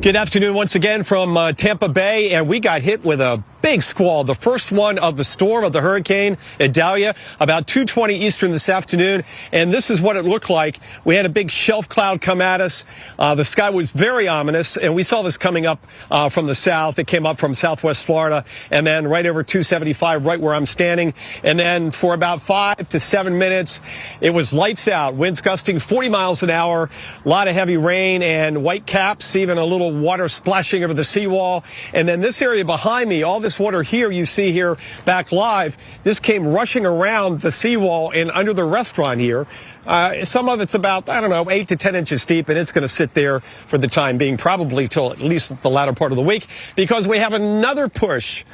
Good afternoon once again from Tampa Bay, and we got hit with a big squall, the first one of the storm of the hurricane Idalia, about 2:20 Eastern this afternoon, and this is what it looked like. We had a big shelf cloud come at us. The sky was very ominous, and we saw this coming up from the south. It came up from southwest Florida, and then right over 275, right where I'm standing, and then for about 5 to 7 minutes, it was lights out, winds gusting 40 miles an hour, a lot of heavy rain and white caps, even a little water splashing over the seawall. And then this area behind me, all this water here you see here back live, this came rushing around the seawall and under the restaurant here. Some of it's about, 8 to 10 inches deep, and it's going to sit there for the time being, probably till at least the latter part of the week, because we have another push.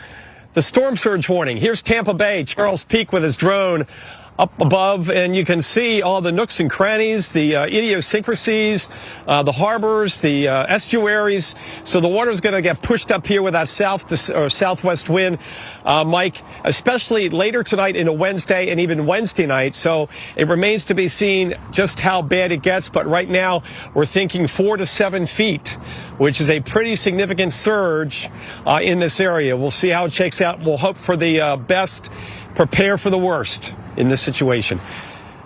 The storm surge warning. Here's Tampa Bay, Charles Peak with his drone up above, and you can see all the nooks and crannies, the idiosyncrasies, the harbors, the estuaries. So the water is going to get pushed up here with that southwest wind, Mike, especially later tonight into Wednesday and even Wednesday night. So it remains to be seen just how bad it gets. But right now we're thinking 4 to 7 feet, which is a pretty significant surge in this area. We'll see how it shakes out. We'll hope for the best, prepare for the worst in this situation.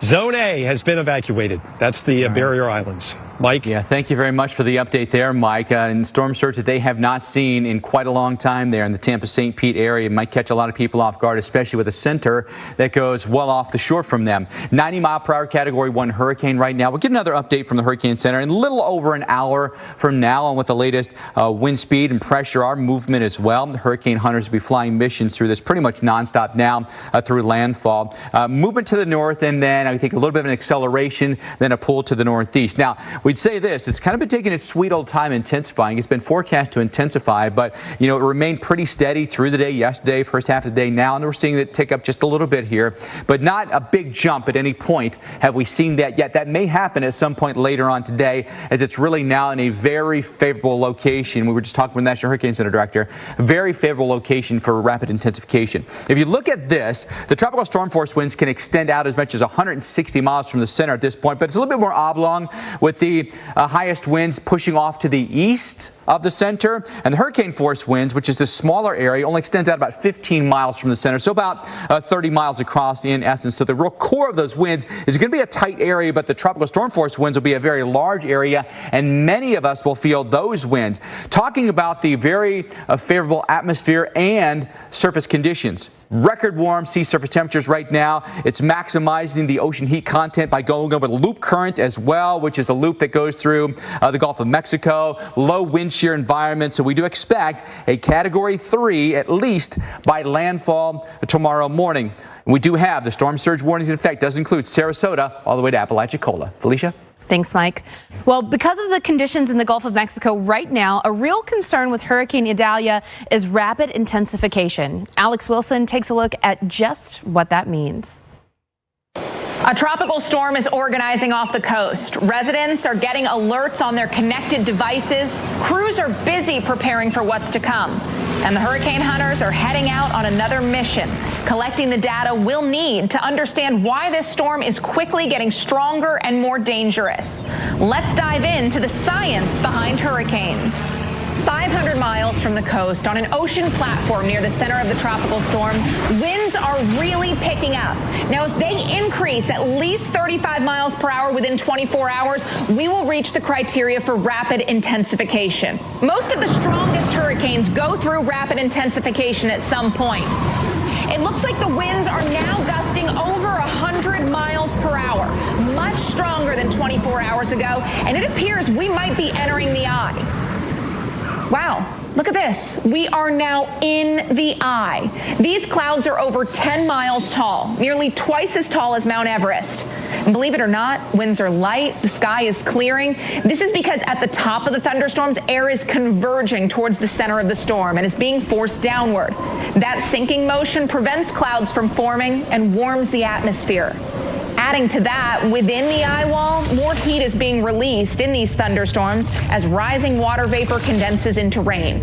Zone A has been evacuated. That's the barrier islands. Mike? Yeah, thank you very much for the update there, Mike. And storm surge that they have not seen in quite a long time there in the Tampa-St. Pete area. It might catch a lot of people off guard, especially with a center that goes well off the shore from them. 90-mile-per-hour Category 1 hurricane right now. We'll get another update from the Hurricane Center in a little over an hour from now on with the latest wind speed and pressure, our movement as well. The hurricane hunters will be flying missions through this pretty much nonstop now through landfall. Movement to the north, and then I think a little bit of an acceleration, then a pull to the northeast. Now, we'd say this, it's kind of been taking its sweet old time intensifying. It's been forecast to intensify, but, it remained pretty steady through the day yesterday, first half of the day now, and we're seeing it tick up just a little bit here, but not a big jump at any point. Have we seen that yet? That may happen at some point later on today, as it's really now in a very favorable location. We were just talking with the National Hurricane Center director, a very favorable location for rapid intensification. If you look at this, the tropical storm force winds can extend out as much as 160 miles from the center at this point, but it's a little bit more oblong with the highest winds pushing off to the east of the center, and the hurricane force winds, which is a smaller area, only extends out about 15 miles from the center, so about 30 miles across in essence. So the real core of those winds is going to be a tight area, but the tropical storm force winds will be a very large area, and many of us will feel those winds. Talking about the very favorable atmosphere and surface conditions. Record warm sea surface temperatures right now. It's maximizing the ocean heat content by going over the loop current as well, which is the loop that goes through the Gulf of Mexico. Low wind shear environment, so we do expect a Category 3 at least by landfall tomorrow morning. We do have the storm surge warnings in effect. Does include Sarasota all the way to Apalachicola. Felicia? Thanks, Mike. Well, because of the conditions in the Gulf of Mexico right now, a real concern with Hurricane Idalia is rapid intensification. Alex Wilson takes a look at just what that means. A tropical storm is organizing off the coast. Residents are getting alerts on their connected devices. Crews are busy preparing for what's to come. And the hurricane hunters are heading out on another mission, collecting the data we'll need to understand why this storm is quickly getting stronger and more dangerous. Let's dive into the science behind hurricanes. 500 miles from the coast on an ocean platform near the center of the tropical storm, winds are really picking up. Now, if they increase at least 35 miles per hour within 24 hours, we will reach the criteria for rapid intensification. Most of the strongest hurricanes go through rapid intensification at some point. It looks like the winds are now gusting over 100 miles per hour, much stronger than 24 hours ago, and it appears we might be entering the eye. Wow, look at this. We are now in the eye. These clouds are over 10 miles tall, nearly twice as tall as Mount Everest. And believe it or not, winds are light, the sky is clearing. This is because at the top of the thunderstorms, air is converging towards the center of the storm and is being forced downward. That sinking motion prevents clouds from forming and warms the atmosphere. Adding to that, within the eye wall, more heat is being released in these thunderstorms as rising water vapor condenses into rain.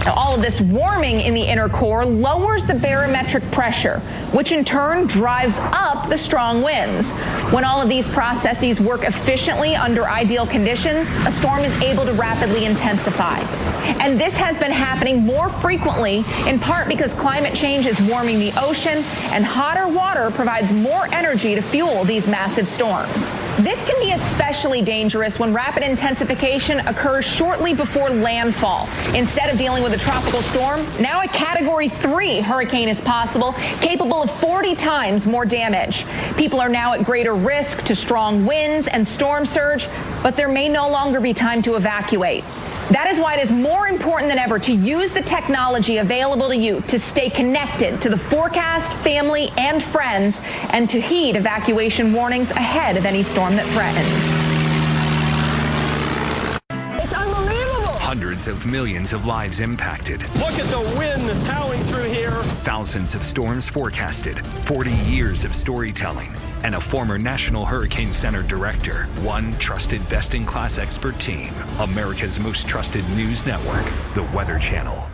Now, all of this warming in the inner core lowers the barometric pressure, which in turn drives up the strong winds. When all of these processes work efficiently under ideal conditions, a storm is able to rapidly intensify. And this has been happening more frequently, in part because climate change is warming the ocean, and hotter water provides more energy to fuel these massive storms. This can be especially dangerous when rapid intensification occurs shortly before landfall. Instead of dealing with a tropical storm, now a Category 3 hurricane is possible, capable of 40 times more damage. People are now at greater risk to strong winds and storm surge, but there may no longer be time to evacuate. That is why it is more important than ever to use the technology available to you to stay connected to the forecast, family, and friends, and to heed evacuation warnings ahead of any storm that threatens. Hundreds of millions of lives impacted. Look at the wind howling through here. Thousands of storms forecasted. 40 years of storytelling. And a former National Hurricane Center director. One trusted best-in-class expert team. America's most trusted news network. The Weather Channel.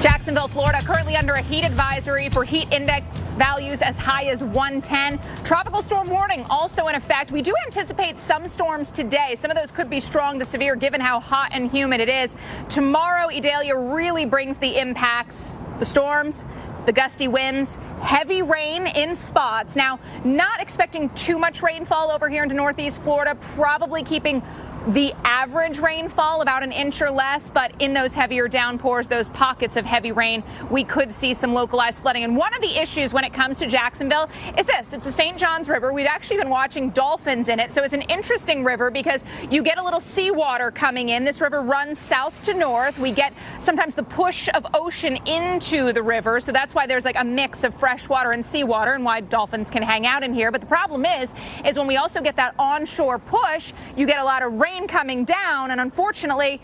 Jacksonville, Florida, currently under a heat advisory for heat index values as high as 110. Tropical storm warning also in effect. We do anticipate some storms today. Some of those could be strong to severe given how hot and humid it is. Tomorrow, Idalia really brings the impacts, the storms, the gusty winds, heavy rain in spots. Now, not expecting too much rainfall over here into Northeast Florida, probably keeping the average rainfall about an inch or less, but in those heavier downpours, those pockets of heavy rain, we could see some localized flooding. And one of the issues when it comes to Jacksonville is this. It's the St. Johns River. We've actually been watching dolphins in it. So it's an interesting river because you get a little seawater coming in. This river runs south to north. We get sometimes the push of ocean into the river. So that's why there's like a mix of fresh water and seawater and why dolphins can hang out in here. But the problem is when we also get that onshore push, you get a lot of rain coming down, and unfortunately,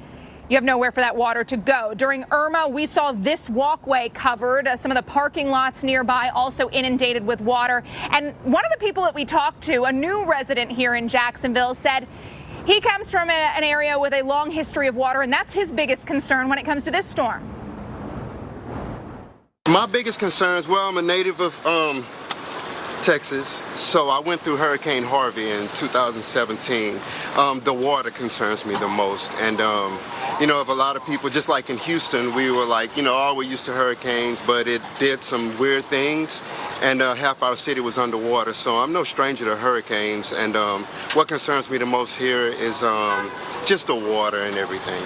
you have nowhere for that water to go. During Irma, we saw this walkway covered, some of the parking lots nearby also inundated with water. And one of the people that we talked to, a new resident here in Jacksonville, said he comes from an area with a long history of water, and that's his biggest concern when it comes to this storm. My biggest concerns, well, I'm a native of Texas, so I went through Hurricane Harvey in 2017. The water concerns me the most, and you know, if a lot of people, just like in Houston, we were like, you know, oh, we're used to hurricanes, but it did some weird things, and half our city was underwater, so I'm no stranger to hurricanes, and what concerns me the most here is just the water and everything.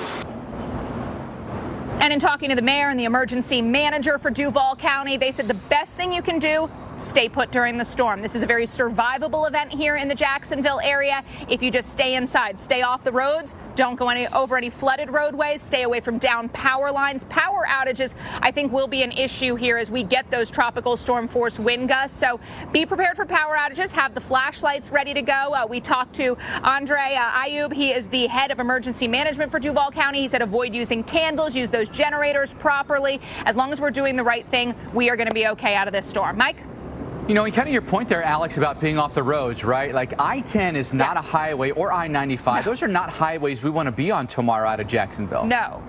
And in talking to the mayor and the emergency manager for Duval County, they said the best thing you can do, stay put during the storm. This is a very survivable event here in the Jacksonville area. If you just stay inside, stay off the roads, don't go over any flooded roadways, stay away from down power lines. Power outages, I think, will be an issue here as we get those tropical storm force wind gusts. So be prepared for power outages. Have the flashlights ready to go. We talked to Andre Ayub. He is the head of emergency management for Duval County. He said avoid using candles, use those generators properly. As long as we're doing the right thing, we are going to be okay out of this storm. Mike? You know, and kind of your point there, Alex, about being off the roads, right? Like I-10 is not a highway, or I-95. No. Those are not highways we want to be on tomorrow out of Jacksonville. No.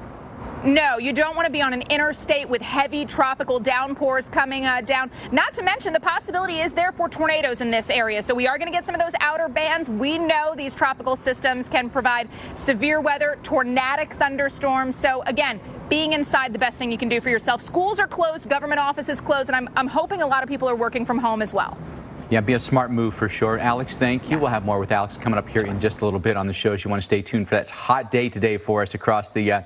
No, you don't want to be on an interstate with heavy tropical downpours coming down. Not to mention the possibility is there for tornadoes in this area. So we are going to get some of those outer bands. We know these tropical systems can provide severe weather, tornadic thunderstorms. So again, being inside the best thing you can do for yourself. Schools are closed, government offices closed, and I'm hoping a lot of people are working from home as well. Yeah, be a smart move for sure. Alex, thank you. We'll have more with Alex coming up here in just a little bit on the show. You want to stay tuned for that hot day today for us across the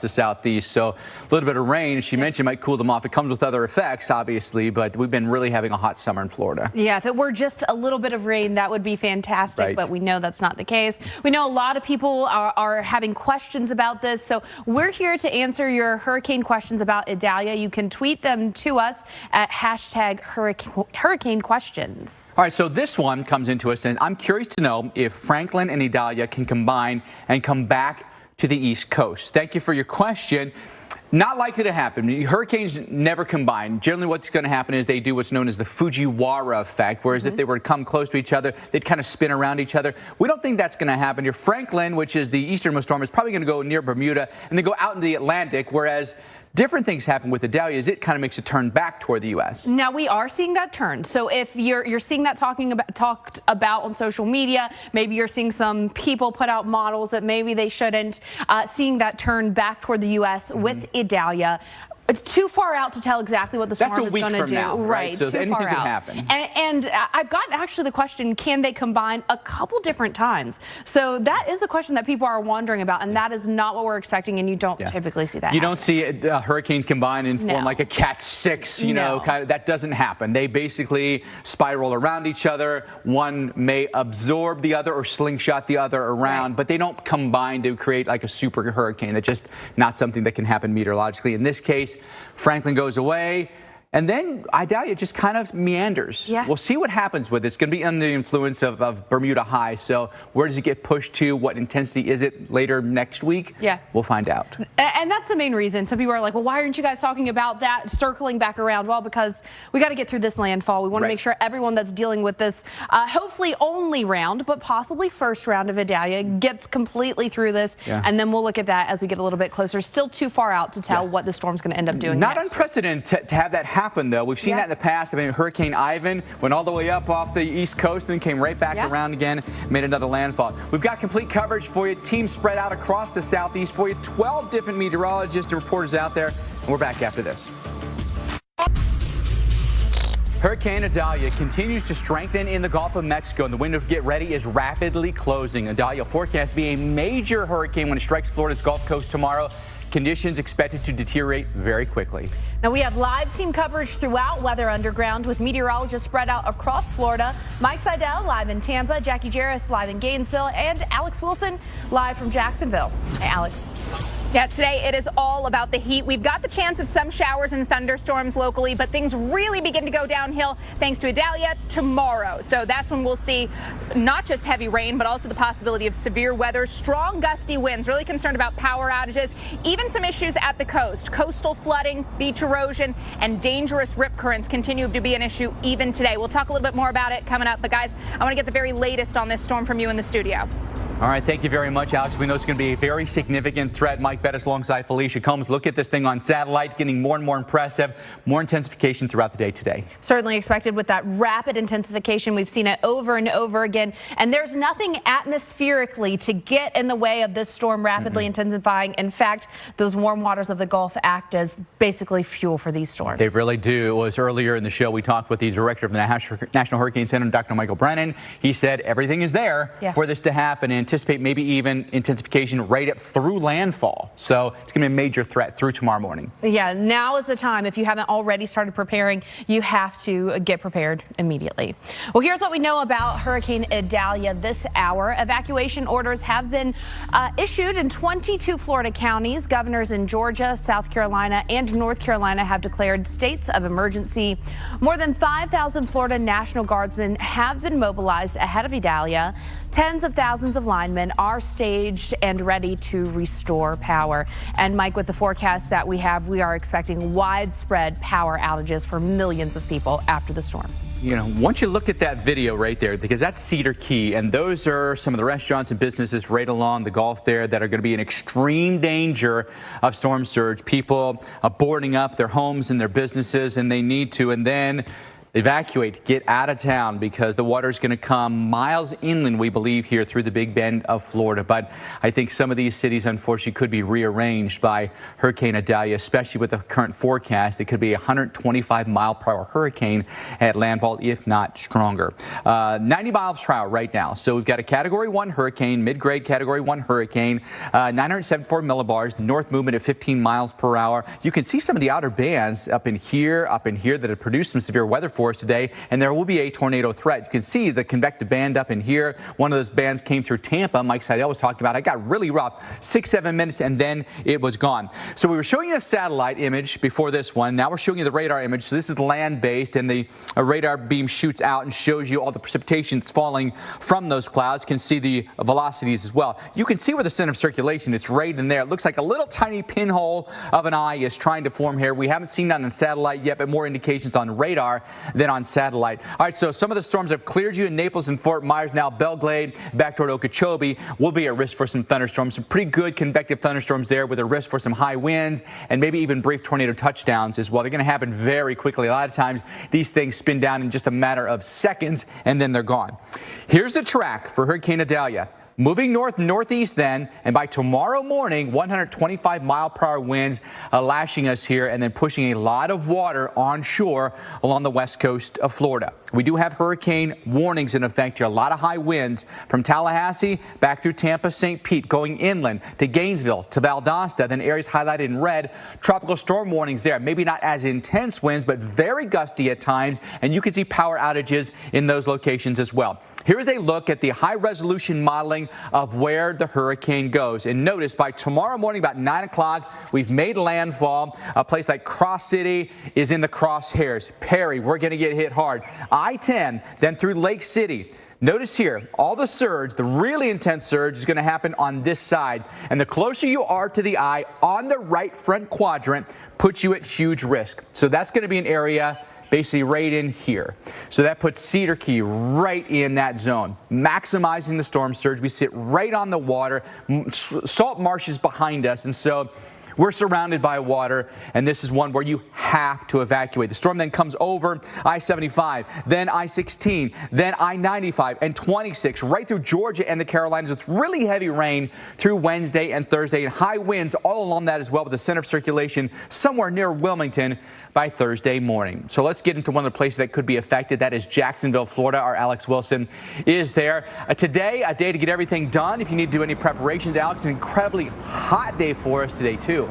southeast. So a little bit of rain, as she mentioned, might cool them off. It comes with other effects, obviously, but we've been really having a hot summer in Florida. Yeah, if it were just a little bit of rain, that would be fantastic, right. But we know that's not the case. We know a lot of people are having questions about this, so we're here to answer your hurricane questions about Idalia. You can tweet them to us at #hurricane questions. All right, so this one comes into us, and I'm curious to know if Franklin and Idalia can combine and come back to the East Coast. Thank you for your question. Not likely to happen. Hurricanes never combine. Generally what's going to happen is they do what's known as the Fujiwara effect, whereas if they were to come close to each other, they'd kind of spin around each other. We don't think that's going to happen here. Franklin, which is the easternmost storm, is probably going to go near Bermuda and then go out in the Atlantic, whereas different things happen with Idalia as it kind of makes a turn back toward the U.S. Now we are seeing that turn. So if you're seeing that talked about on social media, maybe you're seeing some people put out models that maybe they shouldn't, seeing that turn back toward the U.S. with Idalia. It's too far out to tell exactly what the storm is going to do. Now, right? So too anything far can out. happen. And I've gotten actually the question, can they combine a couple different times? So that is a question that people are wondering about, and that is not what we're expecting, and you don't typically see that. You don't see hurricanes combine and form like a Cat 6, you know, kind of, that doesn't happen. They basically spiral around each other. One may absorb the other or slingshot the other around, but they don't combine to create like a super hurricane. That's just not something that can happen meteorologically. In this case, Franklin goes away, and then Idalia just kind of meanders. Yeah. We'll see what happens with it. It's going to be under the influence of Bermuda High. So where does it get pushed to? What intensity is it later next week? Yeah. We'll find out. And that's the main reason. Some people are like, well, why aren't you guys talking about that circling back around? Well, because we got to get through this landfall. We want to make sure everyone that's dealing with this, hopefully only round, but possibly first round of Idalia, gets completely through this. And then we'll look at that as we get a little bit closer. Still too far out to tell what the storm's going to end up doing. Not unprecedented to have that happen, though. We've seen that in the past. I mean, Hurricane Ivan went all the way up off the East Coast and then came right back around again, made another landfall. We've got complete coverage for you. Teams spread out across the southeast for you. 12 different meteorologists and reporters out there. And we're back after this. Hurricane Idalia continues to strengthen in the Gulf of Mexico, and the window to get ready is rapidly closing. Idalia forecast to be a major hurricane when it strikes Florida's Gulf Coast tomorrow. Conditions expected to deteriorate very quickly. Now we have live team coverage throughout Weather Underground with meteorologists spread out across Florida. Mike Seidel live in Tampa, Jackie Jarris live in Gainesville, and Alex Wilson live from Jacksonville. Hey, Alex. Yeah, today it is all about the heat. We've got the chance of some showers and thunderstorms locally, but things really begin to go downhill thanks to Idalia tomorrow. So that's when we'll see not just heavy rain, but also the possibility of severe weather, strong gusty winds, really concerned about power outages, even some issues at the coast. Coastal flooding, beach erosion, and dangerous rip currents continue to be an issue even today. We'll talk a little bit more about it coming up. But guys, I want to get the very latest on this storm from you in the studio. All right, thank you very much, Alex. We know it's going to be a very significant threat. Mike Bettis alongside Felicia Combs. Look at this thing on satellite, getting more and more impressive, more intensification throughout the day today. Certainly expected with that rapid intensification. We've seen it over and over again, and there's nothing atmospherically to get in the way of this storm rapidly intensifying. In fact, those warm waters of the Gulf act as basically fuel for these storms. They really do. It was earlier in the show we talked with the director of the National Hurricane Center, Dr. Michael Brennan. He said everything is there for this to happen, and anticipate maybe even intensification right up through landfall. So it's going to be a major threat through tomorrow morning. Yeah, now is the time. If you haven't already started preparing, you have to get prepared immediately. Well, here's what we know about Hurricane Idalia this hour. Evacuation orders have been issued in 22 Florida counties. Governors in Georgia, South Carolina, and North Carolina have declared states of emergency. More than 5,000 Florida National Guardsmen have been mobilized ahead of Idalia. Tens of thousands of linemen are staged and ready to restore power. And Mike, with the forecast that we have, we are expecting widespread power outages for millions of people after the storm. You know, once you look at that video right there, because that's Cedar Key, and those are some of the restaurants and businesses right along the Gulf there that are going to be in extreme danger of storm surge. People are boarding up their homes and their businesses, and they need to, and then evacuate, get out of town, because the water is going to come miles inland, we believe, here through the Big Bend of Florida. But I think some of these cities, unfortunately, could be rearranged by Hurricane Idalia, especially with the current forecast. It could be a 125-mile-per-hour hurricane at landfall, if not stronger. 90 miles per hour right now. So we've got a Category 1 hurricane, mid-grade Category 1 hurricane, 974 millibars, north movement at 15 miles per hour. You can see some of the outer bands up in here that have produced some severe weather for us today, and there will be a tornado threat. You can see the convective band up in here. One of those bands came through Tampa. Mike Seidel was talking about it. It got really rough, 6-7 minutes, and then it was gone. So we were showing you a satellite image before this one. Now we're showing you the radar image. So this is land-based, and the radar beam shoots out and shows you all the precipitation that's falling from those clouds. You can see the velocities as well. You can see where the center of circulation, it's right in there. It looks like a little tiny pinhole of an eye is trying to form here. We haven't seen that on satellite yet, but more indications on radar than on satellite. All right, so some of the storms have cleared you in Naples and Fort Myers. Now Belglade back toward Okeechobee will be at risk for some thunderstorms. Some pretty good convective thunderstorms there with a risk for some high winds and maybe even brief tornado touchdowns as well. They're going to happen very quickly. A lot of times these things spin down in just a matter of seconds and then they're gone. Here's the track for Hurricane Idalia. Moving north-northeast then, and by tomorrow morning, 125-mile-per-hour winds lashing us here and then pushing a lot of water onshore along the west coast of Florida. We do have hurricane warnings in effect here. A lot of high winds from Tallahassee back through Tampa, St. Pete, going inland to Gainesville, to Valdosta, then areas highlighted in red. Tropical storm warnings there. Maybe not as intense winds, but very gusty at times, and you can see power outages in those locations as well. Here's a look at the high-resolution modeling of where the hurricane goes. And notice by tomorrow morning about 9 o'clock, we've made landfall. A place like Cross City is in the crosshairs. Perry, we're going to get hit hard. I-10, then through Lake City. Notice here, all the surge, the really intense surge is going to happen on this side. And the closer you are to the eye on the right front quadrant puts you at huge risk. So that's going to be an area basically right in here. So that puts Cedar Key right in that zone, maximizing the storm surge. We sit right on the water. Salt marshes behind us, and so we're surrounded by water, and this is one where you have to evacuate. The storm then comes over I-75, then I-16, then I-95 and 26, right through Georgia and the Carolinas with really heavy rain through Wednesday and Thursday, and high winds all along that as well, with the center of circulation somewhere near Wilmington by Thursday morning. So let's get into one of the places that could be affected. That is Jacksonville, Florida. Our Alex Wilson is there. Today, a day to get everything done. If you need to do any preparations, Alex, an incredibly hot day for us today, too.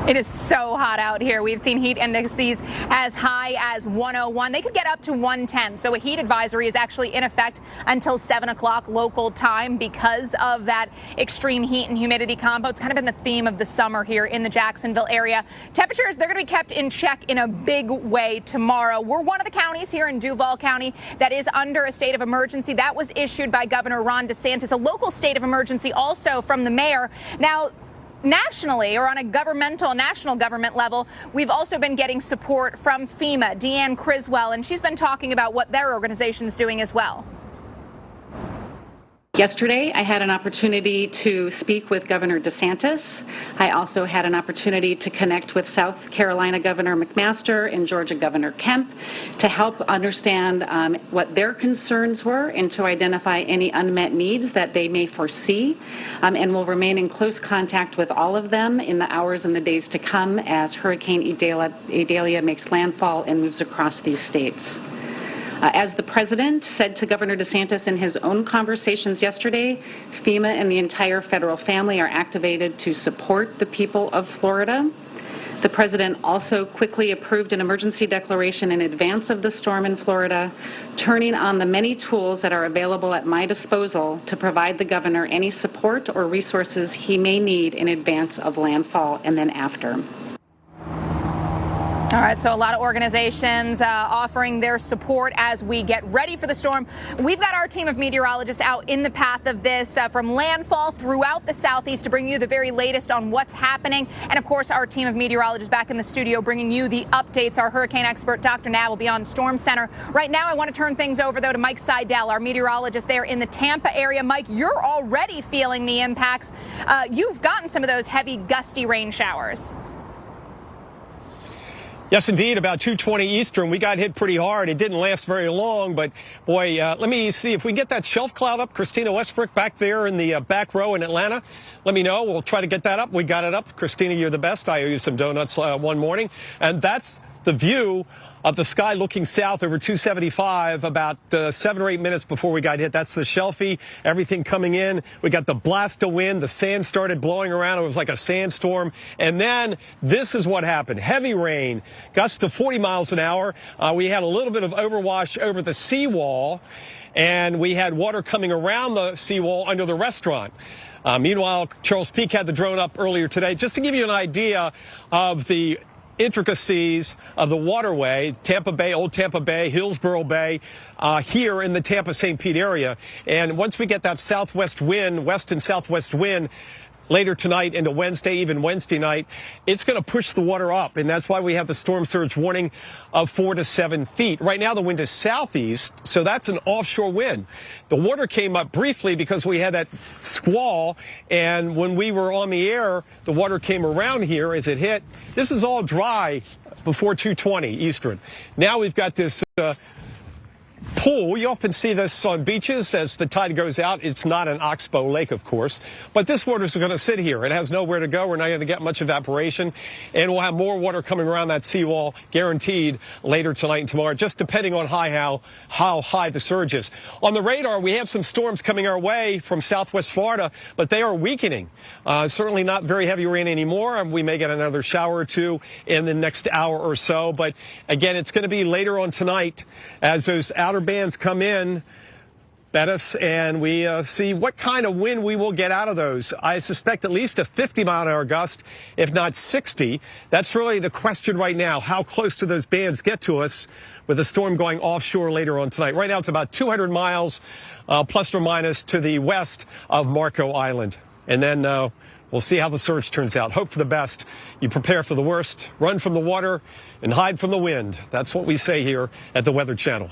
It is so hot out here. We've seen heat indices as high as 101. They could get up to 110. So a heat advisory is actually in effect until 7 o'clock local time because of that extreme heat and humidity combo. It's kind of been the theme of the summer here in the Jacksonville area. Temperatures, they're going to be kept in check in a big way tomorrow. We're one of the counties here in Duval County that is under a state of emergency. That was issued by Governor Ron DeSantis, a local state of emergency also from the mayor. Now, nationally, or on a national government level, we've also been getting support from FEMA, Deanne Criswell, and she's been talking about what their organization is doing as well. Yesterday, I had an opportunity to speak with Governor DeSantis. I also had an opportunity to connect with South Carolina Governor McMaster and Georgia Governor Kemp to help understand what their concerns were and to identify any unmet needs that they may foresee. And we'll remain in close contact with all of them in the hours and the days to come as Hurricane Idalia makes landfall and moves across these states. As the president said to Governor DeSantis in his own conversations yesterday, FEMA and the entire federal family are activated to support the people of Florida. The president also quickly approved an emergency declaration in advance of the storm in Florida, turning on the many tools that are available at my disposal to provide the governor any support or resources he may need in advance of landfall and then after. All right, so a lot of organizations offering their support as we get ready for the storm. We've got our team of meteorologists out in the path of this from landfall throughout the southeast to bring you the very latest on what's happening. And of course, our team of meteorologists back in the studio bringing you the updates. Our hurricane expert, Dr. Nab, will be on Storm Center. Right now, I want to turn things over, though, to Mike Seidel, our meteorologist there in the Tampa area. Mike, you're already feeling the impacts. You've gotten some of those heavy, gusty rain showers. Yes, indeed. About 2:20 Eastern, we got hit pretty hard. It didn't last very long, but boy, let me see if we can get that shelf cloud up. Christina Westbrook back there in the back row in Atlanta. Let me know. We'll try to get that up. We got it up. Christina, you're the best. I owe you some donuts one morning. And that's the view of the sky looking south over 275 about 7 or 8 minutes before we got hit. That's the shelfie, everything coming in. We got the blast of wind. The sand started blowing around. It was like a sandstorm. And then this is what happened. Heavy rain, gusts to 40 miles an hour. We had a little bit of overwash over the seawall, and we had water coming around the seawall under the restaurant. Meanwhile, Charles Peak had the drone up earlier today. Just to give you an idea of the intricacies of the waterway, Tampa Bay, Old Tampa Bay, Hillsborough Bay, here in the Tampa-St. Pete area. And once we get that southwest wind, west and southwest wind, later tonight into Wednesday, even Wednesday night, it's going to push the water up. And that's why we have the storm surge warning of 4 to 7 feet. Right now, the wind is southeast, so that's an offshore wind. The water came up briefly because we had that squall. And when we were on the air, the water came around here as it hit. This is all dry before 2:20 Eastern. Now we've got this pool. You often see this on beaches as the tide goes out. It's not an oxbow lake, of course, but this water is going to sit here. It has nowhere to go. We're not going to get much evaporation, and we'll have more water coming around that seawall guaranteed later tonight and tomorrow, just depending on how high the surge is. On the radar, we have some storms coming our way from southwest Florida, but they are weakening. Certainly not very heavy rain anymore. We may get another shower or two in the next hour or so, but again, it's going to be later on tonight as those outer bands come in, Bettis, and we see what kind of wind we will get out of those. I suspect at least a 50-mile-an-hour gust, if not 60. That's really the question right now. How close do those bands get to us with the storm going offshore later on tonight? Right now, it's about 200 miles, plus or minus, to the west of Marco Island. And then we'll see how the surge turns out. Hope for the best. You prepare for the worst, run from the water, and hide from the wind. That's what we say here at the Weather Channel.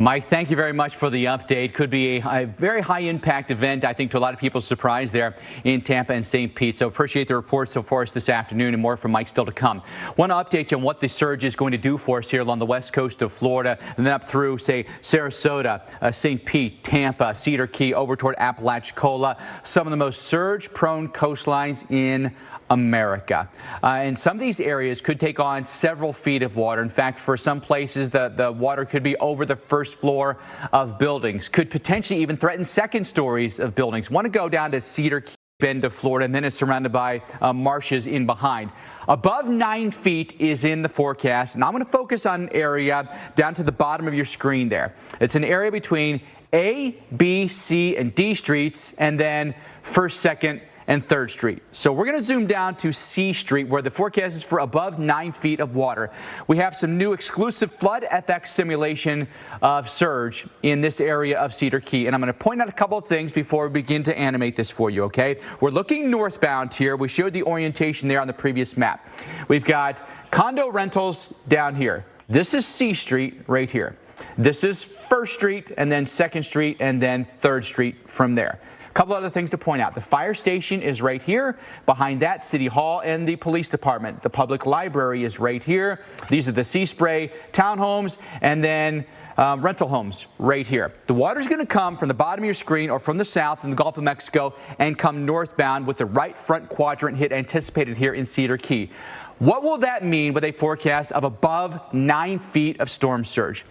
Mike, thank you very much for the update. Could be a very high-impact event, I think, to a lot of people's surprise there in Tampa and St. Pete. So appreciate the report so far this afternoon, and more from Mike still to come. Want to update you on what the surge is going to do for us here along the west coast of Florida, and then up through, say, Sarasota, St. Pete, Tampa, Cedar Key, over toward Apalachicola, some of the most surge-prone coastlines in America. And some of these areas could take on several feet of water. In fact, for some places, the water could be over the first floor of buildings, could potentially even threaten second stories of buildings. Want to go down to Cedar Key Bend of Florida, and then it's surrounded by marshes in behind. Above 9 feet is in the forecast, and I'm going to focus on an area down to the bottom of your screen there. It's an area between A, B, C, and D streets, and then 1st, 2nd, and 3rd Street. So we're going to zoom down to C Street, where the forecast is for above 9 feet of water. We have some new exclusive flood FX simulation of surge in this area of Cedar Key. And I'm going to point out a couple of things before we begin to animate this for you, okay? We're looking northbound here. We showed the orientation there on the previous map. We've got condo rentals down here. This is C Street right here. This is 1st Street, and then 2nd Street, and then 3rd Street from there. Couple other things to point out. The fire station is right here. Behind that, City Hall and the police department. The public library is right here. These are the Sea Spray townhomes, and then rental homes right here. The water is going to come from the bottom of your screen or from the south in the Gulf of Mexico and come northbound with the right front quadrant hit anticipated here in Cedar Key. What will that mean with a forecast of above 9 feet of storm surge?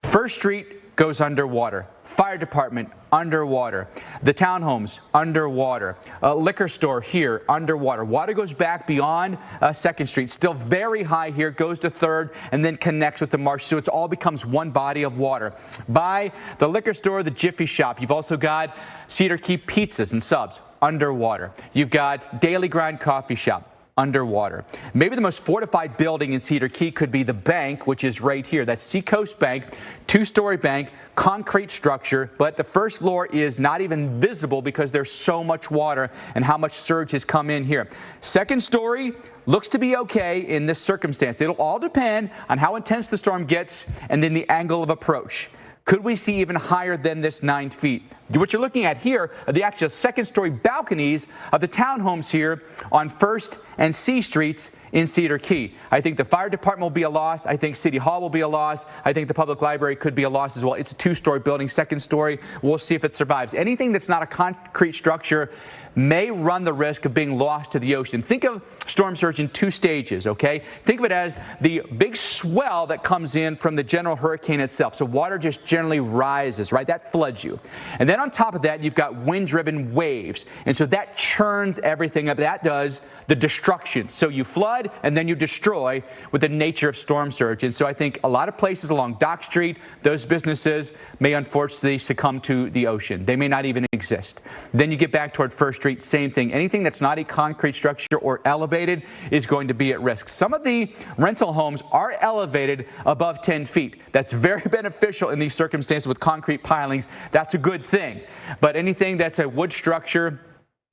1st Street goes underwater. Fire department underwater. The townhomes underwater. Liquor store here underwater. Water goes back beyond 2nd Street. Still very high here. Goes to 3rd and then connects with the marsh. So it all becomes one body of water. By the liquor store, the Jiffy Shop. You've also got Cedar Key Pizzas and Subs underwater. You've got Daily Grind Coffee Shop underwater. Maybe the most fortified building in Cedar Key could be the bank, which is right here. That's Seacoast Bank, two-story bank, concrete structure, but the first floor is not even visible because there's so much water and how much surge has come in here. Second story looks to be okay in this circumstance. It'll all depend on how intense the storm gets and then the angle of approach. Could we see even higher than this 9 feet? What you're looking at here are the actual second-story balconies of the townhomes here on 1st and C Streets in Cedar Key. I think the fire department will be a loss. I think City Hall will be a loss. I think the public library could be a loss as well. It's a 2-story building, second story. We'll see if it survives. Anything that's not a concrete structure may run the risk of being lost to the ocean. Think of storm surge in 2 stages, okay? Think of it as the big swell that comes in from the general hurricane itself. So water just generally rises, right? That floods you. And then on top of that, you've got wind-driven waves. And so that churns everything up. That does the destruction. So you flood and then you destroy with the nature of storm surge. And so I think a lot of places along Dock Street, those businesses may unfortunately succumb to the ocean. They may not even exist. Then you get back toward 1st Street, same thing. Anything that's not a concrete structure or elevated is going to be at risk. Some of the rental homes are elevated above 10 feet. That's very beneficial in these circumstances with concrete pilings. That's a good thing. But anything that's a wood structure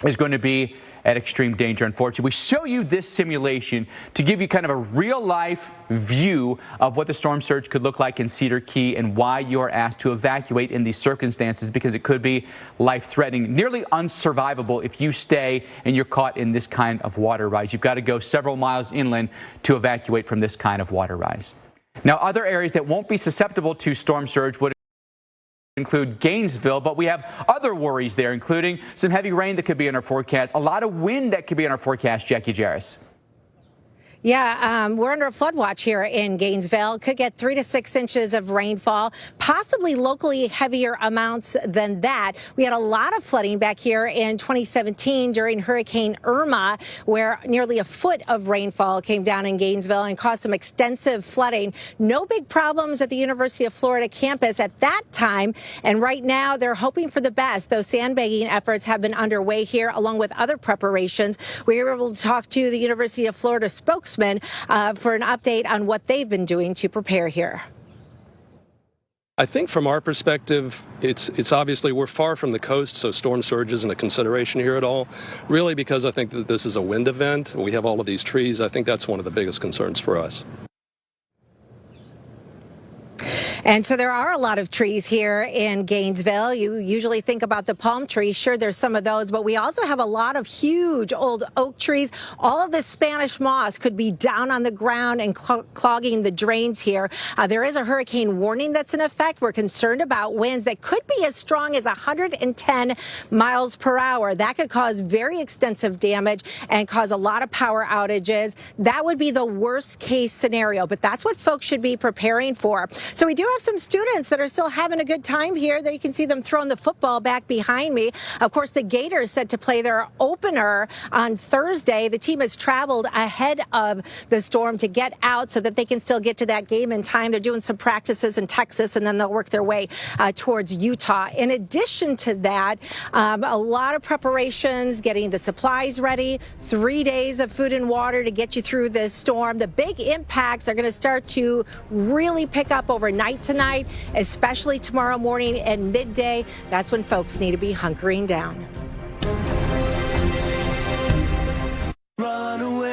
is going to be at extreme danger, unfortunately. We show you this simulation to give you kind of a real-life view of what the storm surge could look like in Cedar Key and why you're asked to evacuate in these circumstances, because it could be life-threatening, nearly unsurvivable if you stay and you're caught in this kind of water rise. You've got to go several miles inland to evacuate from this kind of water rise. Now, other areas that won't be susceptible to storm surge would include Gainesville, but we have other worries there, including some heavy rain that could be in our forecast, a lot of wind that could be in our forecast. Jackie Jarris. Yeah, we're under a flood watch here in Gainesville. Could get 3 to 6 inches of rainfall, possibly locally heavier amounts than that. We had a lot of flooding back here in 2017 during Hurricane Irma, where nearly a foot of rainfall came down in Gainesville and caused some extensive flooding. No big problems at the University of Florida campus at that time. And right now they're hoping for the best. Those sandbagging efforts have been underway here along with other preparations. We were able to talk to the University of Florida spokesman for an update on what they've been doing to prepare here. I think from our perspective, it's obviously we're far from the coast, so storm surge isn't a consideration here at all. Really, because I think that this is a wind event. We have all of these trees. I think that's one of the biggest concerns for us. And so there are a lot of trees here in Gainesville. You usually think about the palm trees. Sure, there's some of those, but we also have a lot of huge old oak trees. All of this Spanish moss could be down on the ground and clogging the drains here. There is a hurricane warning that's in effect. We're concerned about winds that could be as strong as 110 miles per hour. That could cause very extensive damage and cause a lot of power outages. That would be the worst case scenario, but that's what folks should be preparing for. So we do have some students that are still having a good time here. There you can see them throwing the football back behind me. Of course, the Gators set to play their opener on Thursday. The team has traveled ahead of the storm to get out so that they can still get to that game in time. They're doing some practices in Texas, and then they'll work their way towards Utah. In addition to that, a lot of preparations, getting the supplies ready, 3 days of food and water to get you through this storm. The big impacts are going to start to really pick up overnight tonight, especially tomorrow morning and midday. That's when folks need to be hunkering down.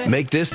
Make this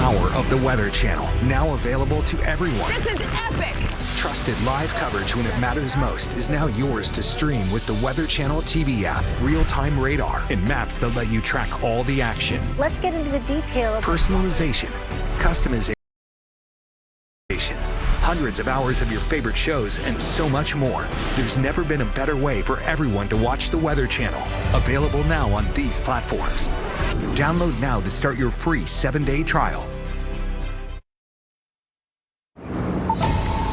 power of the Weather Channel, now available to everyone. This is epic. Trusted live coverage when it matters most is now yours to stream with the Weather Channel TV app, real-time radar, and maps that let you track all the action. Let's get into the detail of Personalization, customization, hundreds of hours of your favorite shows, and so much more. There's never been a better way for everyone to watch the Weather Channel. Available now on these platforms. Download now to start your free 7-day trial.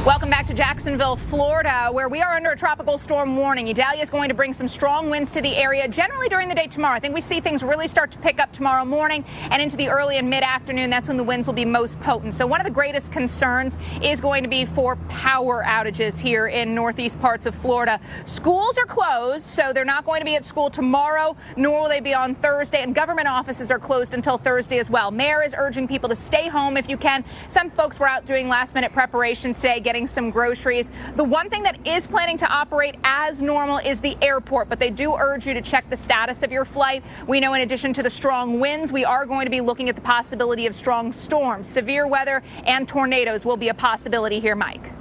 Welcome back to Jacksonville, Florida, where we are under a tropical storm warning. Idalia is going to bring some strong winds to the area generally during the day tomorrow. I think we see things really start to pick up tomorrow morning and into the early and mid-afternoon. That's when the winds will be most potent. So one of the greatest concerns is going to be for power outages here in northeast parts of Florida. Schools are closed, so they're not going to be at school tomorrow, nor will they be on Thursday. And government offices are closed until Thursday as well. Mayor is urging people to stay home if you can. Some folks were out doing last-minute preparations today, getting some groceries. The one thing that is planning to operate as normal is the airport, but they do urge you to check the status of your flight. We know in addition to the strong winds, we are going to be looking at the possibility of strong storms. Severe weather and tornadoes will be a possibility here, Mike.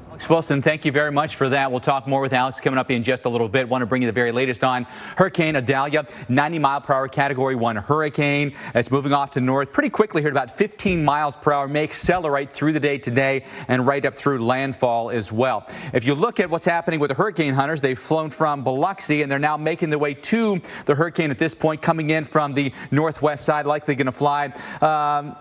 Alex Wilson, thank you very much for that. We'll talk more with Alex coming up in just a little bit. Want to bring you the very latest on Hurricane Idalia, 90-mile-per-hour Category 1 hurricane. It's moving off to north pretty quickly here at about 15 miles per hour. May accelerate through the day today and right up through landfall as well. If you look at what's happening with the hurricane hunters, they've flown from Biloxi and they're now making their way to the hurricane at this point, coming in from the northwest side, likely going to fly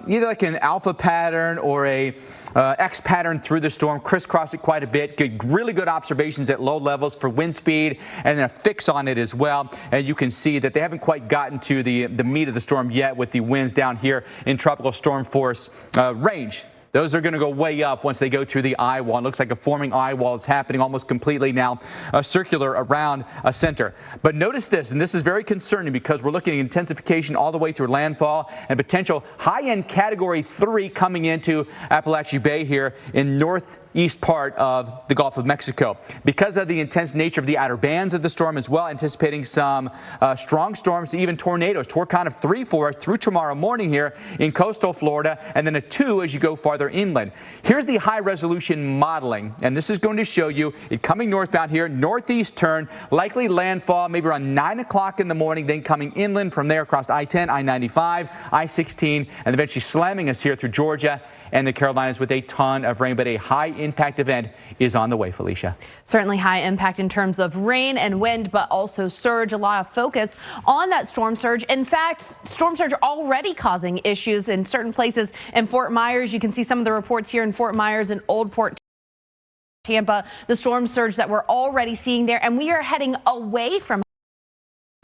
either like an alpha pattern or a X pattern through the storm, crisscross it quite a bit. Really good observations at low levels for wind speed and then a fix on it as well. And you can see that they haven't quite gotten to the meat of the storm yet with the winds down here in tropical storm force range. Those are going to go way up once they go through the eye wall. It looks like a forming eye wall is happening almost completely now, circular around a center. But notice this, and this is very concerning because we're looking at intensification all the way through landfall and potential high-end Category 3 coming into Apalachee Bay here in northeast part of the Gulf of Mexico. Because of the intense nature of the outer bands of the storm as well, anticipating some strong storms to even tornadoes. Torcon of 3 for us through tomorrow morning here in coastal Florida, and then a 2 as you go farther inland. Here's the high resolution modeling, and this is going to show you it coming northbound here, northeast turn, likely landfall maybe around 9 o'clock in the morning, then coming inland from there across I-10, I-95, I-16, and eventually slamming us here through Georgia and the Carolinas with a ton of rain, but a high impact event is on the way, Felicia. Certainly high impact in terms of rain and wind, but also surge. A lot of focus on that storm surge. In fact, storm surge already causing issues in certain places in Fort Myers. You can see some of the reports here in Fort Myers and Old Port Tampa, the storm surge that we're already seeing there, and we are heading away from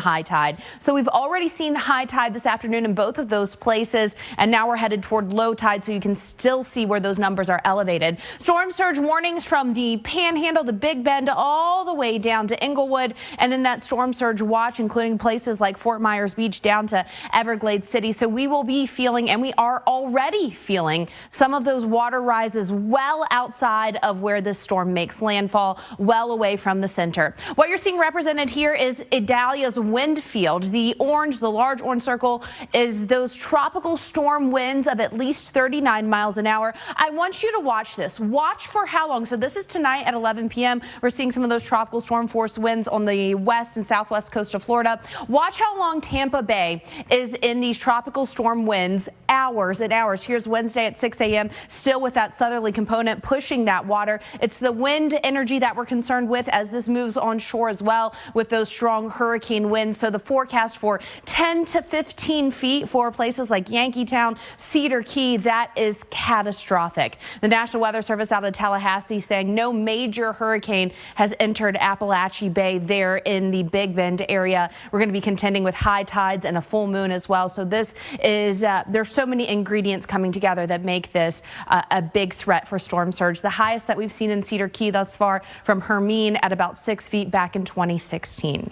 high tide. So we've already seen high tide this afternoon in both of those places, and now we're headed toward low tide, so you can still see where those numbers are elevated. Storm surge warnings from the Panhandle, the Big Bend, all the way down to Inglewood, and then that storm surge watch, including places like Fort Myers Beach down to Everglades City. So we will be feeling, and we are already feeling, some of those water rises well outside of where this storm makes landfall, well away from the center. What you're seeing represented here is Idalia's wind field. The orange, the large orange circle, is those tropical storm winds of at least 39 miles an hour. I want you to watch this. Watch for how long. So this is tonight at 11 p.m. We're seeing some of those tropical storm force winds on the west and southwest coast of Florida. Watch how long Tampa Bay is in these tropical storm winds, hours and hours. Here's Wednesday at 6 a.m. still with that southerly component pushing that water. It's the wind energy that we're concerned with as this moves on shore as well with those strong hurricane winds. So the forecast for 10 to 15 feet for places like Yankeetown, Cedar Key, that is catastrophic. The National Weather Service out of Tallahassee saying no major hurricane has entered Apalachee Bay there in the Big Bend area. We're going to be contending with high tides and a full moon as well. So this is, there's so many ingredients coming together that make this a big threat for storm surge. The highest that we've seen in Cedar Key thus far from Hermine at about 6 feet back in 2016.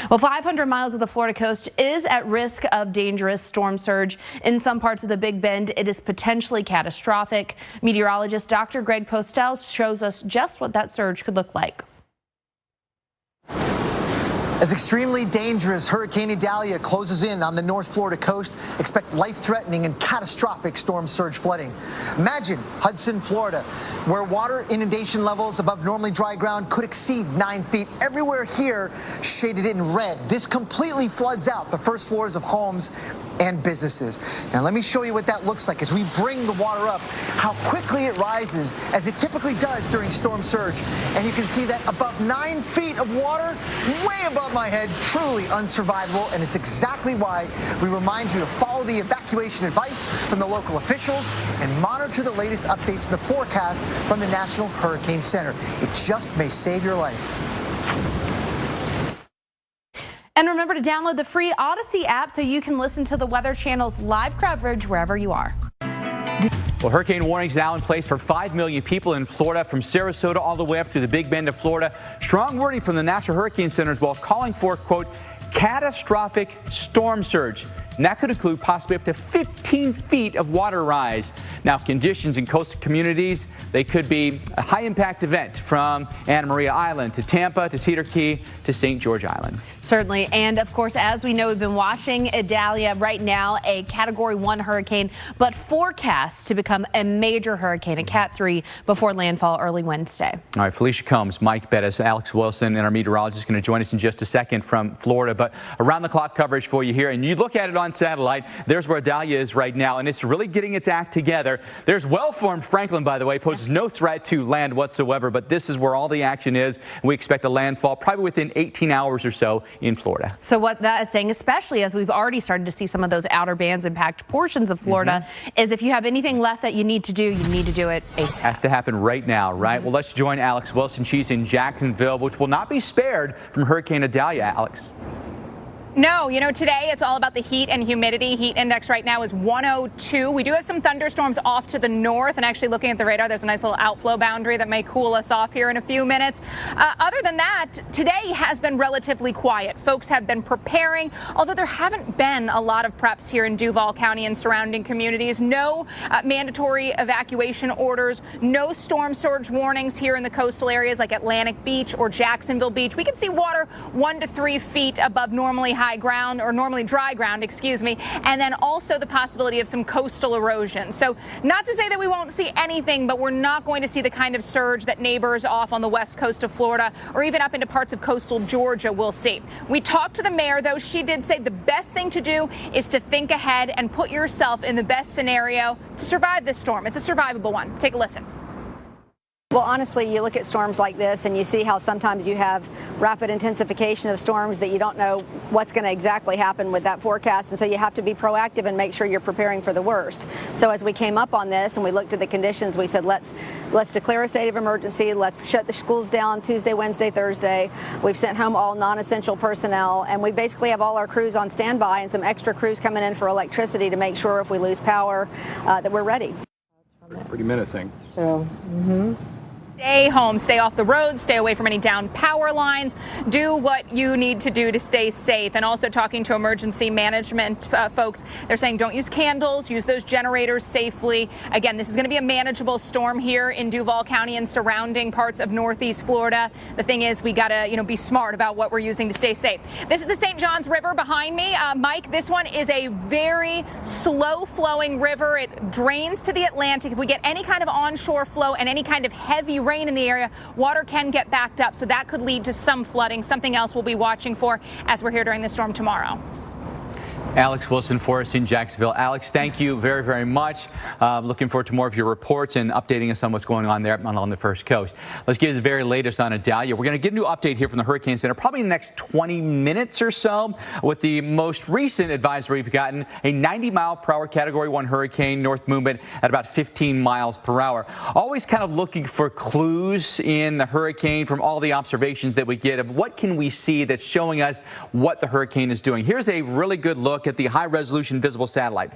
Well, 500 miles of the Florida coast is at risk of dangerous storm surge. In some parts of the Big Bend, it is potentially catastrophic. Meteorologist Dr. Greg Postel shows us just what that surge could look like. As extremely dangerous Hurricane Idalia closes in on the North Florida coast, expect life-threatening and catastrophic storm surge flooding. Imagine Hudson, Florida, where water inundation levels above normally dry ground could exceed 9 feet. Everywhere here shaded in red. This completely floods out the first floors of homes and businesses. Now let me show you what that looks like as we bring the water up, how quickly it rises, as it typically does during storm surge. And you can see that above 9 feet of water, way above my head, truly unsurvivable, and it's exactly why we remind you to follow the evacuation advice from the local officials and monitor the latest updates in the forecast from the National Hurricane Center. It just may save your life. And remember to download the free Odyssey app so you can listen to the Weather Channel's live coverage wherever you are. Well, hurricane warnings now in place for 5 million people in Florida, from Sarasota all the way up to the Big Bend of Florida. Strong wording from the National Hurricane Center as well, calling for, quote, catastrophic storm surge. And that could include possibly up to 15 feet of water rise. Now, conditions in coastal communities, they could be a high-impact event from Anna Maria Island to Tampa to Cedar Key to St. George Island. Certainly. And, of course, as we know, we've been watching Idalia right now, a Category 1 hurricane, but forecast to become a major hurricane, a Cat 3, before landfall early Wednesday. All right, Felicia Combs, Mike Bettis, Alex Wilson, and our meteorologist going to join us in just a second from Florida. But around-the-clock coverage for you here. And you look at it on satellite, there's where Idalia is right now, and it's really getting its act together. There's well-formed Franklin, by the way, poses no threat to land whatsoever, but this is where all the action is, and we expect a landfall probably within 18 hours or so in Florida. So what that is saying, especially as we've already started to see some of those outer bands impact portions of Florida, is if you have anything left that you need to do, you need to do it ASAP. Has to happen right now, right? Well, let's join Alex Wilson. She's in Jacksonville, which will not be spared from Hurricane Idalia. Alex. No, you know, today it's all about the heat and humidity. Heat index right now is 102. We do have some thunderstorms off to the north, and actually looking at the radar, there's a nice little outflow boundary that may cool us off here in a few minutes. Other than that, today has been relatively quiet. Folks have been preparing, although there haven't been a lot of preps here in Duval County and surrounding communities. No mandatory evacuation orders, no storm surge warnings here in the coastal areas like Atlantic Beach or Jacksonville Beach. We can see water 1 to 3 feet above normally high ground, or normally dry ground, excuse me, and then also the possibility of some coastal erosion. So not to say that we won't see anything, but we're not going to see the kind of surge that neighbors off on the west coast of Florida or even up into parts of coastal Georgia will see. We talked to the mayor, though. She did say the best thing to do is to think ahead and put yourself in the best scenario to survive this storm. It's a survivable one. Take a listen. Well, honestly, you look at storms like this and you see how sometimes you have rapid intensification of storms that you don't know what's going to exactly happen with that forecast. And so you have to be proactive and make sure you're preparing for the worst. So as we came up on this and we looked at the conditions, we said, let's declare a state of emergency. Let's shut the schools down Tuesday, Wednesday, Thursday. We've sent home all non-essential personnel, and we basically have all our crews on standby and some extra crews coming in for electricity to make sure if we lose power that we're ready. Pretty menacing. So, Stay home, stay off the road, stay away from any downed power lines, do what you need to do to stay safe. And also talking to emergency management folks, they're saying don't use candles, use those generators safely. Again, this is going to be a manageable storm here in Duval County and surrounding parts of northeast Florida. The thing is, we got to, be smart about what we're using to stay safe. This is the St. Johns River behind me. Mike, this one is a very slow flowing river. It drains to the Atlantic. If we get any kind of onshore flow and any kind of heavy rain in the area, water can get backed up, so that could lead to some flooding, something else we'll be watching for as we're here during the storm tomorrow. Alex Wilson for us in Jacksonville. Alex, thank you very, very much. Looking forward to more of your reports and updating us on what's going on there along the First Coast. Let's get the very latest on Idalia. We're going to get a new update here from the Hurricane Center probably in the next 20 minutes or so. With the most recent advisory we've gotten, a 90-mile-per-hour Category 1 hurricane, north movement at about 15 miles per hour. Always kind of looking for clues in the hurricane from all the observations that we get of what can we see that's showing us what the hurricane is doing. Here's a really good look at the high-resolution visible satellite.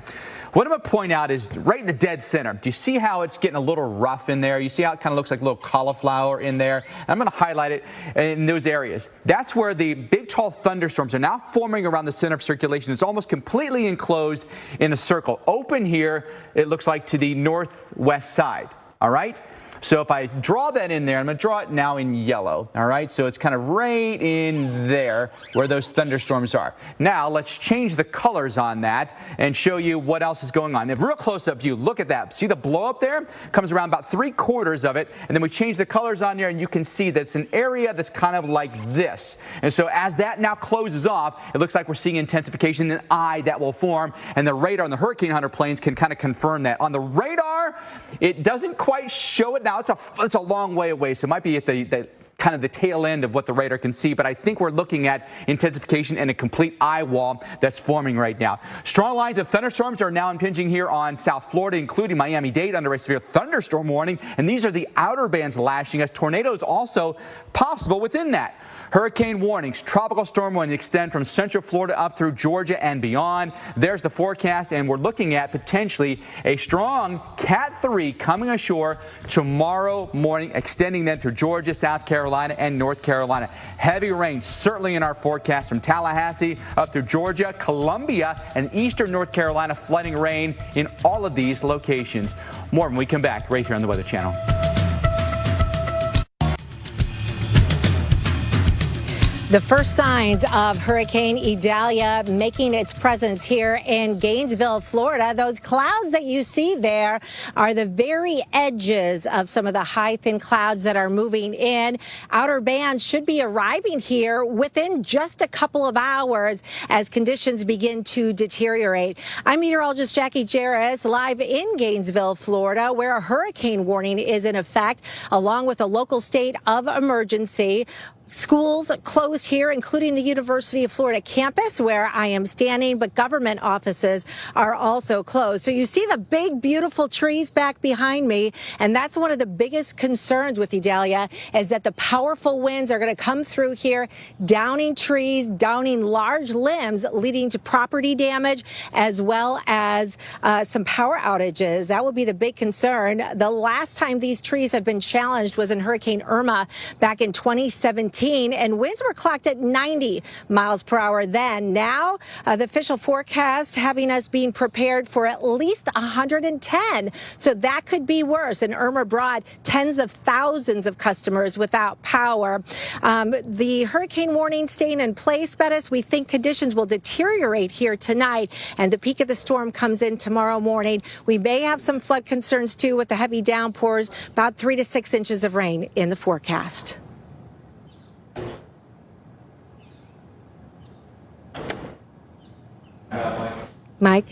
What I'm going to point out is right in the dead center. Do you see how it's getting a little rough in there? You see how it kind of looks like a little cauliflower in there? And I'm going to highlight it in those areas. That's where the big, tall thunderstorms are now forming around the center of circulation. It's almost completely enclosed in a circle. Open here, it looks like to the northwest side. All right. So if I draw that in there, I'm going to draw it now in yellow. All right. So it's kind of right in there where those thunderstorms are. Now let's change the colors on that and show you what else is going on. If real close-up view, look at that. See the blow up there? Comes around about 3/4 of it. And then we change the colors on there and you can see that it's an area that's kind of like this. And so as that now closes off, it looks like we're seeing intensification, an eye that will form. And the radar on the Hurricane Hunter planes can kind of confirm that. On the radar, it doesn't quite show it. Now, it's a long way away, so it might be at the kind of the tail end of what the radar can see, but I think we're looking at intensification and a complete eye wall that's forming right now. Strong lines of thunderstorms are now impinging here on South Florida, including Miami-Dade under a severe thunderstorm warning, and these are the outer bands lashing us. Tornadoes also possible within that. Hurricane warnings, tropical storm warnings extend from Central Florida up through Georgia and beyond. There's the forecast, and we're looking at potentially a strong Cat 3 coming ashore tomorrow morning, extending then through Georgia, South Carolina, and North Carolina. Heavy rain certainly in our forecast from Tallahassee up through Georgia, Columbia, and eastern North Carolina, flooding rain in all of these locations. More when we come back right here on the Weather Channel. The first signs of Hurricane Idalia making its presence here in Gainesville, Florida. Those clouds that you see there are the very edges of some of the high, thin clouds that are moving in. Outer bands should be arriving here within just a couple of hours as conditions begin to deteriorate. I'm meteorologist Jackie Jarris, live in Gainesville, Florida, where a hurricane warning is in effect, along with a local state of emergency. Schools closed here, including the University of Florida campus where I am standing, but government offices are also closed. So you see the big, beautiful trees back behind me, and that's one of the biggest concerns with Idalia is that the powerful winds are going to come through here, downing trees, downing large limbs, leading to property damage as well as some power outages. That will be the big concern. The last time these trees have been challenged was in Hurricane Irma back in 2017. And winds were clocked at 90 miles per hour then. Now, the official forecast having us being prepared for at least 110. So that could be worse. And Irma brought tens of thousands of customers without power. The hurricane warning staying in place, Bettis. We think conditions will deteriorate here tonight, and the peak of the storm comes in tomorrow morning. We may have some flood concerns, too, with the heavy downpours, about 3 to 6 inches of rain in the forecast. Mike?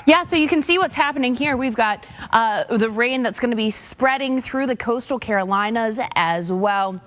Yeah, so you can see what's happening here. We've got the rain that's going to be spreading through the coastal Carolinas as well.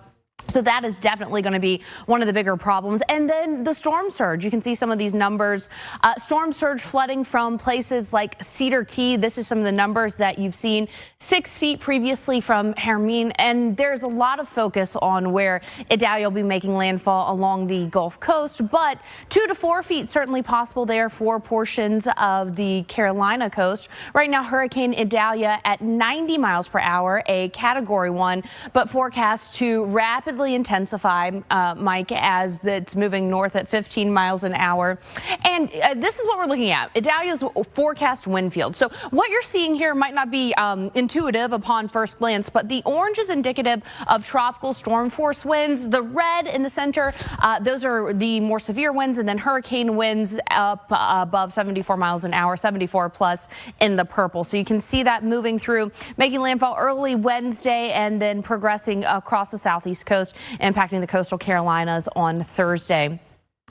So that is definitely going to be one of the bigger problems. And then the storm surge. You can see some of these numbers. Storm surge flooding from places like Cedar Key. This is some of the numbers that you've seen. 6 feet previously from Hermine. And there's a lot of focus on where Idalia will be making landfall along the Gulf Coast. But 2 to 4 feet certainly possible there for portions of the Carolina coast. Right now, Hurricane Idalia at 90 miles per hour, a Category 1, but forecast to rapidly intensify, Mike, as it's moving north at 15 miles an hour. And this is what we're looking at, Idalia's forecast wind field. So what you're seeing here might not be intuitive upon first glance, but the orange is indicative of tropical storm force winds. The red in the center, those are the more severe winds, and then hurricane winds up above 74 miles an hour, 74 plus in the purple. So you can see that moving through, making landfall early Wednesday and then progressing across the southeast coast, impacting the coastal Carolinas on Thursday.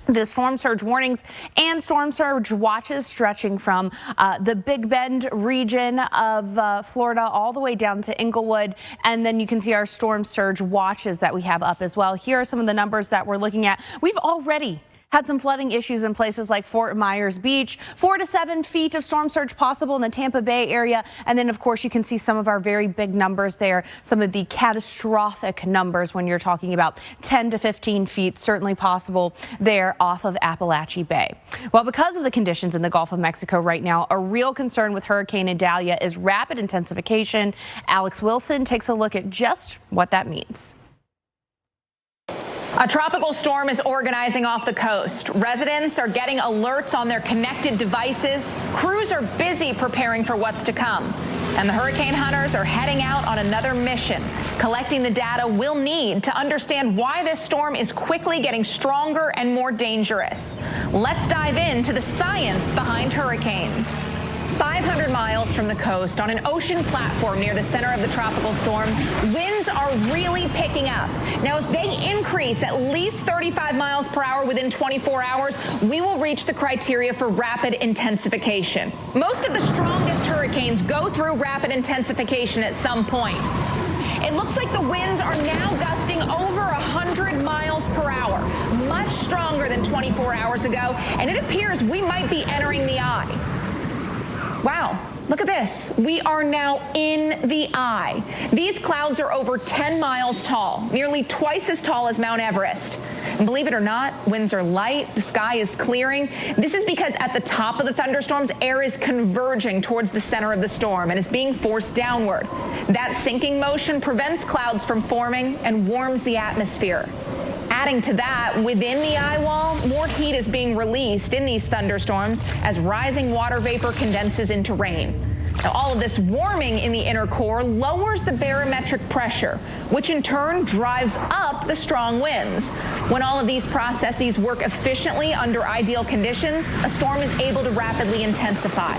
The storm surge warnings and storm surge watches stretching from the Big Bend region of Florida all the way down to Inglewood. And then you can see our storm surge watches that we have up as well. Here are some of the numbers that we're looking at. We've already had some flooding issues in places like Fort Myers Beach, 4 to 7 feet of storm surge possible in the Tampa Bay area. And then, of course, you can see some of our very big numbers there, some of the catastrophic numbers when you're talking about 10 to 15 feet, certainly possible there off of Appalachia Bay. Well, because of the conditions in the Gulf of Mexico right now, a real concern with Hurricane Idalia is rapid intensification. Alex Wilson takes a look at just what that means. A tropical storm is organizing off the coast. Residents are getting alerts on their connected devices. Crews are busy preparing for what's to come. And the hurricane hunters are heading out on another mission, collecting the data we'll need to understand why this storm is quickly getting stronger and more dangerous. Let's dive into the science behind hurricanes. 500 miles from the coast, on an ocean platform near the center of the tropical storm, winds are really picking up. Now, if they increase at least 35 miles per hour within 24 hours, we will reach the criteria for rapid intensification. Most of the strongest hurricanes go through rapid intensification at some point. It looks like the winds are now gusting over 100 miles per hour, much stronger than 24 hours ago, and it appears we might be entering the eye. Wow, look at this. We are now in the eye. These clouds are over 10 miles tall, nearly twice as tall as Mount Everest. And believe it or not, winds are light, the sky is clearing. This is because at the top of the thunderstorms, air is converging towards the center of the storm and is being forced downward. That sinking motion prevents clouds from forming and warms the atmosphere. Adding to that, within the eye wall, more heat is being released in these thunderstorms as rising water vapor condenses into rain. Now, all of this warming in the inner core lowers the barometric pressure, which in turn drives up the strong winds. When all of these processes work efficiently under ideal conditions, a storm is able to rapidly intensify.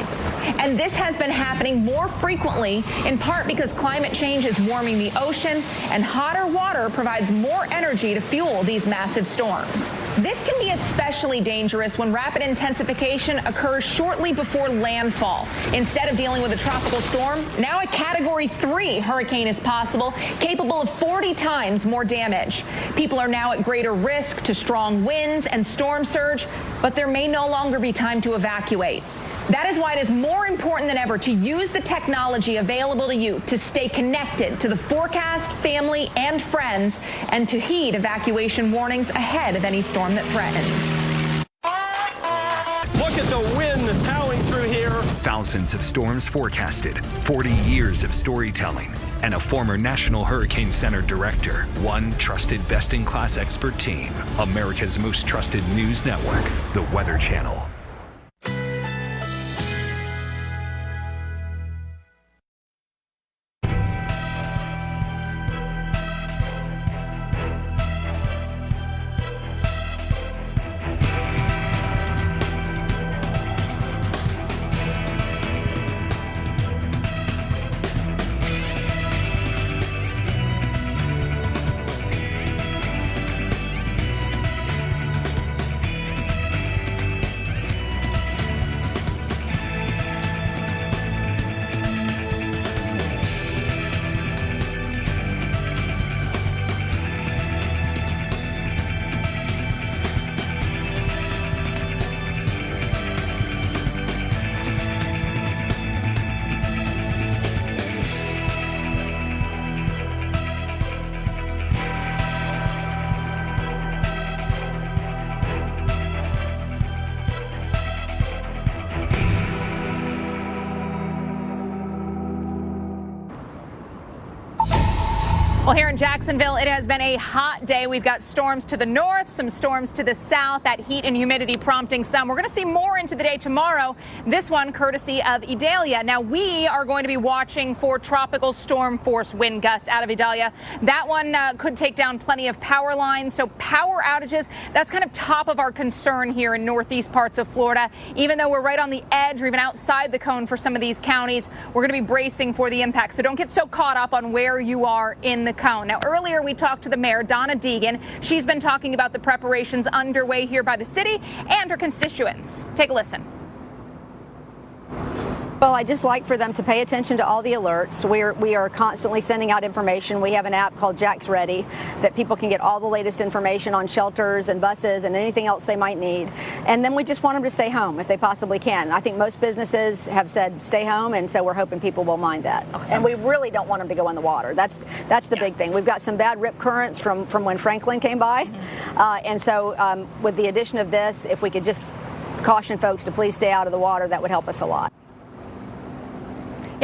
And this has been happening more frequently, in part because climate change is warming the ocean, and hotter water provides more energy to fuel these massive storms. This can be especially dangerous when rapid intensification occurs shortly before landfall. Instead of dealing with a tropical storm, now a Category 3 hurricane is possible, capable of 40 times more damage. People are now at greater risk to strong winds and storm surge, but there may no longer be time to evacuate. That is why it is more important than ever to use the technology available to you to stay connected to the forecast, family, and friends, and to heed evacuation warnings ahead of any storm that threatens. Look at the wind howling through here. Thousands of storms forecasted, 40 years of storytelling, and a former National Hurricane Center director. One trusted best-in-class expert team. America's most trusted news network, the Weather Channel. Well, here in Jacksonville, it has been a hot day. We've got storms to the north, some storms to the south, that heat and humidity prompting some. We're going to see more into the day tomorrow. This one courtesy of Idalia. Now, we are going to be watching for tropical storm force wind gusts out of Idalia. That one could take down plenty of power lines. So power outages, that's kind of top of our concern here in northeast parts of Florida. Even though we're right on the edge or even outside the cone for some of these counties, we're going to be bracing for the impact. So don't get so caught up on where you are in the cone. Now, earlier we talked to the mayor, Donna Deegan. She's been talking about the preparations underway here by the city and her constituents. Take a listen. Well, I just like for them to pay attention to all the alerts. We are constantly sending out information. We have an app called Jack's Ready that people can get all the latest information on shelters and buses and anything else they might need. And then we just want them to stay home if they possibly can. I think most businesses have said stay home, and so we're hoping people will mind that. Awesome. And we really don't want them to go in the water. That's the big thing. We've got some bad rip currents from when Franklin came by. And so with the addition of this, if we could just caution folks to please stay out of the water, that would help us a lot.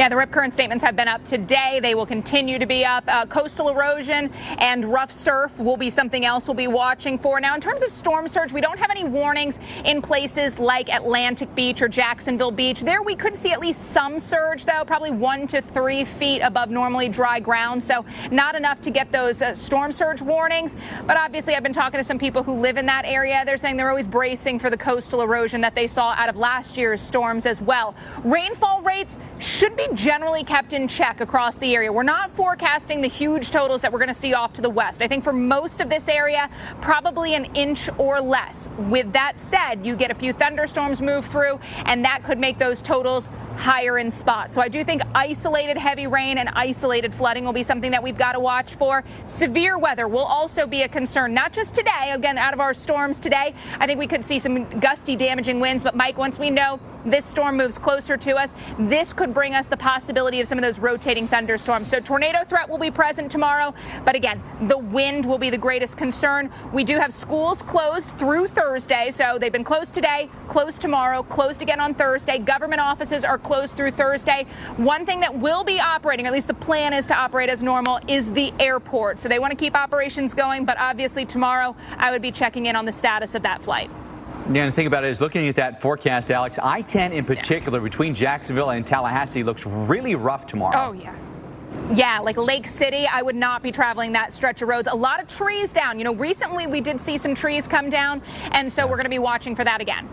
Yeah, the rip current statements have been up today. They will continue to be up. Coastal erosion and rough surf will be something else we'll be watching for. Now, in terms of storm surge, we don't have any warnings in places like Atlantic Beach or Jacksonville Beach. There we could see at least some surge, though, probably 1 to 3 feet above normally dry ground. So not enough to get those storm surge warnings. But obviously, I've been talking to some people who live in that area. They're saying they're always bracing for the coastal erosion that they saw out of last year's storms as well. Rainfall rates should be generally kept in check across the area. We're not forecasting the huge totals that we're going to see off to the west. I think for most of this area, probably an inch or less. With that said, you get a few thunderstorms move through, and that could make those totals higher in spots. So I do think isolated heavy rain and isolated flooding will be something that we've got to watch for. Severe weather will also be a concern, not just today. Again, out of our storms today, I think we could see some gusty, damaging winds. But Mike, once we know this storm moves closer to us, this could bring us the possibility of some of those rotating thunderstorms. So tornado threat will be present tomorrow. But again, the wind will be the greatest concern. We do have schools closed through Thursday. So they've been closed today, closed tomorrow, closed again on Thursday. Government offices are closed through Thursday. One thing that will be operating, or at least the plan is to operate as normal, is the airport. So they want to keep operations going. But obviously tomorrow I would be checking in on the status of that flight. Yeah, and the thing about it is, looking at that forecast, Alex, I-10 in particular between Jacksonville and Tallahassee looks really rough tomorrow. Oh, yeah. Yeah, like Lake City, I would not be traveling that stretch of roads. A lot of trees down. You know, recently we did see some trees come down, and so we're going to be watching for that again.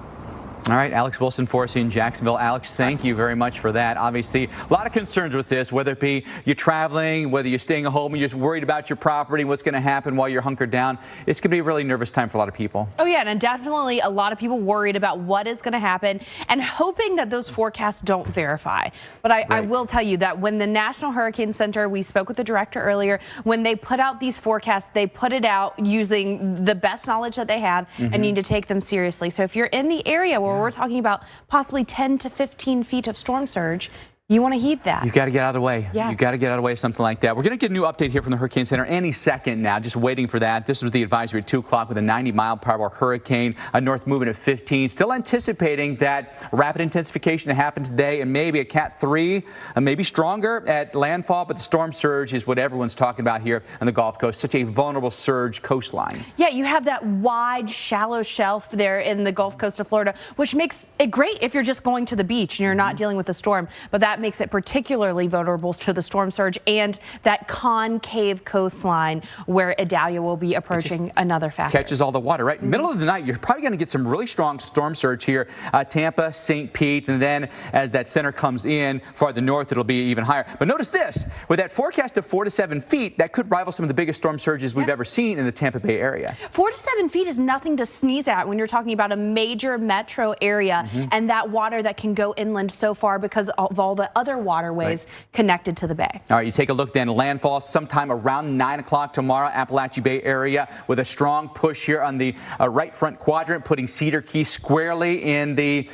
All right, Alex Wilson for us in Jacksonville. Alex, thank you very much for that. Obviously, a lot of concerns with this, whether it be you're traveling, whether you're staying at home, and you're just worried about your property, what's going to happen while you're hunkered down. It's going to be a really nervous time for a lot of people. Oh, yeah, and definitely a lot of people worried about what is going to happen and hoping that those forecasts don't verify. But I will tell you that when the National Hurricane Center, we spoke with the director earlier, when they put out these forecasts, they put it out using the best knowledge that they have and need to take them seriously. So if you're in the area where we're talking about possibly 10 to 15 feet of storm surge, you want to heed that. You've got to get out of the way. Yeah. You've got to get out of the way of something like that. We're going to get a new update here from the Hurricane Center any second now, just waiting for that. This was the advisory at 2 o'clock with a 90-mile-per-hour hurricane, a north movement of 15. Still anticipating that rapid intensification to happen today and maybe a Cat 3, maybe stronger at landfall, but the storm surge is what everyone's talking about here on the Gulf Coast. Such a vulnerable surge coastline. Yeah, you have that wide, shallow shelf there in the Gulf Coast of Florida, which makes it great if you're just going to the beach and you're not dealing with a storm. But that makes it particularly vulnerable to the storm surge and that concave coastline where Idalia will be approaching another factor. Catches all the water, right? Middle of the night, you're probably going to get some really strong storm surge here. Tampa, St. Pete, and then as that center comes in farther north, it'll be even higher. But notice this, with that forecast of 4 to 7 feet, that could rival some of the biggest storm surges we've ever seen in the Tampa Bay area. 4 to 7 feet is nothing to sneeze at when you're talking about a major metro area and that water that can go inland so far because of all the other waterways connected to the bay. All right, you take a look then. Landfall sometime around 9 o'clock tomorrow, Appalachia Bay area, with a strong push here on the right front quadrant, putting Cedar Key squarely in the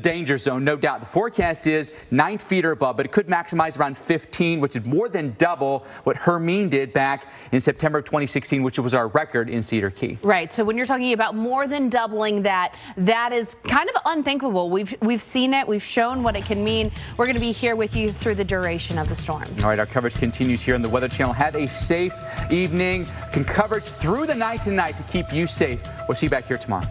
danger zone, no doubt. The forecast is 9 feet or above, but it could maximize around 15, which is more than double what Hermine did back in September of 2016, which was our record in Cedar Key. Right. So when you're talking about more than doubling that, that is kind of unthinkable. We've seen it. We've shown what it can mean. We're going to be here with you through the duration of the storm. All right, our coverage continues here on the Weather Channel. Have a safe evening. Coverage through the night tonight to keep you safe. We'll see you back here tomorrow.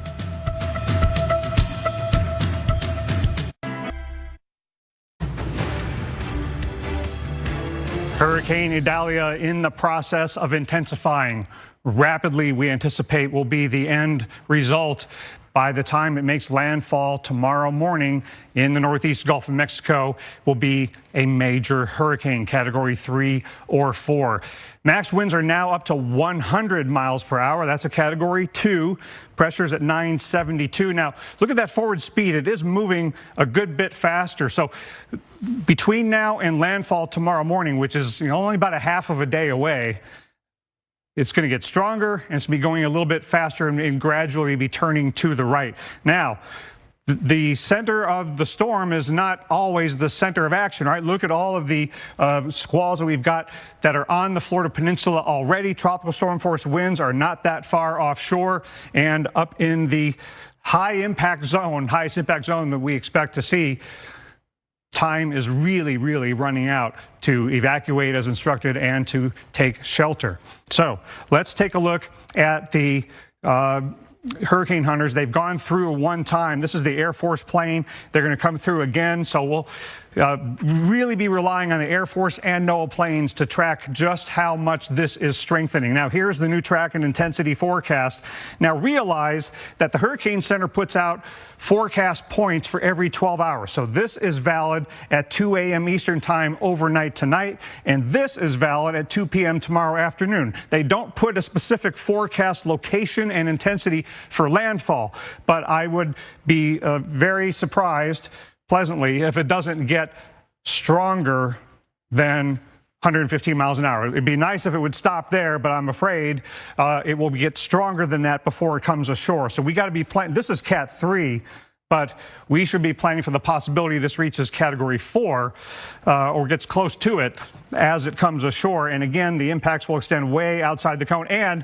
Hurricane Idalia in the process of intensifying. Rapidly, we anticipate will be the end result by the time it makes landfall tomorrow morning in the northeast Gulf of Mexico. Will be a major hurricane, Category 3 or 4. Max winds are now up to 100 miles per hour. That's a Category 2. Pressure's at 972. Now, look at that forward speed. It is moving a good bit faster. So between now and landfall tomorrow morning, which is only about a half of a day away, it's going to get stronger, and it's going to be going a little bit faster and gradually be turning to the right. Now, the center of the storm is not always the center of action, right? Look at all of the squalls that we've got that are on the Florida Peninsula already. Tropical storm force winds are not that far offshore and up in the highest impact zone that we expect to see. time is really, really running out to evacuate as instructed and to take shelter. So let's take a look at the hurricane hunters. They've gone through one time. This is the Air Force plane. They're going to come through again. So we'll really be relying on the Air Force and NOAA planes to track just how much this is strengthening. Now, here's the new track and intensity forecast. Now, realize that the Hurricane Center puts out forecast points for every 12 hours. So this is valid at 2 a.m. Eastern time overnight tonight, and this is valid at 2 p.m. tomorrow afternoon. They don't put a specific forecast location and intensity for landfall, but I would be very surprised pleasantly if it doesn't get stronger than 115 miles an hour. It'd be nice if it would stop there, but I'm afraid it will get stronger than that before it comes ashore. So we got to be planning. This is Cat 3, but we should be planning for the possibility this reaches Category 4 or gets close to it as it comes ashore. And again, the impacts will extend way outside the cone. And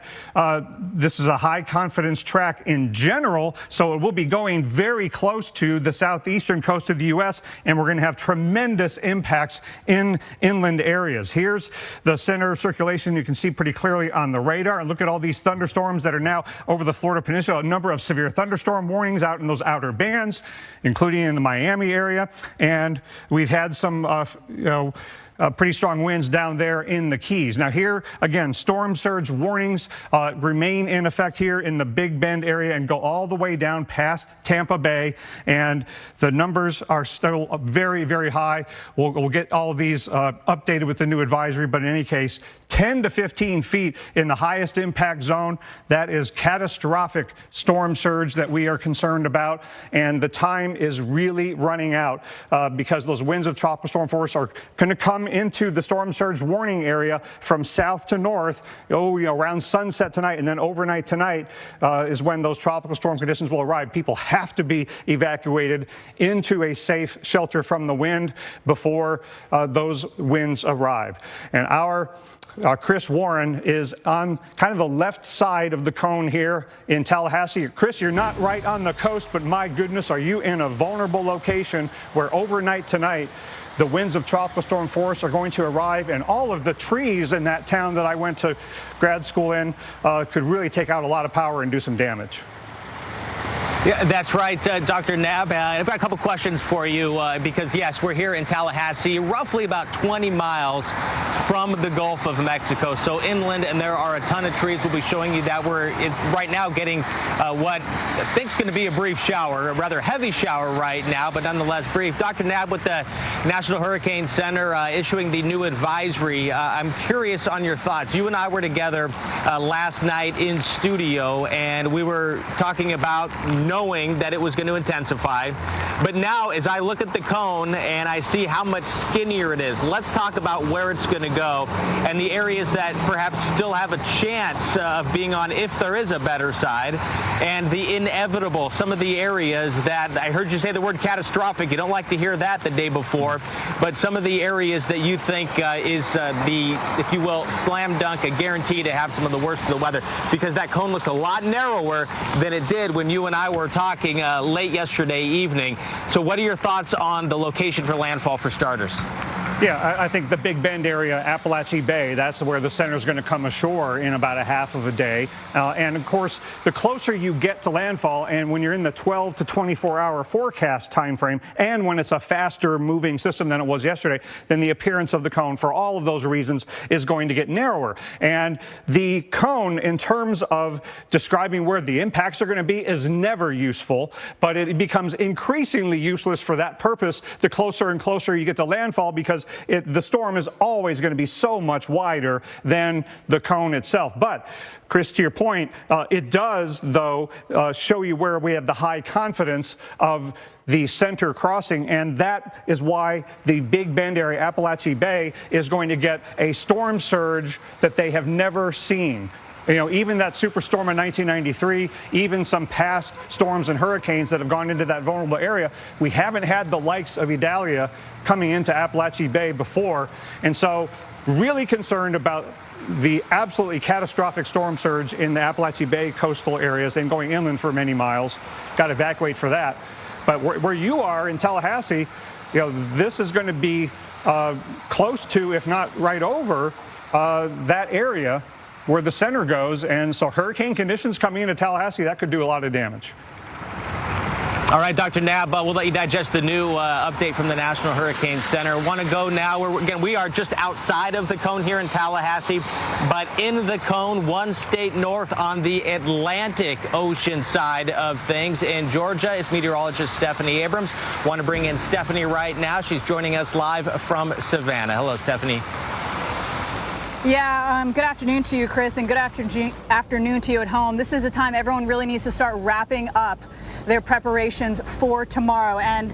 this is a high confidence track in general, so it will be going very close to the southeastern coast of the U.S., and we're going to have tremendous impacts in inland areas. Here's the center of circulation. You can see pretty clearly on the radar. And look at all these thunderstorms that are now over the Florida Peninsula. A number of severe thunderstorm warnings out in those outer bands, including in the Miami area. And we've had some, pretty strong winds down there in the Keys. Now here, again, storm surge warnings remain in effect here in the Big Bend area and go all the way down past Tampa Bay. And the numbers are still very, very high. We'll get all of these updated with the new advisory, but in any case, 10 to 15 feet in the highest impact zone. That is catastrophic storm surge that we are concerned about. And the time is really running out because those winds of tropical storm force are going to come into the storm surge warning area from south to north, around sunset tonight, and then overnight tonight is when those tropical storm conditions will arrive. People have to be evacuated into a safe shelter from the wind before those winds arrive. And our Chris Warren is on kind of the left side of the cone here in Tallahassee. Chris, you're not right on the coast, but my goodness, are you in a vulnerable location where overnight tonight the winds of tropical storm force are going to arrive, and all of the trees in that town that I went to grad school in could really take out a lot of power and do some damage. Yeah, that's right, Dr. Knapp. I've got a couple questions for you because, yes, we're here in Tallahassee, roughly about 20 miles from the Gulf of Mexico, so inland, and there are a ton of trees. We'll be showing you that we're right now getting what I think is going to be a brief shower, a rather heavy shower right now, but nonetheless brief. Dr. Knapp with the National Hurricane Center issuing the new advisory. I'm curious on your thoughts. You and I were together last night in studio, and we were talking about knowing that it was going to intensify. But now, as I look at the cone and I see how much skinnier it is, let's talk about where it's going to go and the areas that perhaps still have a chance of being on if there is a better side, and the inevitable, some of the areas that I heard you say the word catastrophic. You don't like to hear that the day before, but some of the areas that you think is the, if you will, slam dunk, a guarantee to have some of the worst of the weather, because that cone looks a lot narrower than it did when you and I were talking late yesterday evening. So what are your thoughts on the location for landfall for starters? Yeah, I think the Big Bend area, Appalachia Bay, that's where the center is going to come ashore in about a half of a day. And of course, the closer you get to landfall, and when you're in the 12 to 24-hour forecast time frame, and when it's a faster moving system than it was yesterday, then the appearance of the cone, for all of those reasons, is going to get narrower. And the cone, in terms of describing where the impacts are going to be, is never useful, but it becomes increasingly useless for that purpose the closer and closer you get to landfall, because the storm is always going to be so much wider than the cone itself. But, Chris, to your point, it does, though, show you where we have the high confidence of the center crossing, and that is why the Big Bend area, Appalachia Bay, is going to get a storm surge that they have never seen. Even that superstorm in 1993, even some past storms and hurricanes that have gone into that vulnerable area, we haven't had the likes of Idalia coming into Appalachia Bay before. And so really concerned about the absolutely catastrophic storm surge in the Appalachia Bay coastal areas and going inland for many miles. Got to evacuate for that. But where you are in Tallahassee, this is going to be close to, if not right over, that area where the center goes. And so hurricane conditions coming into Tallahassee, that could do a lot of damage. All right, Dr. Knabb, we'll let you digest the new update from the National Hurricane Center. Want to go now? Again, we are just outside of the cone here in Tallahassee, but in the cone, one state north on the Atlantic Ocean side of things. In Georgia is meteorologist Stephanie Abrams. Want to bring in Stephanie right now. She's joining us live from Savannah. Hello, Stephanie. Yeah, good afternoon to you, Chris, and good afternoon to you at home. This is a time everyone really needs to start wrapping up their preparations for tomorrow. And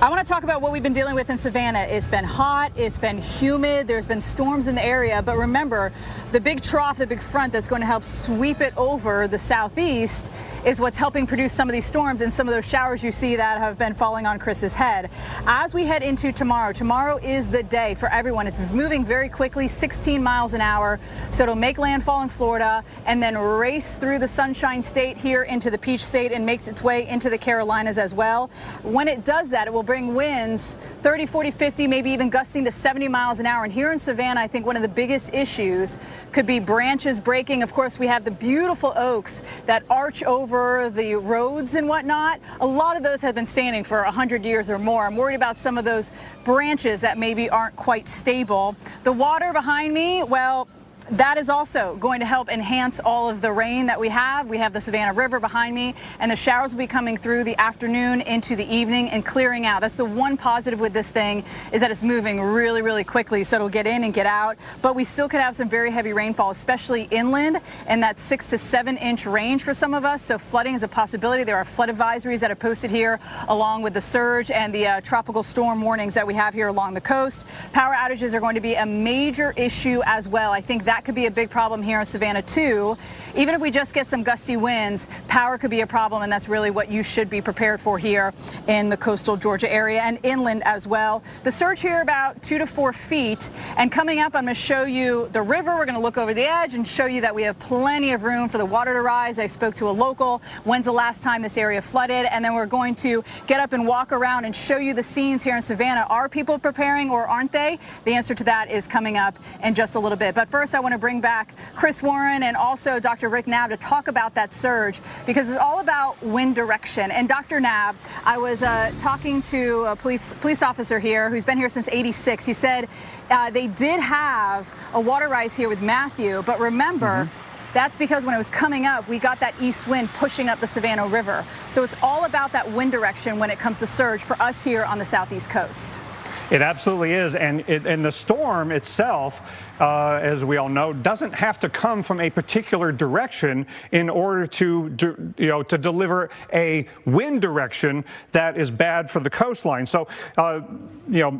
I want to talk about what we've been dealing with in Savannah. It's been hot, it's been humid, there's been storms in the area, but remember, the big trough, the big front that's going to help sweep it over the southeast is what's helping produce some of these storms and some of those showers you see that have been falling on Chris's head. As we head into tomorrow is the day for everyone. It's moving very quickly, 16 miles an hour, so it'll make landfall in Florida and then race through the Sunshine State here into the Peach State and makes its way into the Carolinas as well. When it does that, it will bring winds 30, 40, 50, maybe even gusting to 70 miles an hour. And here in Savannah, I think one of the biggest issues could be branches breaking. Of course, we have the beautiful oaks that arch over the roads and whatnot. A lot of those have been standing for 100 years or more. I'm worried about some of those branches that maybe aren't quite stable. The water behind me, well, that is also going to help enhance all of the rain that we have. We have the Savannah River behind me, and the showers will be coming through the afternoon into the evening and clearing out. That's the one positive with this thing, is that it's moving really, really quickly, so it'll get in and get out. But we still could have some very heavy rainfall, especially inland, in that 6 to 7 inch range for some of us. So flooding is a possibility. There are flood advisories that are posted here, along with the surge and the tropical storm warnings that we have here along the coast. Power outages are going to be a major issue as well. I think that could be a big problem here in Savannah too. Even if we just get some gusty winds, power could be a problem, and that's really what you should be prepared for here in the coastal Georgia area and inland as well. The surge here about 2 to 4 feet, and coming up I'm going to show you the river. We're going to look over the edge and show you that we have plenty of room for the water to rise. I spoke to a local, when's the last time this area flooded, and then we're going to get up and walk around and show you the scenes here in Savannah. Are people preparing or aren't they? The answer to that is coming up in just a little bit. But first, I want to bring back Chris Warren and also Dr. Rick Knabb to talk about that surge, because it's all about wind direction. And Dr. Knabb, I was talking to a police officer here who's been here since '86. He said they did have a water rise here with Matthew, but remember, that's because when it was coming up, we got that east wind pushing up the Savannah River. So it's all about that wind direction when it comes to surge for us here on the southeast coast. It absolutely is, and the storm itself, as we all know, doesn't have to come from a particular direction in order to deliver a wind direction that is bad for the coastline. So,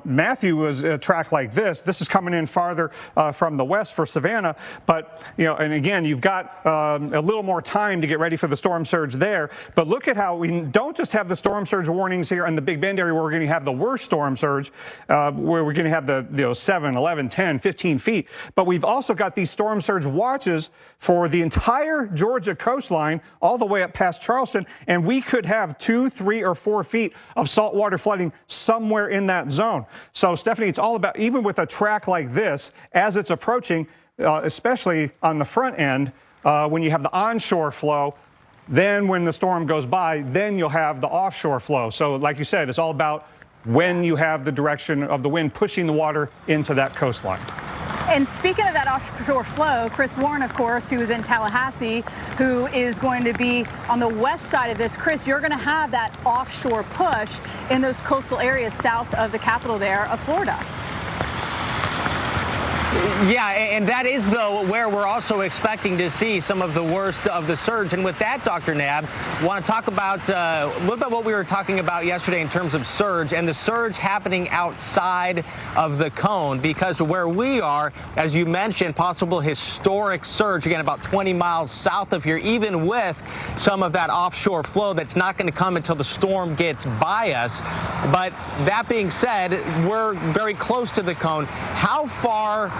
Matthew was a track like this. This is coming in farther from the west for Savannah, but and again, you've got a little more time to get ready for the storm surge there. But look at how we don't just have the storm surge warnings here in the Big Bend area where we're going to have the worst storm surge, where we're going to have the 7, 11, 10, 15 feet. But we've also got these storm surge watches for the entire Georgia coastline all the way up past Charleston. And we could have 2, 3, or 4 feet of saltwater flooding somewhere in that zone. So, Stephanie, it's all about, even with a track like this, as it's approaching, especially on the front end, when you have the onshore flow, then when the storm goes by, then you'll have the offshore flow. So like you said, it's all about when you have the direction of the wind pushing the water into that coastline. And speaking of that offshore flow, Chris Warren, of course, who is in Tallahassee, who is going to be on the west side of this. Chris, you're going to have that offshore push in those coastal areas south of the capital there of Florida. Yeah, and that is, though, where we're also expecting to see some of the worst of the surge. And with that, Dr. Knabb, I want to talk about a little bit what we were talking about yesterday in terms of surge, and the surge happening outside of the cone, because where we are, as you mentioned, possible historic surge, again, about 20 miles south of here, even with some of that offshore flow that's not going to come until the storm gets by us. But that being said, we're very close to the cone. How far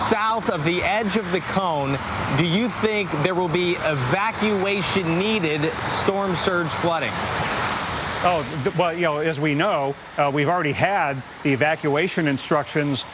south of the edge of the cone do you think there will be evacuation needed storm surge flooding? Well, as we know, we've already had the evacuation instructions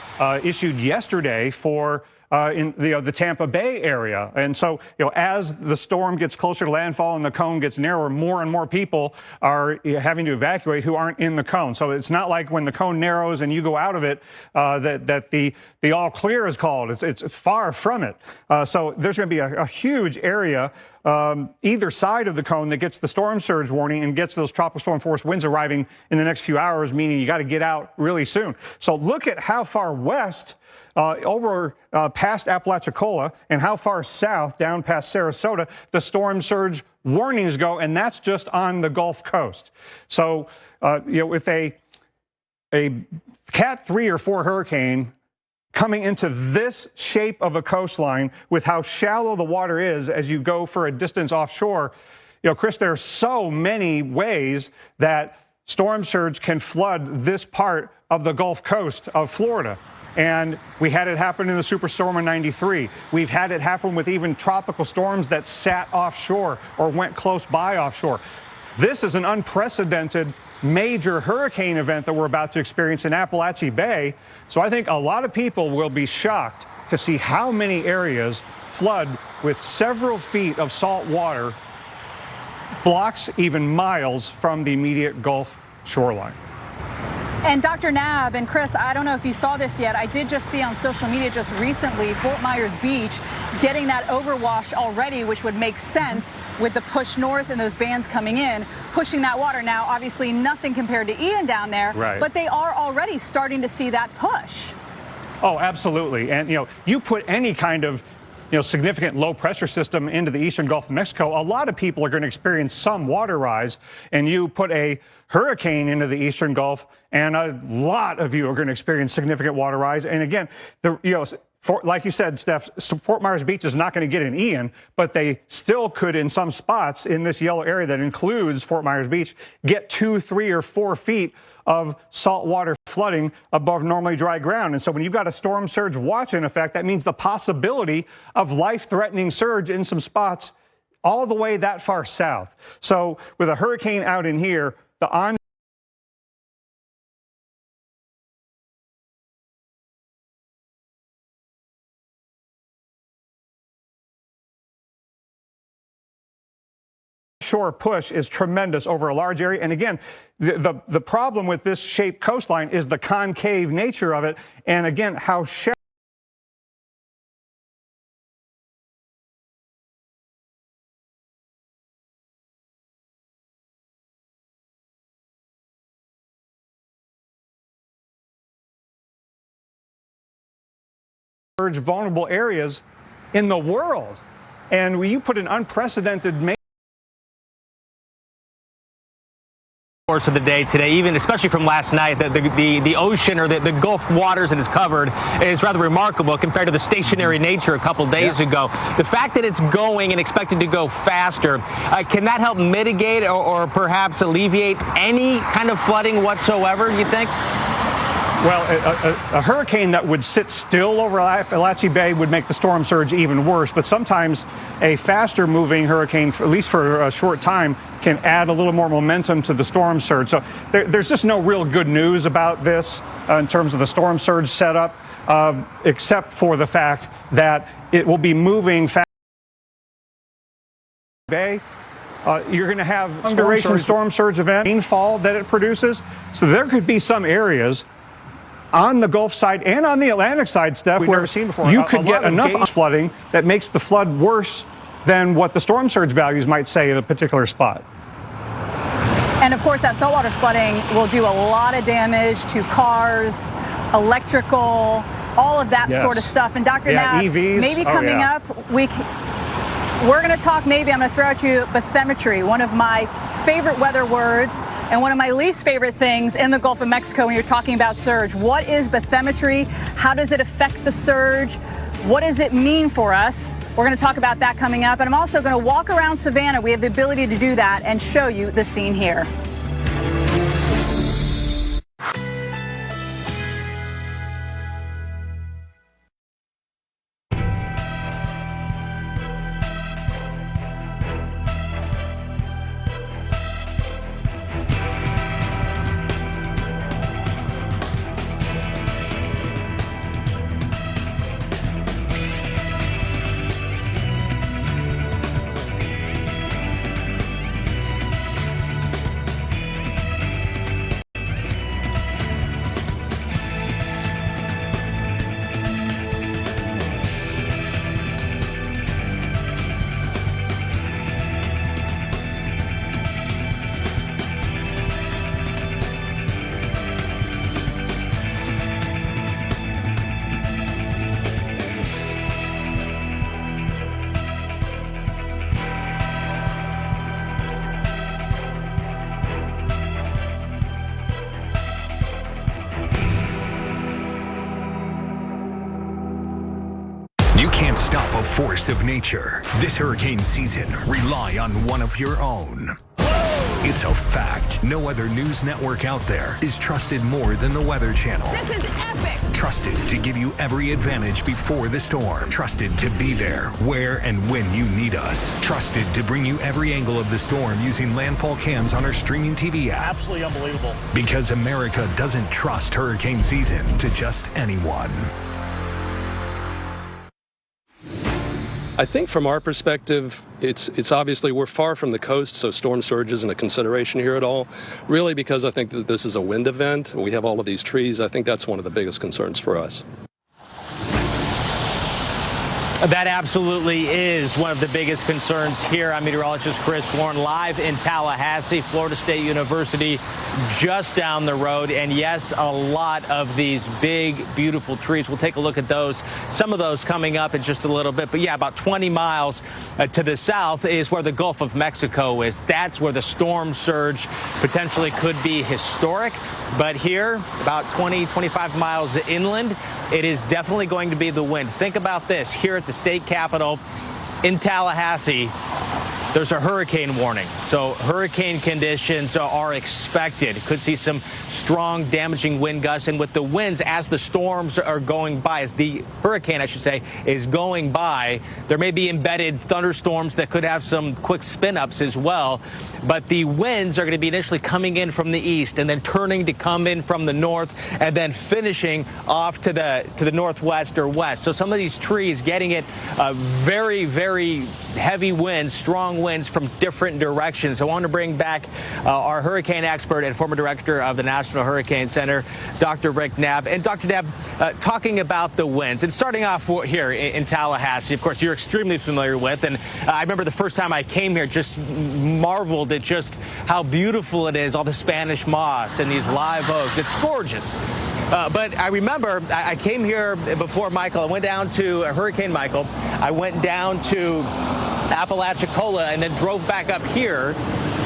issued yesterday for in the Tampa Bay area. And so, as the storm gets closer to landfall and the cone gets narrower, more and more people are having to evacuate who aren't in the cone. So it's not like when the cone narrows and you go out of it that the all clear is called. It's far from it. So there's going to be a huge area either side of the cone that gets the storm surge warning and gets those tropical storm force winds arriving in the next few hours, meaning you got to get out really soon. So look at how far west over past Apalachicola and how far south down past Sarasota the storm surge warnings go, and that's just on the Gulf Coast. So with a Cat 3 or 4 hurricane coming into this shape of a coastline with how shallow the water is as you go for a distance offshore, Chris, there are so many ways that storm surge can flood this part of the Gulf Coast of Florida. And we had it happen in the superstorm in '93. We've had it happen with even tropical storms that sat offshore or went close by offshore. This is an unprecedented major hurricane event that we're about to experience in Appalachia Bay. So I think a lot of people will be shocked to see how many areas flood with several feet of salt water, blocks, even miles from the immediate Gulf shoreline. And Dr. Knabb and Chris, I don't know if you saw this yet. I did just see on social media just recently Fort Myers Beach getting that overwash already, which would make sense with the push north and those bands coming in, pushing that water. Now, obviously nothing compared to Ian down there, right, but they are already starting to see that push. Oh, absolutely. And, you put any kind of significant low pressure system into the eastern Gulf of Mexico, a lot of people are going to experience some water rise, and you put a hurricane into the eastern Gulf, and a lot of you are going to experience significant water rise. And again, like you said, Steph, Fort Myers Beach is not going to get an Ian, but they still could, in some spots in this yellow area that includes Fort Myers Beach, get 2, 3, or 4 feet of saltwater flooding above normally dry ground. And so when you've got a storm surge watch in effect, that means the possibility of life-threatening surge in some spots all the way that far south. So with a hurricane out in here, the shore push is tremendous over a large area. And again, the problem with this shaped coastline is the concave nature of it. And again, how shallow vulnerable areas in the world. And when you put an unprecedented course of the day today, even especially from last night, the ocean or the Gulf waters that is covered is rather remarkable compared to the stationary nature a couple days ago. The fact that it's going and expected to go faster, can that help mitigate or perhaps alleviate any kind of flooding whatsoever, you think? Well, a hurricane that would sit still over Appalachia Bay would make the storm surge even worse. But sometimes a faster moving hurricane, at least for a short time, can add a little more momentum to the storm surge. So there's just no real good news about this in terms of the storm surge setup, except for the fact that it will be moving fast. Bay. You're going to have duration storm surge event, rainfall that it produces. So there could be some areas on the Gulf side and on the Atlantic side, Steph, where never seen before, you could get enough flooding that makes the flood worse than what the storm surge values might say at a particular spot. And of course, that saltwater flooding will do a lot of damage to cars, electrical, all of that sort of stuff. And Dr. Knabb, EVs. maybe coming up, we're going to talk, I'm going to throw at you bathymetry, one of my favorite weather words and one of my least favorite things in the Gulf of Mexico when you're talking about surge. What is bathymetry? How does it affect the surge? What does it mean for us? We're going to talk about that coming up. And I'm also going to walk around Savannah. We have the ability to do that and show you the scene here. can't stop a force of nature. This hurricane season, rely on one of your own. It's a fact. No other news network out there is trusted more than the Weather Channel. This is epic. Trusted to give you every advantage before the storm. Trusted to be there where and when you need us. Trusted to bring you every angle of the storm using landfall cams on our streaming TV app. Absolutely unbelievable. Because America doesn't trust hurricane season to just anyone. I think from our perspective, it's obviously we're far from the coast, so storm surge isn't a consideration here at all. Really, because I think that this is a wind event. We have all of these trees. I think that's one of the biggest concerns for us. That absolutely is one of the biggest concerns here. I'm meteorologist Chris Warren, live in Tallahassee, Florida State University, just down the road. And yes, a lot of these big, beautiful trees. We'll take a look at those, some of those coming up in just a little bit. But yeah, about 20 miles to the south is where the Gulf of Mexico is. That's where the storm surge potentially could be historic. But here, about 20, 25 miles inland, it is definitely going to be the wind. Think about this. Here at the state capitol in Tallahassee, there's a hurricane warning. So hurricane conditions are expected. Could see some strong, damaging wind gusts. And with the winds, as the storms are going by, as the hurricane, I should say, is going by, there may be embedded thunderstorms that could have some quick spin-ups as well. But the winds are going to be initially coming in from the east and then turning to come in from the north and then finishing off to the northwest or west. So some of these trees getting it very, very heavy winds, strong winds from different directions. So I want to bring back our hurricane expert and former director of the National Hurricane Center, Dr. Rick Knapp. And Dr. Knapp, talking about the winds and starting off here in Tallahassee, of course, you're extremely familiar with. And I remember the first time I came here, just marveled at just how beautiful it is, all the Spanish moss and these live oaks. It's gorgeous. But I remember I came here before Michael. I went down to Hurricane Michael. I went down to Apalachicola and then drove back up here.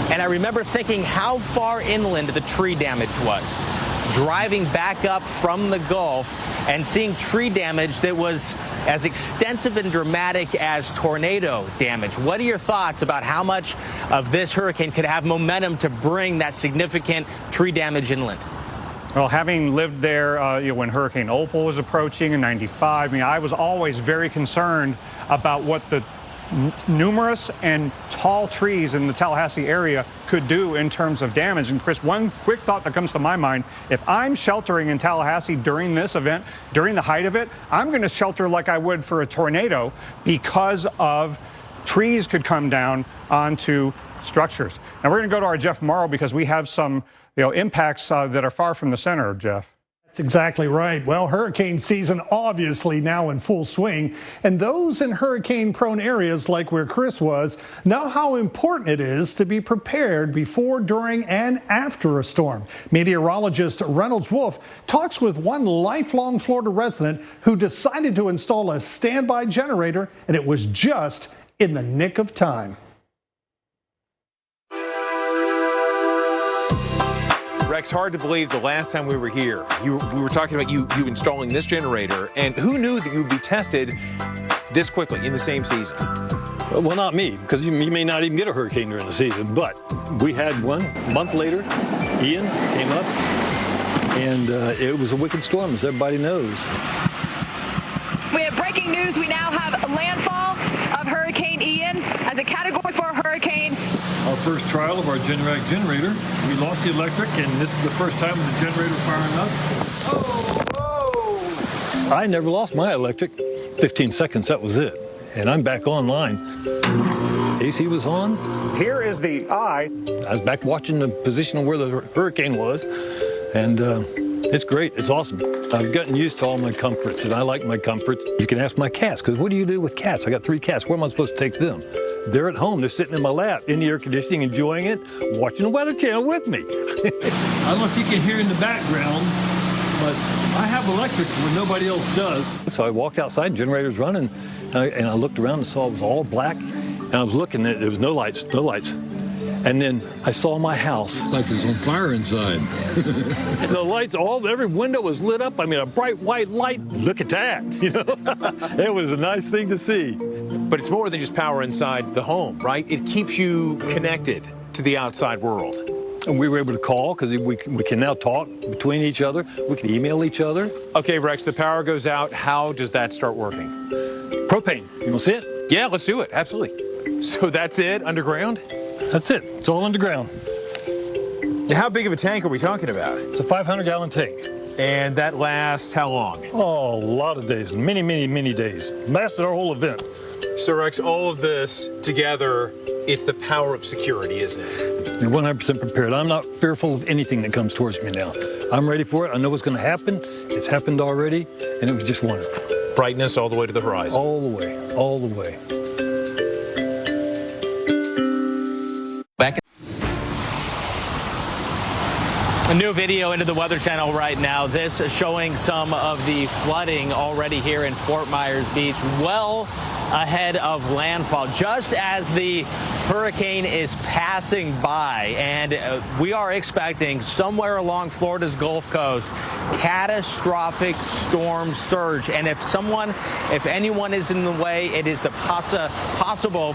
And I remember thinking how far inland the tree damage was. Driving back up from the Gulf and seeing tree damage that was as extensive and dramatic as tornado damage. What are your thoughts about how much of this hurricane could have momentum to bring that significant tree damage inland? Well, having lived there when Hurricane Opal was approaching in '95, I was always very concerned about what the numerous and tall trees in the Tallahassee area could do in terms of damage. And Chris, one quick thought that comes to my mind, if I'm sheltering in Tallahassee during this event, during the height of it, I'm going to shelter like I would for a tornado because of trees could come down onto structures. Now we're going to go to our Jeff Morrow because we have some impacts that are far from the center, Jeff. That's exactly right. Well, hurricane season obviously now in full swing, and those in hurricane-prone areas like where Chris was know how important it is to be prepared before, during, and after a storm. Meteorologist Reynolds Wolf talks with one lifelong Florida resident who decided to install a standby generator, and it was just in the nick of time. Rex, hard to believe the last time we were here, we were talking about you installing this generator, and who knew that you'd be tested this quickly in the same season? Well, not me, because you may not even get a hurricane during the season, but we had one. A month later, Ian came up, and it was a wicked storm, as everybody knows. We have breaking news. We now have a landfall of Hurricane Ian as a Category 4 hurricane. Our first trial of our Generac generator, we lost the electric, and this is the first time the generator firing up. Oh! I never lost my electric. 15 seconds, that was it. And I'm back online. AC was on. Here is the eye. I was back watching the position of where the hurricane was, and it's great. It's awesome. I've gotten used to all my comforts, and I like my comforts. You can ask my cats, because what do you do with cats? I got 3 cats. Where am I supposed to take them? They're at home. They're sitting in my lap, in the air conditioning, enjoying it, watching the Weather Channel with me. I don't know if you can hear in the background, but I have electric when nobody else does. So I walked outside, generator's running, and I looked around and saw it was all black. And I was looking, there was no lights. And And then I saw my house. Like it's on fire inside. The lights, every window was lit up. I mean, a bright white light. Look at that, you know. It was a nice thing to see. But it's more than just power inside the home, right? It keeps you connected to the outside world. And we were able to call because we can now talk between each other. We can email each other. Okay, Rex, the power goes out. How does that start working? Propane. You want to see it? Yeah, let's do it. Absolutely. So that's it, underground? That's it. It's all underground. Now, how big of a tank are we talking about? It's a 500-gallon tank. And that lasts how long? Oh, a lot of days. Many, many, many days. Lasted our whole event. So, Rex, all of this together, it's the power of security, isn't it? You're 100% prepared. I'm not fearful of anything that comes towards me now. I'm ready for it. I know what's going to happen. It's happened already, and it was just wonderful. Brightness all the way to the horizon. All the way. All the way. A new video into the Weather Channel right now. This is showing some of the flooding already here in Fort Myers Beach, well ahead of landfall, just as the hurricane is passing by. And we are expecting somewhere along Florida's Gulf Coast catastrophic storm surge. And if anyone is in the way, it is the possible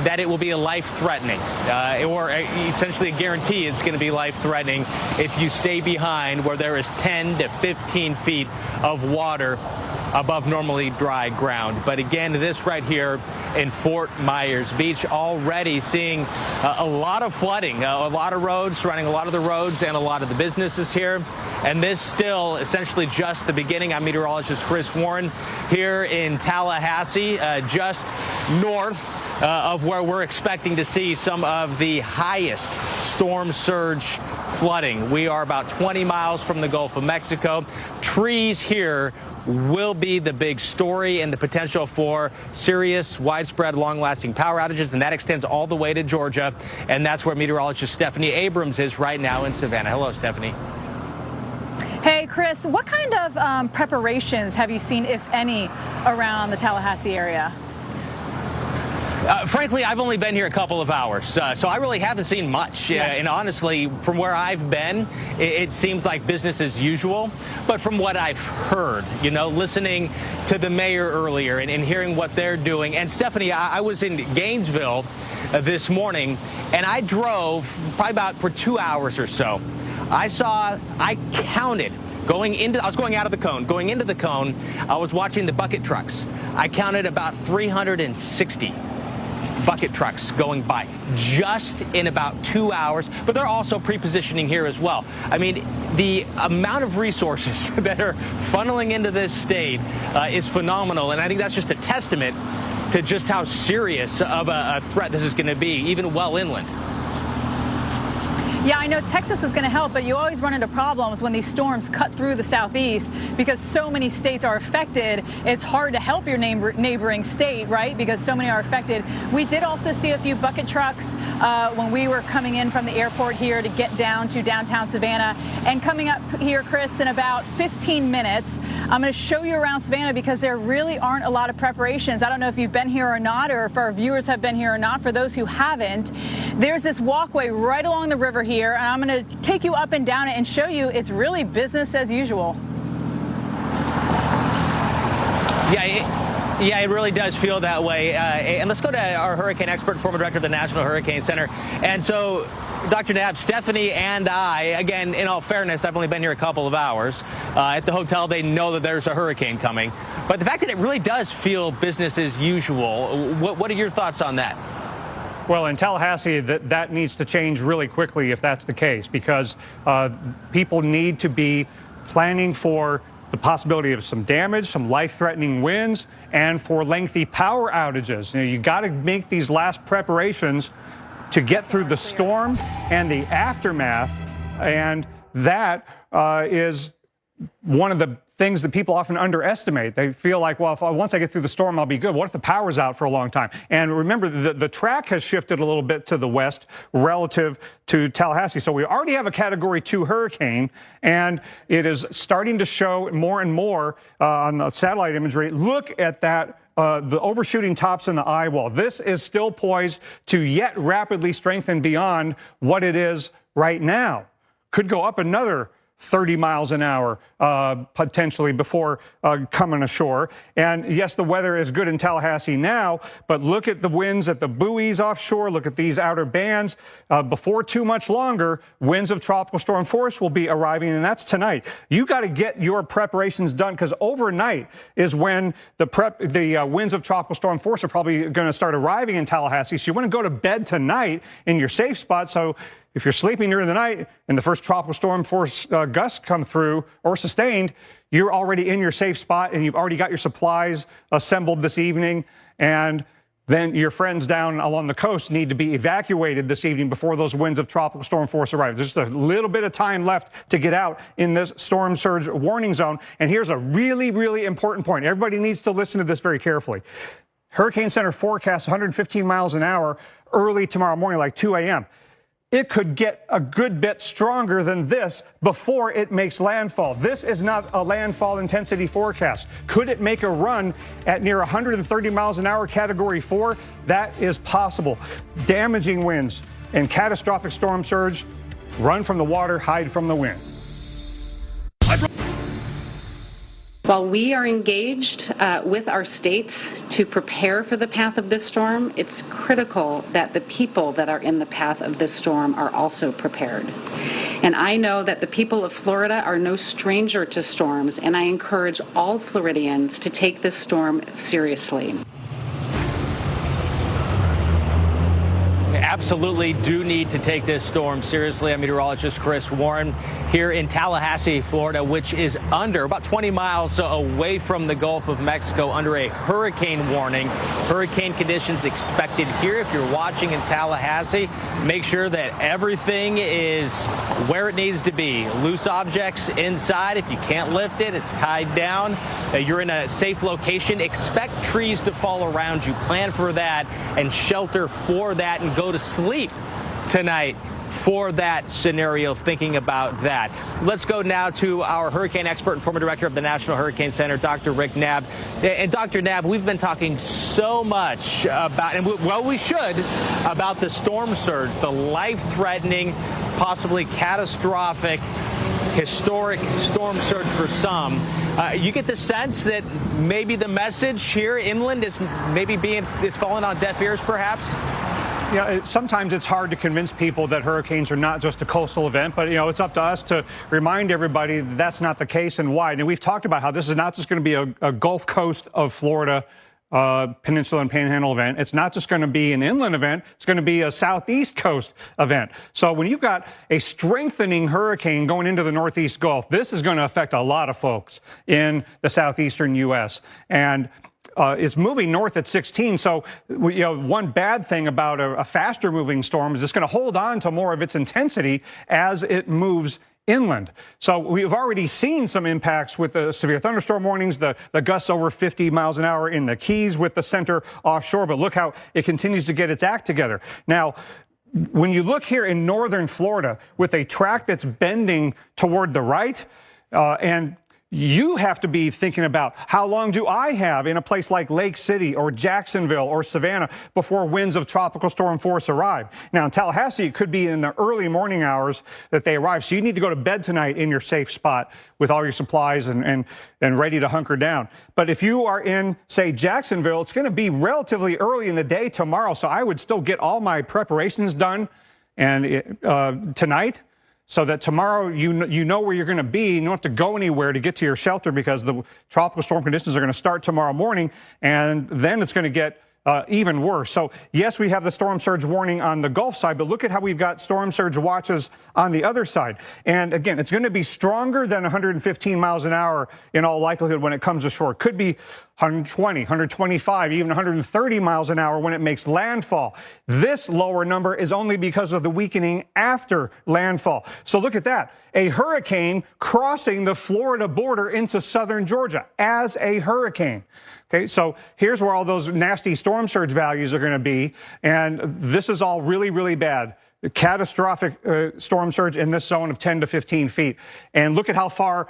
that it will be a life-threatening, or essentially a guarantee it's going to be life-threatening if you stay behind where there is 10 to 15 feet of water above normally dry ground. But again, this right here in Fort Myers Beach, already seeing a lot of flooding, a lot of roads, surrounding a lot of the roads and a lot of the businesses here. And this still essentially just the beginning. I'm meteorologist Chris Warren here in Tallahassee, just north of where we're expecting to see some of the highest storm surge flooding. We are about 20 miles from the Gulf of Mexico. Trees here will be the big story and the potential for serious, widespread, long-lasting power outages, and that extends all the way to Georgia. And that's where meteorologist Stephanie Abrams is right now in Savannah. Hello, Stephanie. Hey, Chris, what kind of preparations have you seen, if any, around the Tallahassee area? Frankly, I've only been here a couple of hours, so I really haven't seen much. And honestly, from where I've been, it seems like business as usual. But from what I've heard, you know, listening to the mayor earlier and hearing what they're doing. And Stephanie, I was in Gainesville this morning, and I drove probably about for 2 hours or so. I counted. I was going out of the cone. Going into the cone, I was watching the bucket trucks. I counted about 360 bucket trucks going by just in about 2 hours, but they're also pre-positioning here as well. I mean, the amount of resources that are funneling into this state is phenomenal, and I think that's just a testament to just how serious of a threat this is going to be, even well inland. Yeah, I know Texas is going to help, but you always run into problems when these storms cut through the southeast because so many states are affected. It's hard to help your neighboring state, right? Because so many are affected. We did also see a few bucket trucks when we were coming in from the airport here to get down to downtown Savannah. And coming up here, Chris, in about 15 minutes, I'm going to show you around Savannah because there really aren't a lot of preparations. I don't know if you've been here or not, or if our viewers have been here or not. For those who haven't, there's this walkway right along the river here, and I'm going to take you up and down it and show you it's really business as usual. Yeah, it really does feel that way. And let's go to our hurricane expert, former director of the National Hurricane Center. And so, Dr. Knapp, Stephanie and I, again, in all fairness, I've only been here a couple of hours. At the hotel, they know that there's a hurricane coming. But the fact that it really does feel business as usual, what are your thoughts on that? Well, in Tallahassee, that needs to change really quickly if that's the case, because people need to be planning for the possibility of some damage, some life-threatening winds, and for lengthy power outages. You know, you got to make these last preparations to get through the storm and the aftermath, and that is one of the things that people often underestimate. They feel like, well, once I get through the storm, I'll be good. What if the power's out for a long time? And remember, the track has shifted a little bit to the west relative to Tallahassee. So we already have a Category 2 hurricane, and it is starting to show more and more on the satellite imagery. Look at that the overshooting tops in the eye wall. This is still poised to yet rapidly strengthen beyond what it is right now. Could go up another 30 miles an hour potentially before coming ashore. And yes, the weather is good in Tallahassee now, but look at the winds at the buoys offshore. Look at these outer bands. Before too much longer, winds of tropical storm force will be arriving, and that's tonight. You got to get your preparations done, because overnight is when the winds of tropical storm force are probably going to start arriving in Tallahassee. So you want to go to bed tonight in your safe spot. So if you're sleeping during the night and the first tropical storm force gusts come through or sustained, you're already in your safe spot and you've already got your supplies assembled this evening. And then your friends down along the coast need to be evacuated this evening before those winds of tropical storm force arrive. There's just a little bit of time left to get out in this storm surge warning zone. And here's a really, really important point. Everybody needs to listen to this very carefully. Hurricane Center forecasts 115 miles an hour early tomorrow morning, like 2 a.m. It could get a good bit stronger than this before it makes landfall. This is not a landfall intensity forecast. Could it make a run at near 130 miles an hour, Category 4? That is possible. Damaging winds and catastrophic storm surge. Run from the water, hide from the wind. While we are engaged with our states to prepare for the path of this storm, it's critical that the people that are in the path of this storm are also prepared. And I know that the people of Florida are no stranger to storms, and I encourage all Floridians to take this storm seriously. Absolutely do need to take this storm seriously. I'm meteorologist Chris Warren here in Tallahassee, Florida, which is about 20 miles away from the Gulf of Mexico, under a hurricane warning. Hurricane conditions expected here. If you're watching in Tallahassee, make sure that everything is where it needs to be. Loose objects inside. If you can't lift it, it's tied down. You're in a safe location. Expect trees to fall around you. Plan for that and shelter for that, and go to sleep tonight for that scenario, thinking about that. Let's go now to our hurricane expert and former director of the National Hurricane Center, Dr. Rick Knabb. And Dr. Knabb, we've been talking so much about, and we should, about the storm surge, the life-threatening, possibly catastrophic, historic storm surge for some. You get the sense that maybe the message here inland is it's falling on deaf ears, perhaps? Sometimes it's hard to convince people that hurricanes are not just a coastal event, but, it's up to us to remind everybody that that's not the case and why. And we've talked about how this is not just going to be a Gulf Coast of Florida Peninsula and Panhandle event. It's not just going to be an inland event. It's going to be a southeast coast event. So when you've got a strengthening hurricane going into the northeast Gulf, this is going to affect a lot of folks in the southeastern U.S. And is moving north at 16. So, one bad thing about a faster moving storm is it's going to hold on to more of its intensity as it moves inland. So we've already seen some impacts with the severe thunderstorm warnings, the gusts over 50 miles an hour in the Keys with the center offshore. But look how it continues to get its act together. Now, when you look here in northern Florida with a track that's bending toward the right, and you have to be thinking about, how long do I have in a place like Lake City or Jacksonville or Savannah before winds of tropical storm force arrive? Now, in Tallahassee, it could be in the early morning hours that they arrive. So you need to go to bed tonight in your safe spot with all your supplies and ready to hunker down. But if you are in, say, Jacksonville, it's going to be relatively early in the day tomorrow. So I would still get all my preparations done and tonight, so that tomorrow you know where you're going to be. You don't have to go anywhere to get to your shelter, because the tropical storm conditions are going to start tomorrow morning, and then it's going to get even worse. So, yes, we have the storm surge warning on the Gulf side, but look at how we've got storm surge watches on the other side. And again, it's going to be stronger than 115 miles an hour in all likelihood when it comes ashore. It could be 120, 125, even 130 miles an hour when it makes landfall. This lower number is only because of the weakening after landfall. So look at that. A hurricane crossing the Florida border into southern Georgia as a hurricane. Okay, so here's where all those nasty storm surge values are going to be. And this is all really, really bad. catastrophic storm surge in this zone of 10 to 15 feet. And look at how far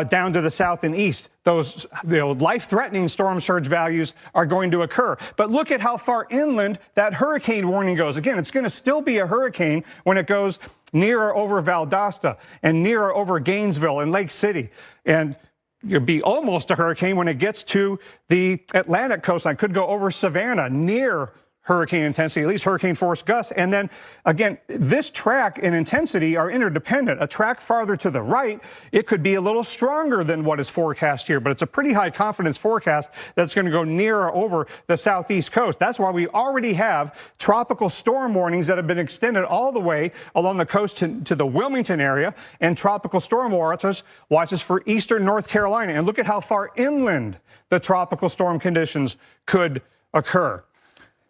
down to the south and east those life-threatening storm surge values are going to occur. But look at how far inland that hurricane warning goes. Again, it's going to still be a hurricane when it goes nearer over Valdosta and nearer over Gainesville and Lake City. And you'll be almost a hurricane when it gets to the Atlantic coastline. Could go over Savannah, near hurricane intensity, at least hurricane force gusts. And then again, this track and intensity are interdependent. A track farther to the right, it could be a little stronger than what is forecast here, but it's a pretty high confidence forecast that's going to go nearer over the southeast coast. That's why we already have tropical storm warnings that have been extended all the way along the coast to the Wilmington area, and tropical storm watches for eastern North Carolina. And look at how far inland the tropical storm conditions could occur.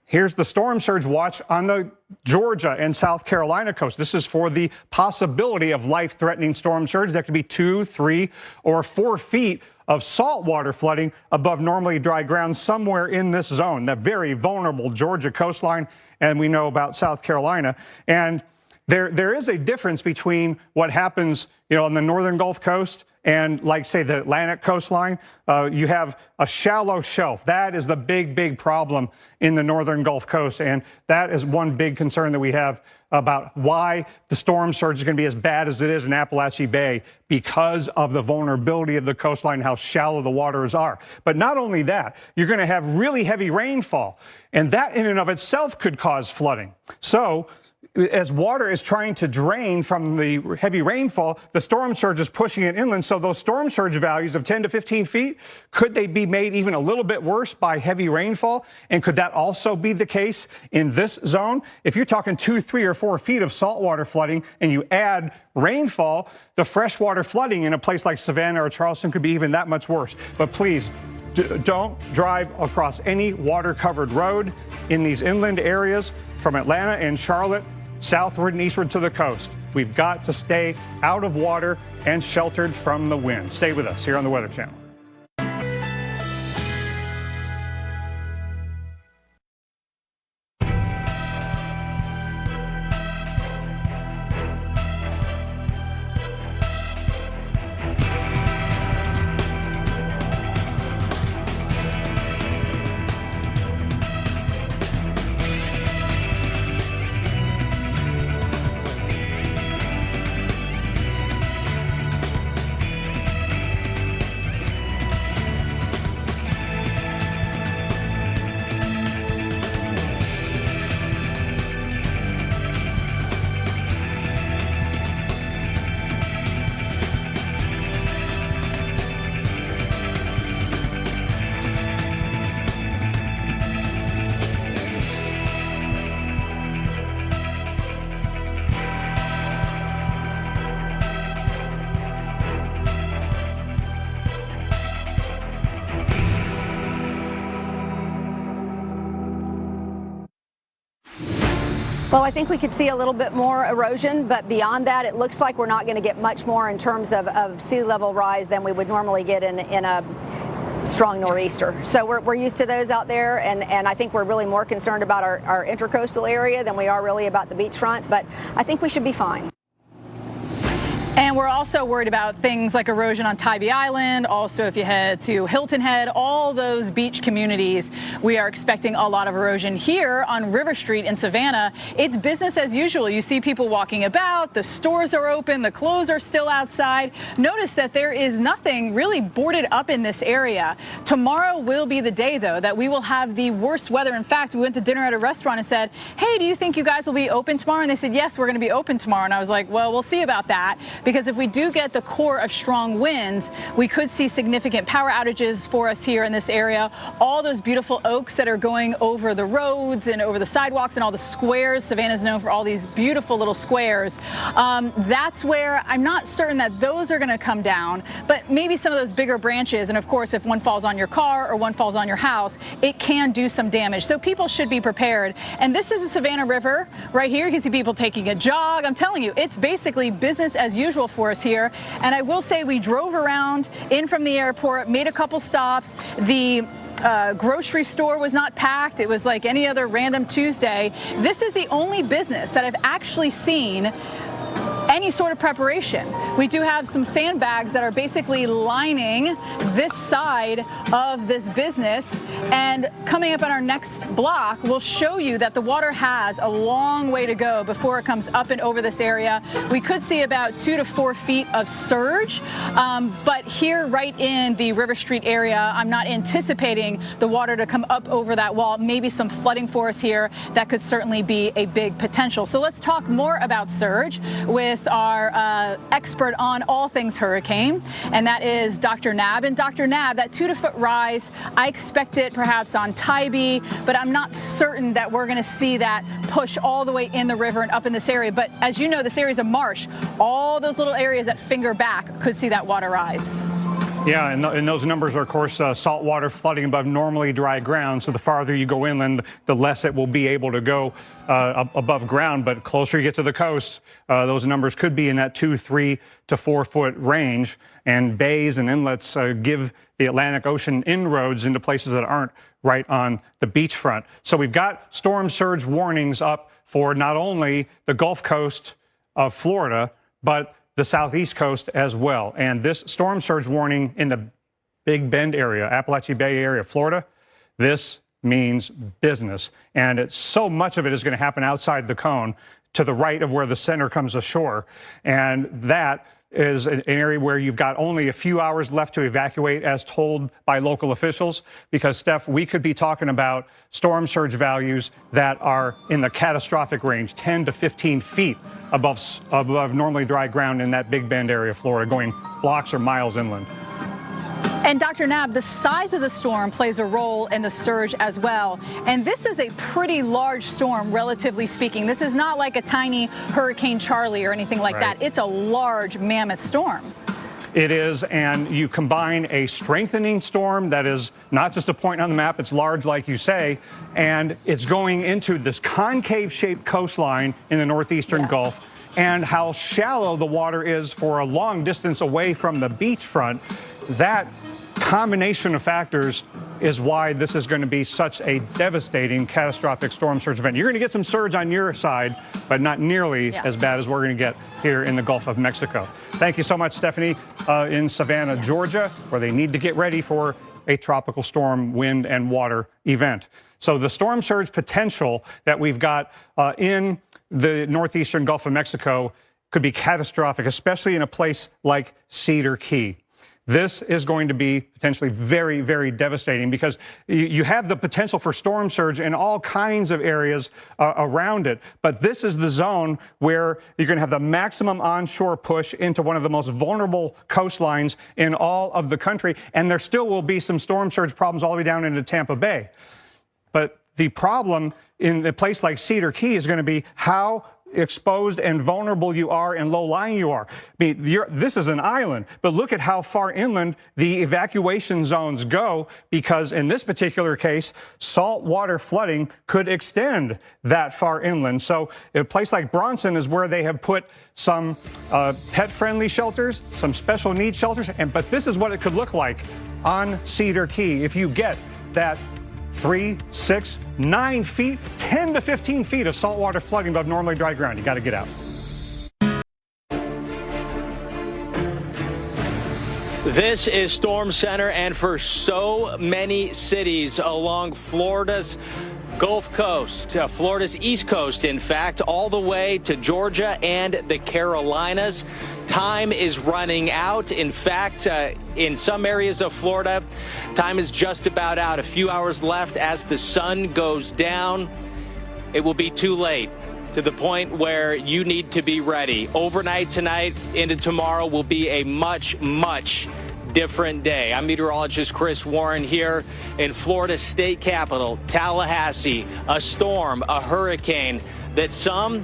Here's the storm surge watch on the Georgia and South Carolina coast. This is for the possibility of life-threatening storm surge that could be 2, 3, or 4 feet of saltwater flooding above normally dry ground somewhere in this zone, that very vulnerable Georgia coastline, and we know about South Carolina. And there is a difference between what happens, on the northern Gulf Coast and, like, say, the Atlantic coastline. You have a shallow shelf. That is the big problem in the northern Gulf Coast, and that is one big concern that we have about why the storm surge is going to be as bad as it is in Appalachia Bay, because of the vulnerability of the coastline and how shallow the waters are. But not only that, you're going to have really heavy rainfall, and that in and of itself could cause flooding. So as water is trying to drain from the heavy rainfall, the storm surge is pushing it inland. So those storm surge values of 10 to 15 feet, could they be made even a little bit worse by heavy rainfall? And could that also be the case in this zone? If you're talking 2, 3, or 4 feet of saltwater flooding and you add rainfall, the freshwater flooding in a place like Savannah or Charleston could be even that much worse. But please, don't drive across any water-covered road in these inland areas from Atlanta and Charlotte southward and eastward to the coast. We've got to stay out of water and sheltered from the wind. Stay with us here on the Weather Channel. Well, I think we could see a little bit more erosion, but beyond that, it looks like we're not going to get much more in terms of sea level rise than we would normally get in a strong nor'easter. So we're used to those out there, and I think we're really more concerned about our intercoastal area than we are really about the beachfront, but I think we should be fine. And we're also worried about things like erosion on Tybee Island. Also, if you head to Hilton Head, all those beach communities, we are expecting a lot of erosion. Here on River Street in Savannah, it's business as usual. You see people walking about, the stores are open, the clothes are still outside. Notice that there is nothing really boarded up in this area. Tomorrow will be the day, though, that we will have the worst weather. In fact, we went to dinner at a restaurant and said, hey, do you think you guys will be open tomorrow? And they said, yes, we're going to be open tomorrow. And I was like, well, we'll see about that. Because if we do get the core of strong winds, we could see significant power outages for us here in this area. All those beautiful oaks that are going over the roads and over the sidewalks and all the squares. Savannah's known for all these beautiful little squares. That's where I'm not certain that those are going to come down, but maybe some of those bigger branches. And of course, if one falls on your car or one falls on your house, it can do some damage. So people should be prepared. And this is the Savannah River right here. You can see people taking a jog. I'm telling you, it's basically business as usual for us here. And I will say we drove around in from the airport, made a couple stops. The grocery store was not packed. It was like any other random Tuesday. This is the only business that I've actually seen any sort of preparation. We do have some sandbags that are basically lining this side of this business, and coming up on our next block, we'll show you that the water has a long way to go before it comes up and over this area. We could see about 2 to 4 feet of surge, but here right in the River Street area, I'm not anticipating the water to come up over that wall. Maybe some flooding for us here. That could certainly be a big potential. So let's talk more about surge with our expert on all things hurricane, and that is Dr. Nab. And Dr. Nab, that 2 to foot rise, I expect it perhaps on Tybee, but I'm not certain that we're going to see that push all the way in the river and up in this area. But as you know, this area is a marsh. All those little areas that finger back could see that water rise. Yeah, and those numbers are, of course, saltwater flooding above normally dry ground. So the farther you go inland, the less it will be able to go above ground. But closer you get to the coast, those numbers could be in that 2, 3 to 4 foot range. And bays and inlets give the Atlantic Ocean inroads into places that aren't right on the beachfront. So we've got storm surge warnings up for not only the Gulf Coast of Florida, but the southeast coast as well. And this storm surge warning in the Big Bend area, Appalachia Bay area, Florida, this means business. And so much of it is going to happen outside the cone to the right of where the center comes ashore. And that is an area where you've got only a few hours left to evacuate as told by local officials, because, Steph, we could be talking about storm surge values that are in the catastrophic range, 10 to 15 feet above normally dry ground in that Big Bend area of Florida, going blocks or miles inland. And Dr. Nab, the size of the storm plays a role in the surge as well. And this is a pretty large storm, relatively speaking. This is not like a tiny Hurricane Charlie or anything like that. It's a large mammoth storm. It is, and you combine a strengthening storm that is not just a point on the map, it's large like you say, and it's going into this concave-shaped coastline in the northeastern Gulf, and how shallow the water is for a long distance away from the beachfront. That combination of factors is why this is going to be such a devastating, catastrophic storm surge event. You're going to get some surge on your side, but not nearly as bad as we're going to get here in the Gulf of Mexico. Thank you so much, Stephanie, in Savannah, Georgia, where they need to get ready for a tropical storm wind and water event. So the storm surge potential that we've got in the northeastern Gulf of Mexico could be catastrophic, especially in a place like Cedar Key. This is going to be potentially very, very devastating, because you have the potential for storm surge in all kinds of areas around it. But this is the zone where you're going to have the maximum onshore push into one of the most vulnerable coastlines in all of the country. And there still will be some storm surge problems all the way down into Tampa Bay. But the problem in a place like Cedar Key is going to be how exposed and vulnerable you are and low-lying you are. I mean, this is an island, but look at how far inland the evacuation zones go, because in this particular case, saltwater flooding could extend that far inland. So a place like Bronson is where they have put some pet-friendly shelters, some special needs shelters, but this is what it could look like on Cedar Key if you get that 3, 6, 9 feet, 10 to 15 feet of saltwater flooding above normally dry ground. You got to get out. This is Storm Center, and for so many cities along Florida's Gulf Coast, Florida's East Coast, in fact, all the way to Georgia and the Carolinas, time is running out. In fact, in some areas of Florida, time is just about out. A few hours left as the sun goes down. It will be too late, to the point where you need to be ready. Overnight tonight into tomorrow will be a much, much different day. I'm meteorologist Chris Warren here in Florida's state capital, Tallahassee. A storm, a hurricane that some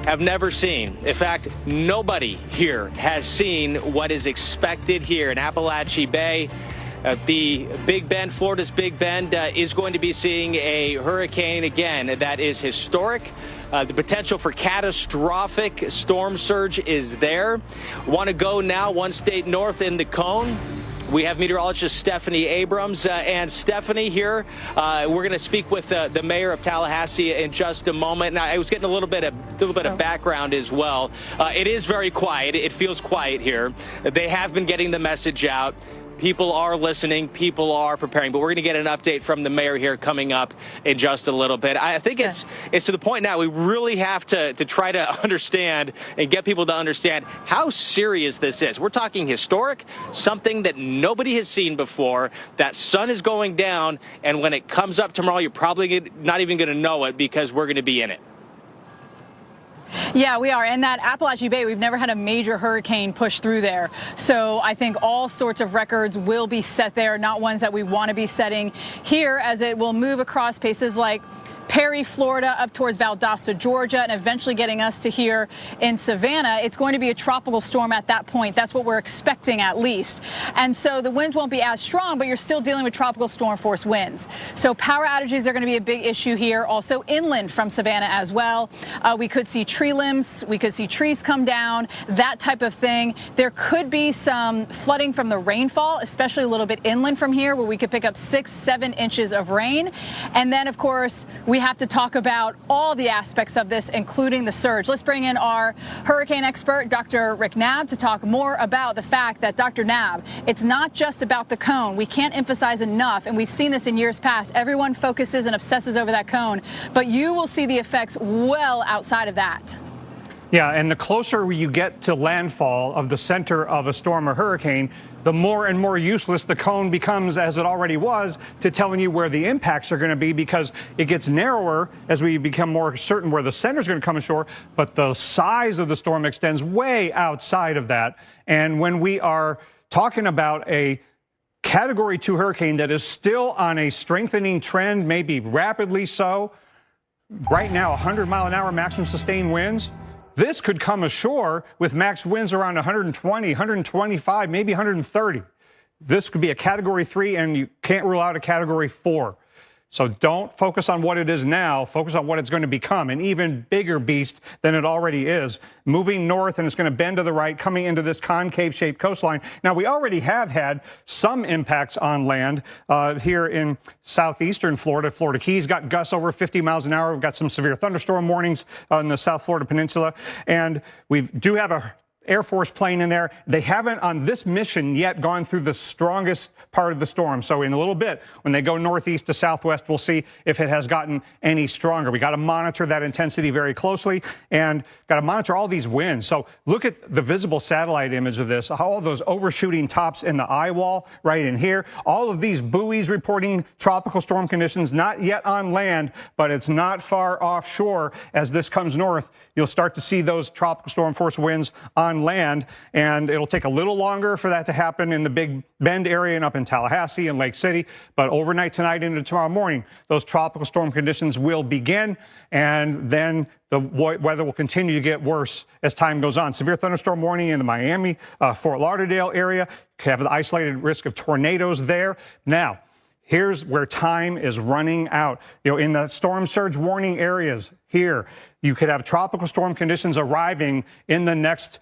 have never seen. In fact, nobody here has seen what is expected here in Appalachia Bay. The Big Bend, Florida's Big Bend, is going to be seeing a hurricane again that is historic. The potential for catastrophic storm surge is there. Want to go now one state north in the cone? We have meteorologist Stephanie Abrams. And Stephanie here, we're going to speak with the mayor of Tallahassee in just a moment. Now, I was getting a little bit of background as well. It is very quiet. It feels quiet here. They have been getting the message out. People are listening. People are preparing. But we're going to get an update from the mayor here coming up in just a little bit. I think it's to the point now we really have to try to understand and get people to understand how serious this is. We're talking historic, something that nobody has seen before. That sun is going down, and when it comes up tomorrow, you're probably not even going to know it because we're going to be in it. Yeah, we are. And that Appalachia Bay, we've never had a major hurricane push through there. So I think all sorts of records will be set there, not ones that we want to be setting here, as it will move across places like Perry, Florida, up towards Valdosta, Georgia, and eventually getting us to here in Savannah. It's going to be a tropical storm at that point. That's what we're expecting, at least. And so the winds won't be as strong, but you're still dealing with tropical storm force winds. So power outages are going to be a big issue here. Also inland from Savannah as well. We could see tree limbs. We could see trees come down, that type of thing. There could be some flooding from the rainfall, especially a little bit inland from here, where we could pick up 6-7 inches of rain. And then, of course, we have to talk about all the aspects of this, including the surge. Let's bring in our hurricane expert, Dr. Rick Knabb, to talk more about the fact that, Dr. Knabb, it's not just about the cone. We can't emphasize enough, and we've seen this in years past. Everyone focuses and obsesses over that cone, but you will see the effects well outside of that. Yeah, and the closer you get to landfall of the center of a storm or hurricane, the more and more useless the cone becomes, as it already was, to telling you where the impacts are going to be, because it gets narrower as we become more certain where the center is going to come ashore, but the size of the storm extends way outside of that. And when we are talking about a Category 2 hurricane that is still on a strengthening trend, maybe rapidly so, right now 100-mile-an-hour maximum sustained winds, this could come ashore with max winds around 120, 125, maybe 130. This could be a Category 3, and you can't rule out a Category 4. So don't focus on what it is now. Focus on what it's going to become, an even bigger beast than it already is. Moving north, and it's going to bend to the right, coming into this concave-shaped coastline. Now, we already have had some impacts on land here in southeastern Florida. Florida Keys got gusts over 50 miles an hour. We've got some severe thunderstorm warnings on the South Florida Peninsula. And we do have a Air Force plane in there. They haven't on this mission yet gone through the strongest part of the storm. So in a little bit, when they go northeast to southwest, we'll see if it has gotten any stronger. We got to monitor that intensity very closely and got to monitor all these winds. So look at the visible satellite image of this, all of those overshooting tops in the eye wall right in here. All of these buoys reporting tropical storm conditions, not yet on land, but it's not far offshore. As this comes north, you'll start to see those tropical storm force winds on land, and it'll take a little longer for that to happen in the Big Bend area and up in Tallahassee and Lake City. But overnight tonight into tomorrow morning, those tropical storm conditions will begin, and then the weather will continue to get worse as time goes on. Severe thunderstorm warning in the Miami, Fort Lauderdale area. Have the isolated risk of tornadoes there. Now, here's where time is running out. You know, in the storm surge warning areas here, you could have tropical storm conditions arriving in the next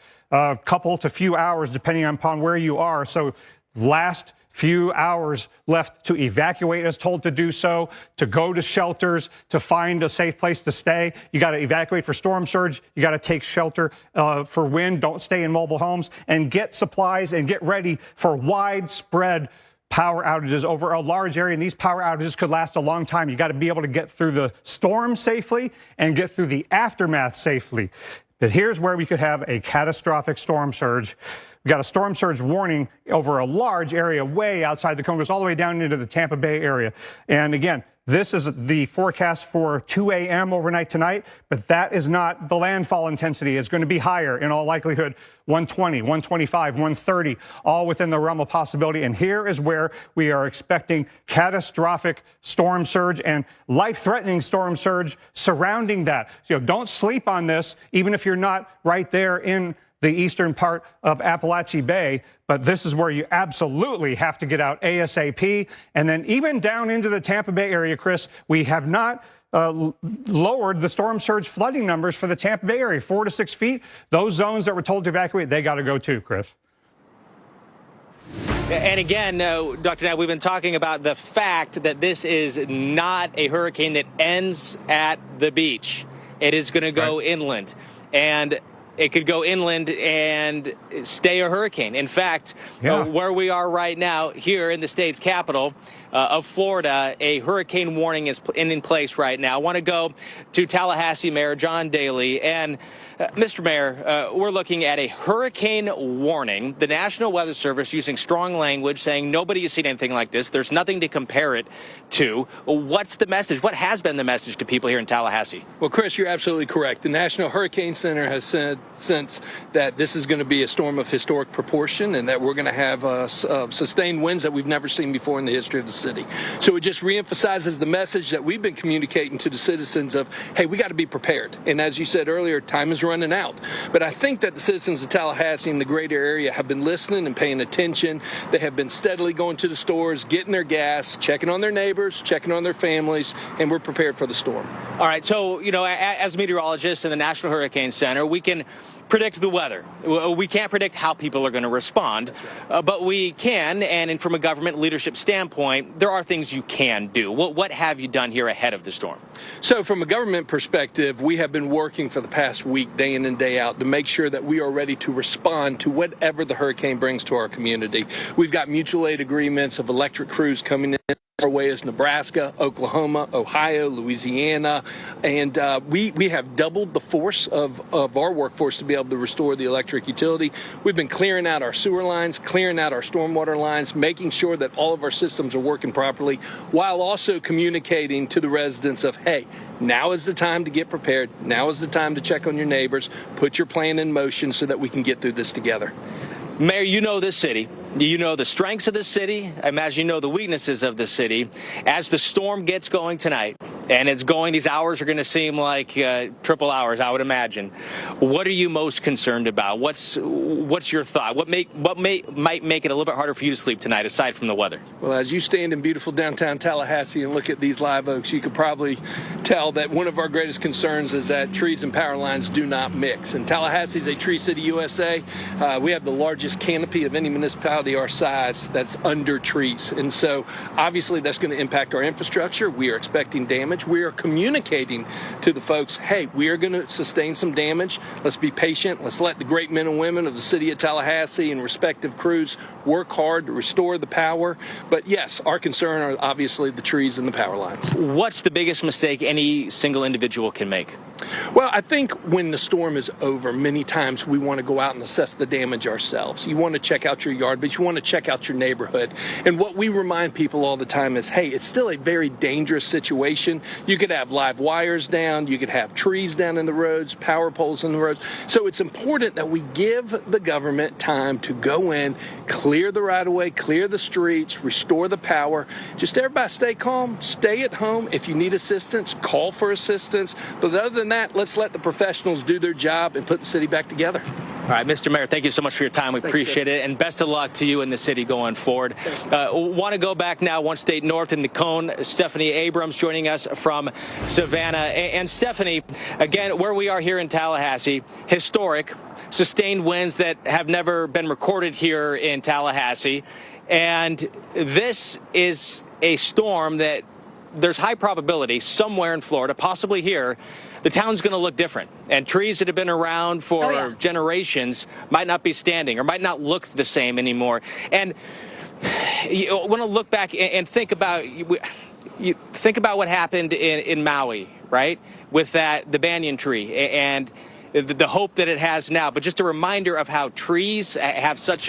couple to few hours, depending upon where you are. So last few hours left to evacuate as told to do so, to go to shelters, to find a safe place to stay. You got to evacuate for storm surge. You got to take shelter for wind. Don't stay in mobile homes, and get supplies and get ready for widespread power outages over a large area. And these power outages could last a long time. You got to be able to get through the storm safely and get through the aftermath safely. But here's where we could have a catastrophic storm surge. We got a storm surge warning over a large area way outside the cone, goes all the way down into the Tampa Bay area. And again, this is the forecast for 2 a.m. overnight tonight, but that is not the landfall intensity. It's going to be higher in all likelihood, 120, 125, 130, all within the realm of possibility. And here is where we are expecting catastrophic storm surge and life-threatening storm surge surrounding that. So, don't sleep on this, even if you're not right there in the eastern part of Appalachia Bay, but this is where you absolutely have to get out ASAP. And then even down into the Tampa Bay area, Chris, we have not lowered the storm surge flooding numbers for the Tampa Bay area, 4 to 6 feet. Those zones that were told to evacuate, they got to go too, Chris. And again, Dr. Knapp, we've been talking about the fact that this is not a hurricane that ends at the beach. It is going to go inland, and it could go inland and stay a hurricane. In fact, where we are right now, here in the state's capital of Florida, a hurricane warning is in place right now. I want to go to Tallahassee Mayor John Daly. And Mr. Mayor, we're looking at a hurricane warning. The National Weather Service using strong language saying nobody has seen anything like this. There's nothing to compare it to. What's the message? What has been the message to people here in Tallahassee? Well, Chris, you're absolutely correct. The National Hurricane Center has said since that this is going to be a storm of historic proportion and that we're going to have sustained winds that we've never seen before in the history of the city. So it just reemphasizes the message that we've been communicating to the citizens of, hey, we got to be prepared. And as you said earlier, time is running out. But I think that the citizens of Tallahassee and the greater area have been listening and paying attention. They have been steadily going to the stores, getting their gas, checking on their neighbors, checking on their families, and we're prepared for the storm. All right. So, you know, as meteorologists in the National Hurricane Center, we can predict the weather. We can't predict how people are going to respond, but we can, and from a government leadership standpoint, there are things you can do. What have you done here ahead of the storm? So from a government perspective, we have been working for the past week, day in and day out, to make sure that we are ready to respond to whatever the hurricane brings to our community. We've got mutual aid agreements of electric crews coming in. Our way is Nebraska, Oklahoma, Ohio, Louisiana, and we have doubled the force of our workforce to be able to restore the electric utility. We've been clearing out our sewer lines, clearing out our stormwater lines, making sure that all of our systems are working properly, while also communicating to the residents of, hey, now is the time to get prepared. Now is the time to check on your neighbors. Put your plan in motion so that we can get through this together. Mayor, you know this city. You know the strengths of the city. I imagine you know the weaknesses of the city. As the storm gets going tonight, and it's going, these hours are going to seem like triple hours, I would imagine. What are you most concerned about? What's your thought? What might make it a little bit harder for you to sleep tonight, aside from the weather? Well, as you stand in beautiful downtown Tallahassee and look at these live oaks, you could probably tell that one of our greatest concerns is that trees and power lines do not mix. And Tallahassee is a Tree City, USA. We have the largest canopy of any municipality our size that's under trees. And so obviously that's going to impact our infrastructure. We are expecting damage. We are communicating to the folks, hey, we are going to sustain some damage. Let's be patient. Let's let the great men and women of the city of Tallahassee and respective crews work hard to restore the power. But yes, our concern are obviously the trees and the power lines. What's the biggest mistake any single individual can make? Well, I think when the storm is over, many times we want to go out and assess the damage ourselves. You want to check out your yard, but you want to check out your neighborhood. And what we remind people all the time is, hey, it's still a very dangerous situation. You could have live wires down, you could have trees down in the roads, power poles in the roads. So it's important that we give the government time to go in, clear the right-of-way, clear the streets, restore the power. Just everybody stay calm, stay at home. If you need assistance, call for assistance. But other than that, let's let the professionals do their job and put the city back together. All right, Mr. Mayor, thank you so much for your time. We appreciate it, and best of luck to you and the city going forward. Want to go back now one state north in the Cone. Stephanie Abrams joining us from Savannah. And Stephanie, again, where we are here in Tallahassee, historic, sustained winds that have never been recorded here in Tallahassee. And this is a storm that there's high probability somewhere in Florida, possibly here, the town's going to look different. And trees that have been around for generations might not be standing or might not look the same anymore. And you want to look back and think about what happened in Maui, right? With the banyan tree and the hope that it has now. But just a reminder of how trees have such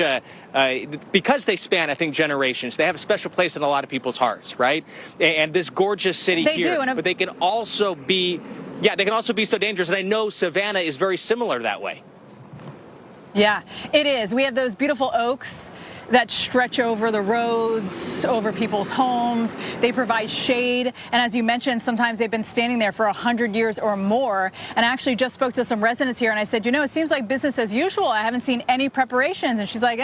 because they span, I think, generations, they have a special place in a lot of people's hearts, right? And this gorgeous city here, but they can also be, they can also be so dangerous. And I know Savannah is very similar that way. Yeah, it is. We have those beautiful oaks that stretch over the roads, over people's homes. They provide shade. And as you mentioned, sometimes they've been standing there for 100 years or more. And I actually just spoke to some residents here and I said, you know, it seems like business as usual. I haven't seen any preparations. And she's like,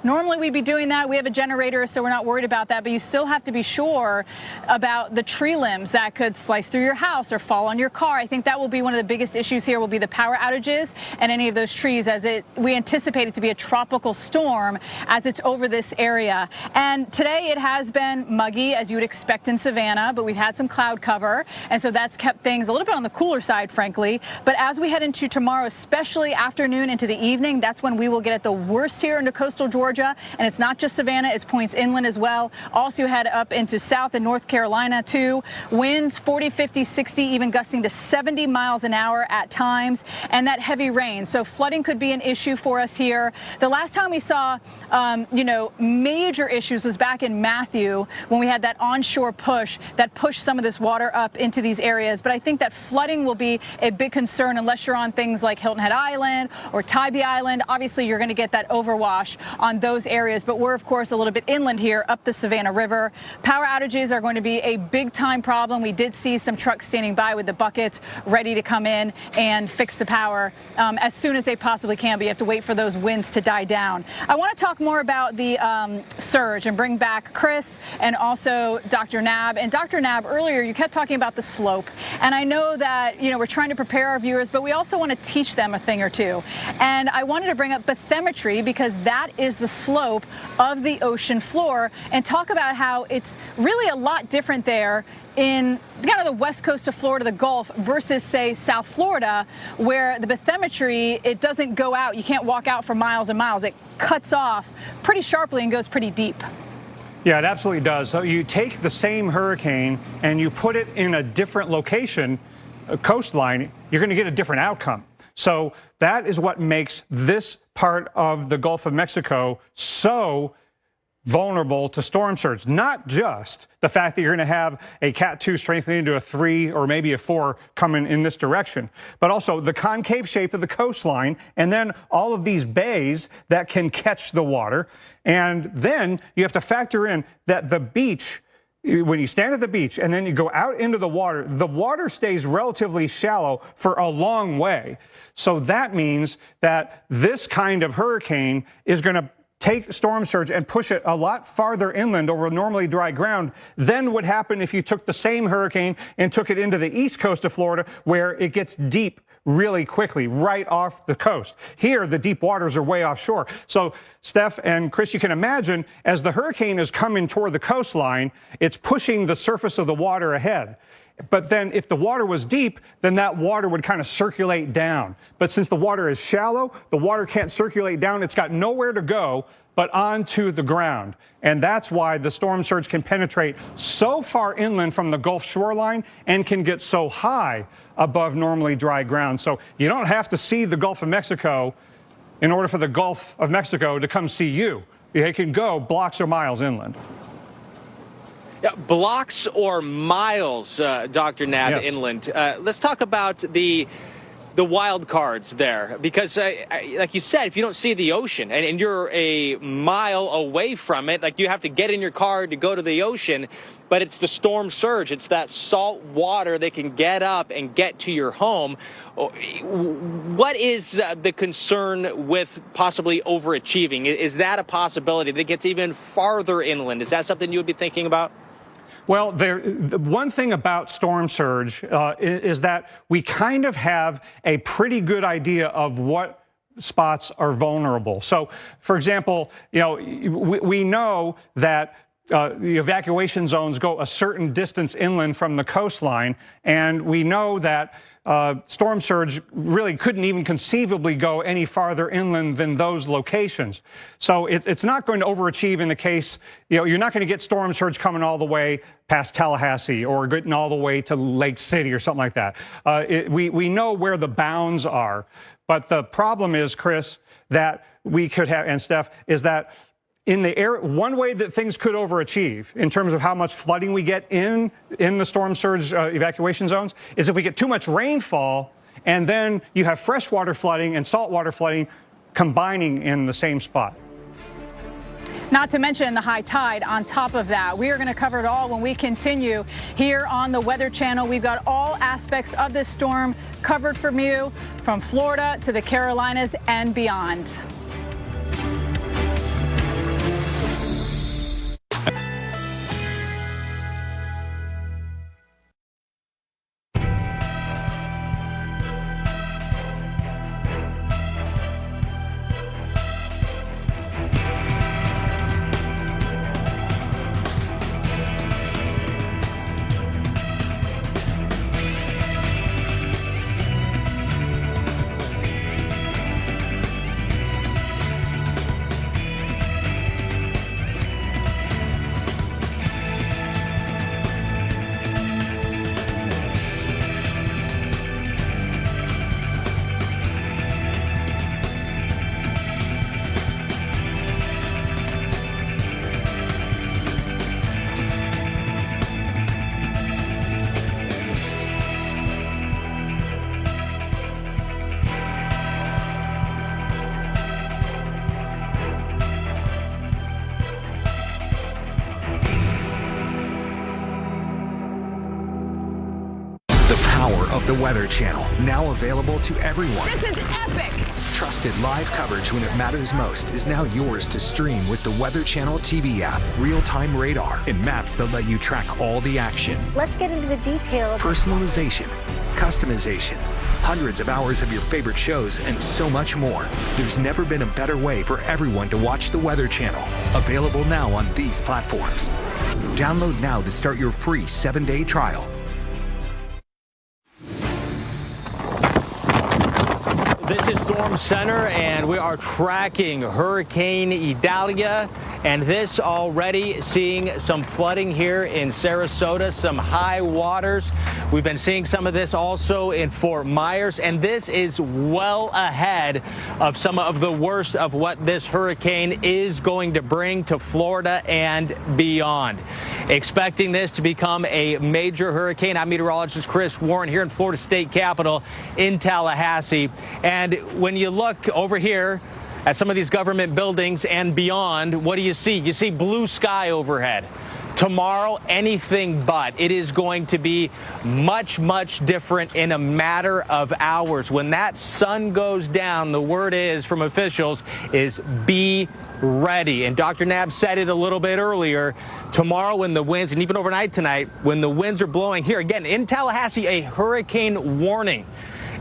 normally we'd be doing that. We have a generator, so we're not worried about that. But you still have to be sure about the tree limbs that could slice through your house or fall on your car. I think that will be one of the biggest issues here will be the power outages and any of those trees as we anticipate it to be a tropical storm as it's swept over this area. And today it has been muggy, as you would expect in Savannah, but we've had some cloud cover. And so that's kept things a little bit on the cooler side, frankly. But as we head into tomorrow, especially afternoon into the evening, that's when we will get at the worst here into coastal Georgia. And it's not just Savannah, it's points inland as well. Also head up into South and North Carolina too. Winds 40, 50, 60, even gusting to 70 miles an hour at times. And that heavy rain. So flooding could be an issue for us here. The last time we saw, major issues was back in Matthew when we had that onshore push that pushed some of this water up into these areas. But I think that flooding will be a big concern unless you're on things like Hilton Head Island or Tybee Island. Obviously, you're going to get that overwash on those areas. But we're, of course, a little bit inland here up the Savannah River. Power outages are going to be a big time problem. We did see some trucks standing by with the buckets ready to come in and fix the power as soon as they possibly can. But you have to wait for those winds to die down. I want to talk more about the surge and bring back Chris and also Dr. Nab. And Dr. Nab, earlier you kept talking about the slope. And I know that, we're trying to prepare our viewers, but we also want to teach them a thing or two. And I wanted to bring up bathymetry because that is the slope of the ocean floor, and talk about how it's really a lot different there in kind of the west coast of Florida, the Gulf, versus, say, South Florida, where the bathymetry, it doesn't go out. You can't walk out for miles and miles. It cuts off pretty sharply and goes pretty deep. Yeah, it absolutely does. So you take the same hurricane and you put it in a different location, a coastline, you're going to get a different outcome. So that is what makes this part of the Gulf of Mexico so vulnerable to storm surge. Not just the fact that you're going to have a Cat 2 strengthening into a 3 or maybe a 4 coming in this direction, but also the concave shape of the coastline, and then all of these bays that can catch the water. And then you have to factor in that the beach, when you stand at the beach and then you go out into the water stays relatively shallow for a long way. So that means that this kind of hurricane is going to take storm surge and push it a lot farther inland over normally dry ground than would happen if you took the same hurricane and took it into the east coast of Florida, where it gets deep really quickly, right off the coast. Here, the deep waters are way offshore. So, Steph and Chris, you can imagine, as the hurricane is coming toward the coastline, it's pushing the surface of the water ahead. But then if the water was deep, then that water would kind of circulate down. But since the water is shallow, the water can't circulate down. It's got nowhere to go but onto the ground. And that's why the storm surge can penetrate so far inland from the Gulf shoreline and can get so high above normally dry ground. So you don't have to see the Gulf of Mexico in order for the Gulf of Mexico to come see you. It can go blocks or miles inland. Yeah, blocks or miles, Dr. Nab, yes. Inland. Let's talk about the wild cards there, because like you said, if you don't see the ocean and you're a mile away from it, like you have to get in your car to go to the ocean, but it's the storm surge. It's that salt water that can get up and get to your home. What is the concern with possibly overachieving? Is that a possibility that gets even farther inland? Is that something you would be thinking about? Well, the one thing about storm surge is that we kind of have a pretty good idea of what spots are vulnerable. So, for example, we know that the evacuation zones go a certain distance inland from the coastline, and we know that storm surge really couldn't even conceivably go any farther inland than those locations. So it's not going to overachieve in the case, you're not going to get storm surge coming all the way past Tallahassee or getting all the way to Lake City or something like that. We know where the bounds are. But the problem is, Chris, that we could have, and Steph, is that in the air, one way that things could overachieve in terms of how much flooding we get in the storm surge evacuation zones is if we get too much rainfall and then you have freshwater flooding and saltwater flooding combining in the same spot. Not to mention the high tide on top of that. We are going to cover it all when we continue here on the Weather Channel. We've got all aspects of this storm covered from you, from Florida to the Carolinas and beyond. The Weather Channel, now available to everyone. This is epic. Trusted live coverage when it matters most is now yours to stream with the Weather Channel TV app, real-time radar, and maps that let you track all the action. Let's get into the details. Personalization, customization, hundreds of hours of your favorite shows, and so much more. There's never been a better way for everyone to watch the Weather Channel. Available now on these platforms. Download now to start your free 7-day trial. This is Storm Center, and we are tracking Hurricane Idalia, and this already seeing some flooding here in Sarasota, some high waters. We've been seeing some of this also in Fort Myers, and this is well ahead of some of the worst of what this hurricane is going to bring to Florida and beyond. Expecting this to become a major hurricane. I'm meteorologist Chris Warren here in Florida State Capitol in Tallahassee. And when you look over here at some of these government buildings and beyond, what do you see? You see blue sky overhead. Tomorrow, anything but. It is going to be much, much different in a matter of hours. When that sun goes down, the word is from officials is be ready. And Dr. Knabb said it a little bit earlier. Tomorrow when the winds, and even overnight tonight, when the winds are blowing here, again, in Tallahassee, a hurricane warning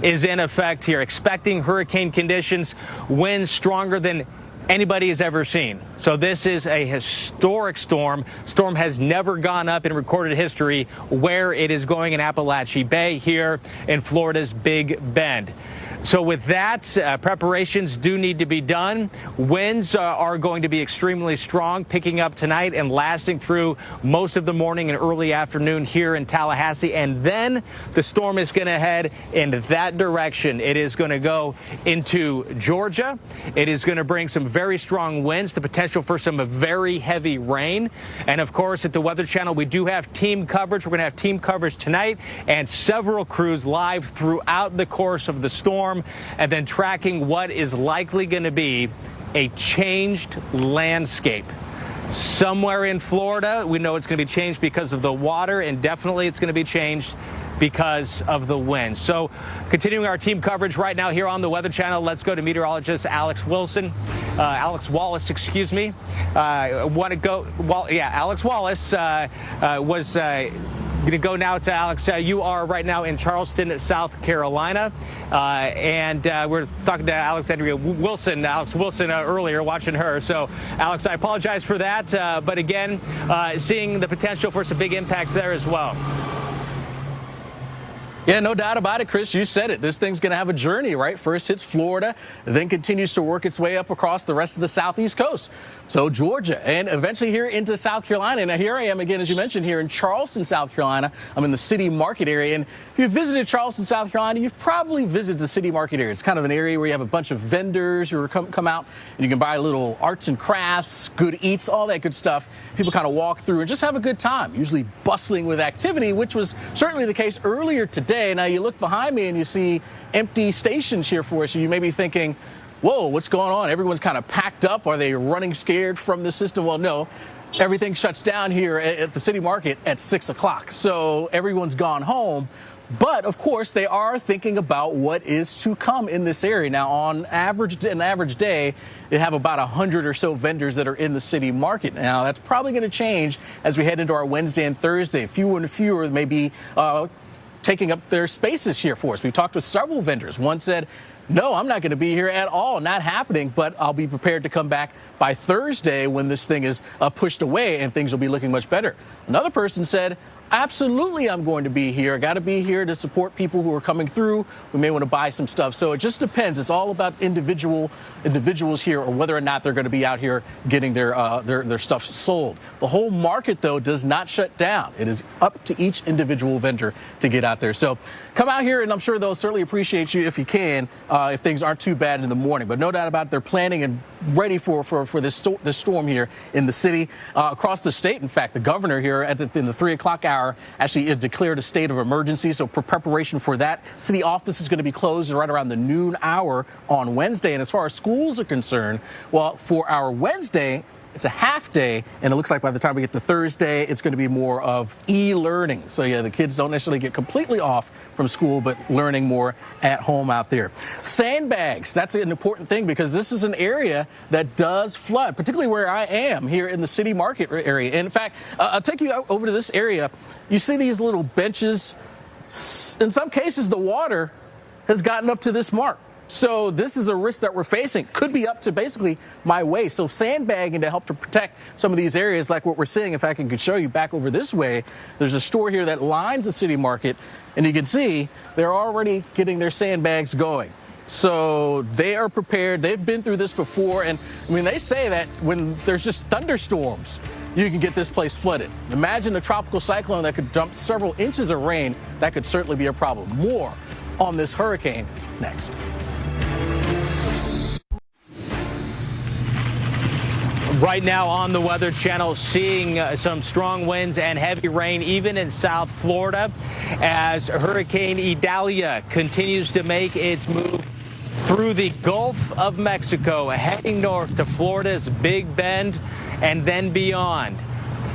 is in effect here. Expecting hurricane conditions, winds stronger than anybody has ever seen. So this is a historic storm. Storm has never gone up in recorded history where it is going in Appalachia Bay here in Florida's Big Bend. So with that, preparations do need to be done. Winds are going to be extremely strong, picking up tonight and lasting through most of the morning and early afternoon here in Tallahassee. And then the storm is going to head in that direction. It is going to go into Georgia. It is going to bring some very strong winds, the potential for some very heavy rain. And of course, at the Weather Channel, we do have team coverage. We're going to have team coverage tonight and several crews live throughout the course of the storm, and then tracking what is likely going to be a changed landscape. Somewhere in Florida, we know it's going to be changed because of the water, and definitely it's going to be changed because of the wind. So continuing our team coverage right now here on the Weather Channel, let's go to meteorologist Alex Wallace, excuse me. Alex Wallace was going to go now to Alex. You are right now in Charleston, South Carolina, and we're talking to Alex Wilson earlier, watching her. So, Alex, I apologize for that, but again, seeing the potential for some big impacts there as well. Yeah, no doubt about it, Chris. You said it. This thing's going to have a journey, right? First hits Florida, then continues to work its way up across the rest of the southeast coast. So Georgia, and eventually here into South Carolina. Now here I am again, as you mentioned, here in Charleston, South Carolina. I'm in the city market area. And if you've visited Charleston, South Carolina, you've probably visited the city market area. It's kind of an area where you have a bunch of vendors who come out, and you can buy little arts and crafts, good eats, all that good stuff. People kind of walk through and just have a good time, usually bustling with activity, which was certainly the case earlier today. Now you look behind me and you see empty stations here for us. So you may be thinking, whoa, what's going on? Everyone's kind of packed up. Are they running scared from the system? Well, no. Everything shuts down here at the city market at 6 o'clock. So everyone's gone home. But, of course, they are thinking about what is to come in this area. Now, on average, an average day, they have about 100 or so vendors that are in the city market. Now, that's probably going to change as we head into our Wednesday and Thursday. Fewer and fewer may be taking up their spaces here for us. We've talked with several vendors. One said, no, I'm not going to be here at all, not happening, but I'll be prepared to come back by Thursday when this thing is pushed away and things will be looking much better. Another person said, absolutely, I'm going to be here. I got to be here to support people who are coming through. We may want to buy some stuff. So it just depends. It's all about individuals here, or whether or not they're going to be out here getting their stuff sold. The whole market, though, does not shut down. It is up to each individual vendor to get out there. So come out here, and I'm sure they'll certainly appreciate you if you can, if things aren't too bad in the morning. But no doubt about it, they're planning and ready for this storm here in the city, across the state. In fact, the governor here in the 3 o'clock hour actually declared a state of emergency. So for preparation for that, city office is going to be closed right around the noon hour on Wednesday. And as far as schools are concerned, well, for our Wednesday, It's a half day, and it looks like by the time we get to Thursday, it's going to be more of e-learning. So yeah, the kids don't necessarily get completely off from school, but learning more at home out there. Sandbags, that's an important thing because this is an area that does flood, particularly where I am here in the city market area. And in fact, I'll take you out over to this area. You see these little benches. In some cases, the water has gotten up to this mark. So this is a risk that we're facing. Could be up to basically my waist. So sandbagging to help to protect some of these areas like what we're seeing. In fact, I could show you back over this way. There's a store here that lines the city market, and you can see they're already getting their sandbags going. So they are prepared. They've been through this before. And I mean, they say that when there's just thunderstorms, you can get this place flooded. Imagine a tropical cyclone that could dump several inches of rain. That could certainly be a problem. More on this hurricane next. Right now on the Weather Channel, seeing some strong winds and heavy rain even in South Florida as Hurricane Idalia continues to make its move through the Gulf of Mexico, heading north to Florida's Big Bend and then beyond.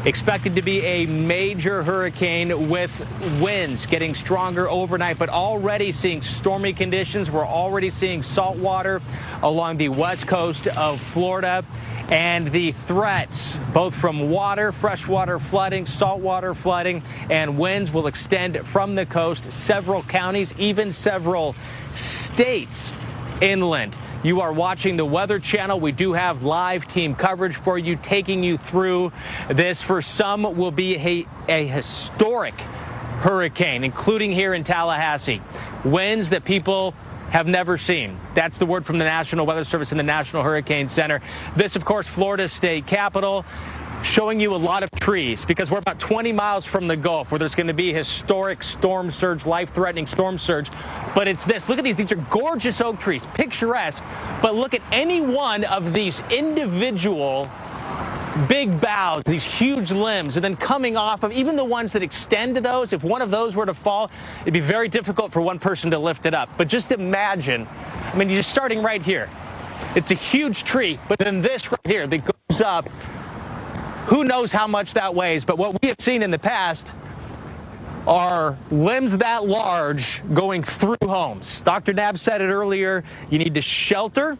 Expected to be a major hurricane with winds getting stronger overnight, but already seeing stormy conditions. We're already seeing salt water along the west coast of Florida. And the threats, both from water, freshwater flooding, saltwater flooding, and winds will extend from the coast, several counties, even several states inland. You are watching the Weather Channel. We do have live team coverage for you, taking you through this. For some, will be a historic hurricane, including here in Tallahassee. Winds that people have never seen. That's the word from the National Weather Service and the National Hurricane Center. This, of course, Florida's state capital, showing you a lot of trees because we're about 20 miles from the Gulf where there's going to be historic storm surge, life-threatening storm surge. But it's this. Look at these. These are gorgeous oak trees, picturesque. But look at any one of these individual big boughs, these huge limbs, and then coming off of even the ones that extend to those. If one of those were to fall, it'd be very difficult for one person to lift it up. But just imagine, I mean, you're just starting right here. It's a huge tree, but then this right here that goes up, who knows how much that weighs. But what we have seen in the past are limbs that large going through homes. Dr. Nab said it earlier, you need to shelter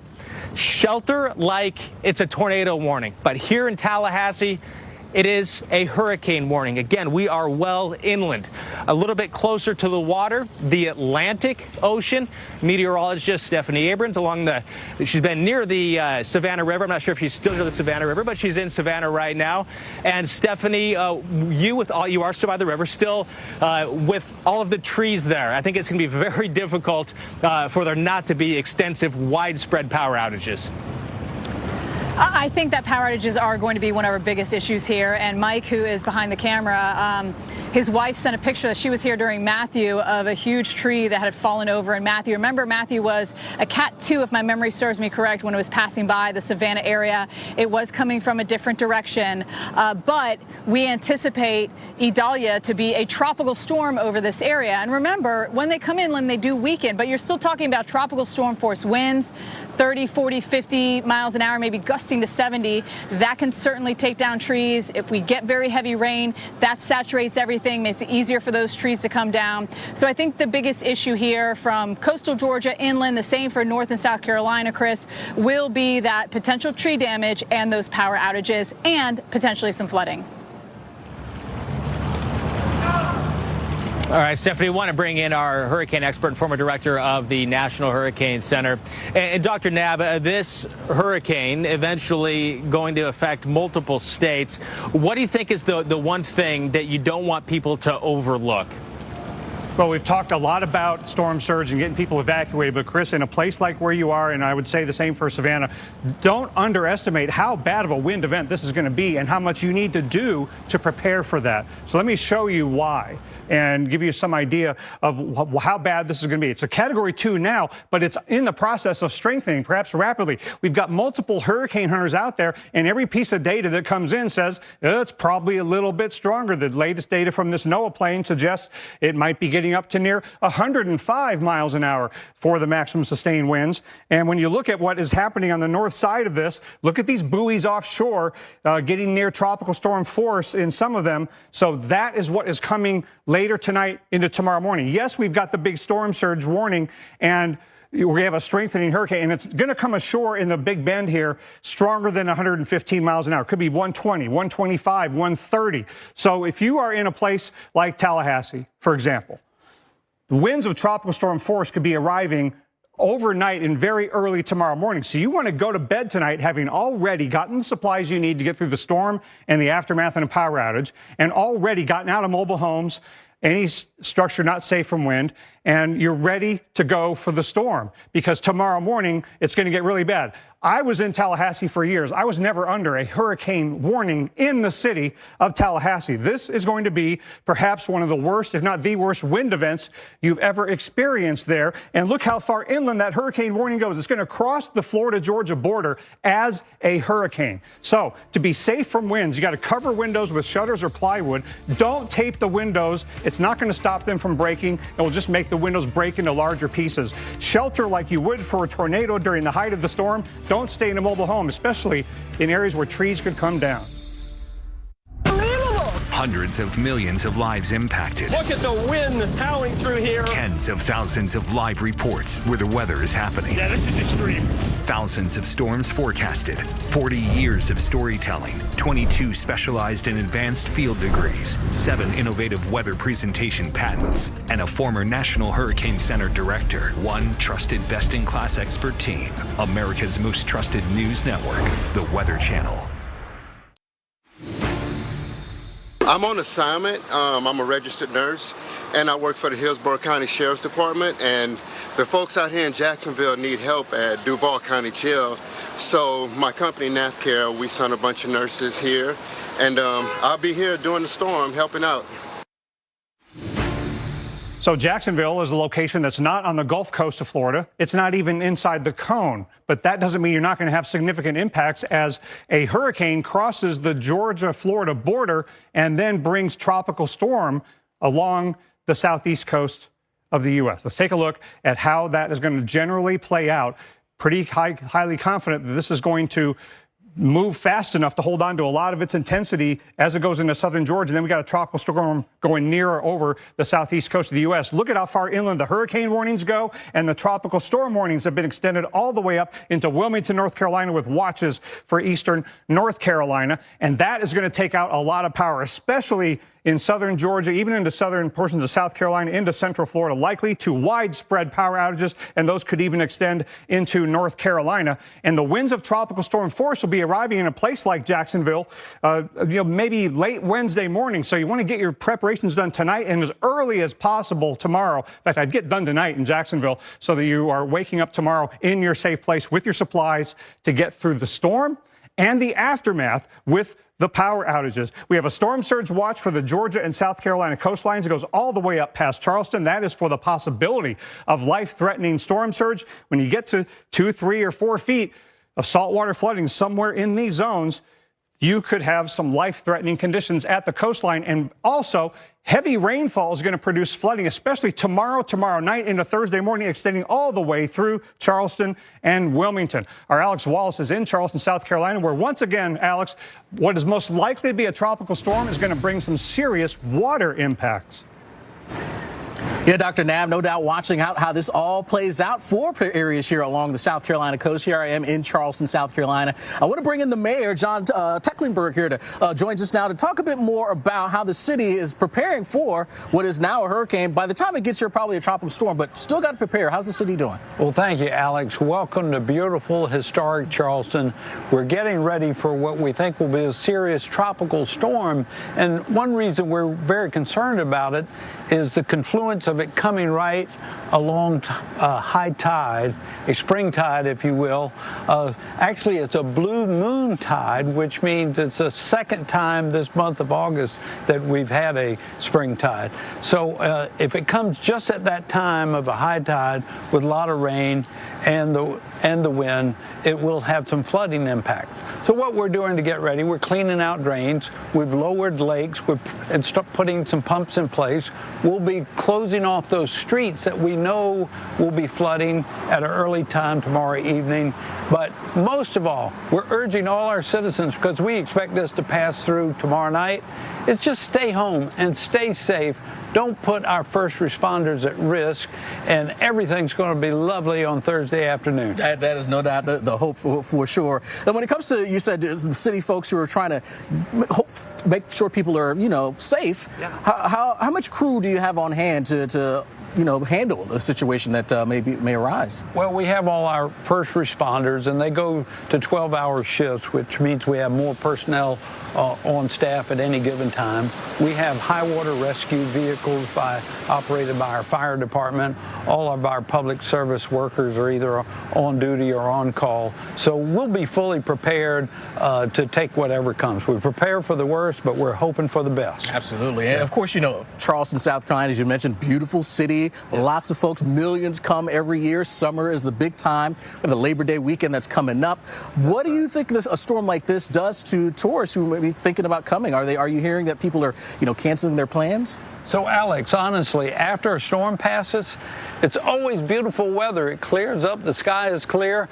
like it's a tornado warning. But here in Tallahassee, it is a hurricane warning. Again, we are well inland, a little bit closer to the water, the Atlantic Ocean. Meteorologist Stephanie Abrams she's been near the Savannah River. I'm not sure if she's still near the Savannah River, but she's in Savannah right now. And Stephanie, you are still by the river, still with all of the trees there. I think it's going to be very difficult for there not to be extensive, widespread power outages. I think that power outages are going to be one of our biggest issues here. And Mike, who is behind the camera, his wife sent a picture that she was here during Matthew of a huge tree that had fallen over in Matthew. Remember, Matthew was a Cat 2, if my memory serves me correct, when it was passing by the Savannah area. It was coming from a different direction, but we anticipate Idalia to be a tropical storm over this area. And remember, when they come inland, they do weaken, but you're still talking about tropical storm force winds, 30, 40, 50 miles an hour, maybe gusting to 70. That can certainly take down trees. If we get very heavy rain, that saturates everything, makes it easier for those trees to come down. So I think the biggest issue here from coastal Georgia inland, the same for North and South Carolina, Chris, will be that potential tree damage and those power outages and potentially some flooding. All right, Stephanie, we want to bring in our hurricane expert and former director of the National Hurricane Center. And Dr. Nab, this hurricane eventually going to affect multiple states. What do you think is the one thing that you don't want people to overlook? Well, we've talked a lot about storm surge and getting people evacuated, but Chris, in a place like where you are, and I would say the same for Savannah, don't underestimate how bad of a wind event this is going to be and how much you need to do to prepare for that. So let me show you why and give you some idea of how bad this is going to be. It's a Category 2 now, but it's in the process of strengthening, perhaps rapidly. We've got multiple hurricane hunters out there, and every piece of data that comes in says it's probably a little bit stronger. The latest data from this NOAA plane suggests it might be getting getting up to near 105 miles an hour for the maximum sustained winds. And when you look at what is happening on the north side of this, look at these buoys offshore getting near tropical storm force in some of them. So that is what is coming later tonight into tomorrow morning. Yes, we've got the big storm surge warning, and we have a strengthening hurricane, and it's going to come ashore in the Big Bend here stronger than 115 miles an hour. It could be 120, 125, 130. So if you are in a place like Tallahassee, for example, the winds of tropical storm force could be arriving overnight and very early tomorrow morning. So you want to go to bed tonight having already gotten the supplies you need to get through the storm and the aftermath and a power outage, and already gotten out of mobile homes, any structure not safe from wind, and you're ready to go for the storm, because tomorrow morning it's going to get really bad. I was in Tallahassee for years. I was never under a hurricane warning in the city of Tallahassee. This is going to be perhaps one of the worst, if not the worst, wind events you've ever experienced there. And look how far inland that hurricane warning goes. It's going to cross the Florida-Georgia border as a hurricane. So to be safe from winds, you got to cover windows with shutters or plywood. Don't tape the windows. It's not going to stop them from breaking. It will just make the windows break into larger pieces. Shelter like you would for a tornado during the height of the storm. Don't stay in a mobile home, especially in areas where trees could come down. Hundreds of millions of lives impacted. Look at the wind howling through here. Tens of thousands of live reports where the weather is happening. Yeah, this is extreme. Thousands of storms forecasted. 40 years of storytelling. 22 specialized and advanced field degrees. 7 innovative weather presentation patents. And a former National Hurricane Center director. 1 trusted best-in-class expert team. America's most trusted news network. The Weather Channel. I'm on assignment. I'm a registered nurse, and I work for the Hillsborough County Sheriff's Department, and the folks out here in Jacksonville need help at Duval County Jail. So my company, NAFCare, we sent a bunch of nurses here, and I'll be here during the storm helping out. So Jacksonville is a location that's not on the Gulf Coast of Florida. It's not even inside the cone. But that doesn't mean you're not going to have significant impacts as a hurricane crosses the Georgia-Florida border and then brings tropical storm along the southeast coast of the U.S. Let's take a look at how that is going to generally play out. Pretty highly confident that this is going to move fast enough to hold on to a lot of its intensity as it goes into southern Georgia. And then we got a tropical storm going near or over the southeast coast of the U.S. Look at how far inland the hurricane warnings go, and the tropical storm warnings have been extended all the way up into Wilmington, North Carolina, with watches for eastern North Carolina. And that is going to take out a lot of power, especially in southern Georgia, even into southern portions of South Carolina, into central Florida, likely to widespread power outages, and those could even extend into North Carolina. And the winds of tropical storm force will be arriving in a place like Jacksonville, maybe late Wednesday morning. So you want to get your preparations done tonight and as early as possible tomorrow. In fact, I'd get done tonight in Jacksonville so that you are waking up tomorrow in your safe place with your supplies to get through the storm and the aftermath with the power outages. We have a storm surge watch for the Georgia and South Carolina coastlines. It goes all the way up past Charleston. That is for the possibility of life-threatening storm surge. When you get to 2, 3, or 4 feet of saltwater flooding somewhere in these zones, you could have some life-threatening conditions at the coastline. And also, heavy rainfall is going to produce flooding, especially tomorrow night into Thursday morning, extending all the way through Charleston and Wilmington. Our Alex Wallace is in Charleston, South Carolina, where once again, Alex, what is most likely to be a tropical storm is going to bring some serious water impacts. Yeah, Dr. Nab, no doubt watching out how this all plays out for areas here along the South Carolina coast. Here I am in Charleston, South Carolina. I want to bring in the mayor, John Tecklenburg, here to joins us now to talk a bit more about how the city is preparing for what is now a hurricane. By the time it gets here, probably a tropical storm, but still got to prepare. How's the city doing? Well, thank you, Alex. Welcome to beautiful, historic Charleston. We're getting ready for what we think will be a serious tropical storm. And one reason we're very concerned about it is the confluence of it coming right along high tide, a spring tide, if you will. Actually, it's a blue moon tide, which means it's the second time this month of August that we've had a spring tide. So if it comes just at that time of a high tide with a lot of rain and the wind, it will have some flooding impact. So what we're doing to get ready, we're cleaning out drains. We've lowered lakes. We're putting some pumps in place. We'll be closing off those streets that we know will be flooding at an early time tomorrow evening. But most of all, we're urging all our citizens, because we expect this to pass through tomorrow night, is just stay home and stay safe. Don't put our first responders at risk, and everything's going to be lovely on Thursday afternoon. That is no doubt the hope for sure. And when it comes to, you said, the city folks who are trying to make sure people are, safe, how much crew do you have on hand to handle the situation that may arise? Well, we have all our first responders, and they go to 12-hour shifts, which means we have more personnel on staff at any given time. We have high water rescue vehicles operated by our fire department. All of our public service workers are either on duty or on call. So we'll be fully prepared to take whatever comes. We prepare for the worst, but we're hoping for the best. Absolutely. And of course, Charleston, South Carolina, as you mentioned, beautiful city. Lots of folks, millions come every year. Summer is the big time. We have the Labor Day weekend that's coming up. What do you think a storm like this does to tourists who may be thinking about coming? Are you hearing that people are, canceling their plans? So, Alex, honestly, after a storm passes, it's always beautiful weather. It clears up. The sky is clear.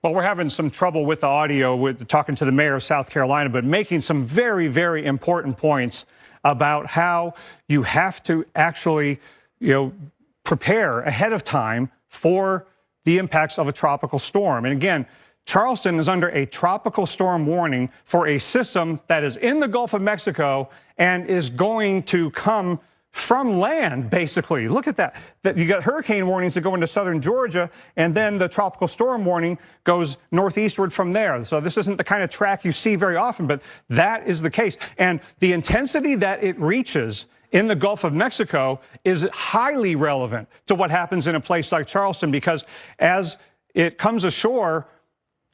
Well, we're having some trouble with the audio with talking to the mayor of South Carolina, but making some very, very important points about how you have to actually, prepare ahead of time for the impacts of a tropical storm. And again, Charleston is under a tropical storm warning for a system that is in the Gulf of Mexico and is going to come from land, basically. Look at that. You got hurricane warnings that go into southern Georgia, and then the tropical storm warning goes northeastward from there. So this isn't the kind of track you see very often, but that is the case. And the intensity that it reaches in the Gulf of Mexico is highly relevant to what happens in a place like Charleston, because as it comes ashore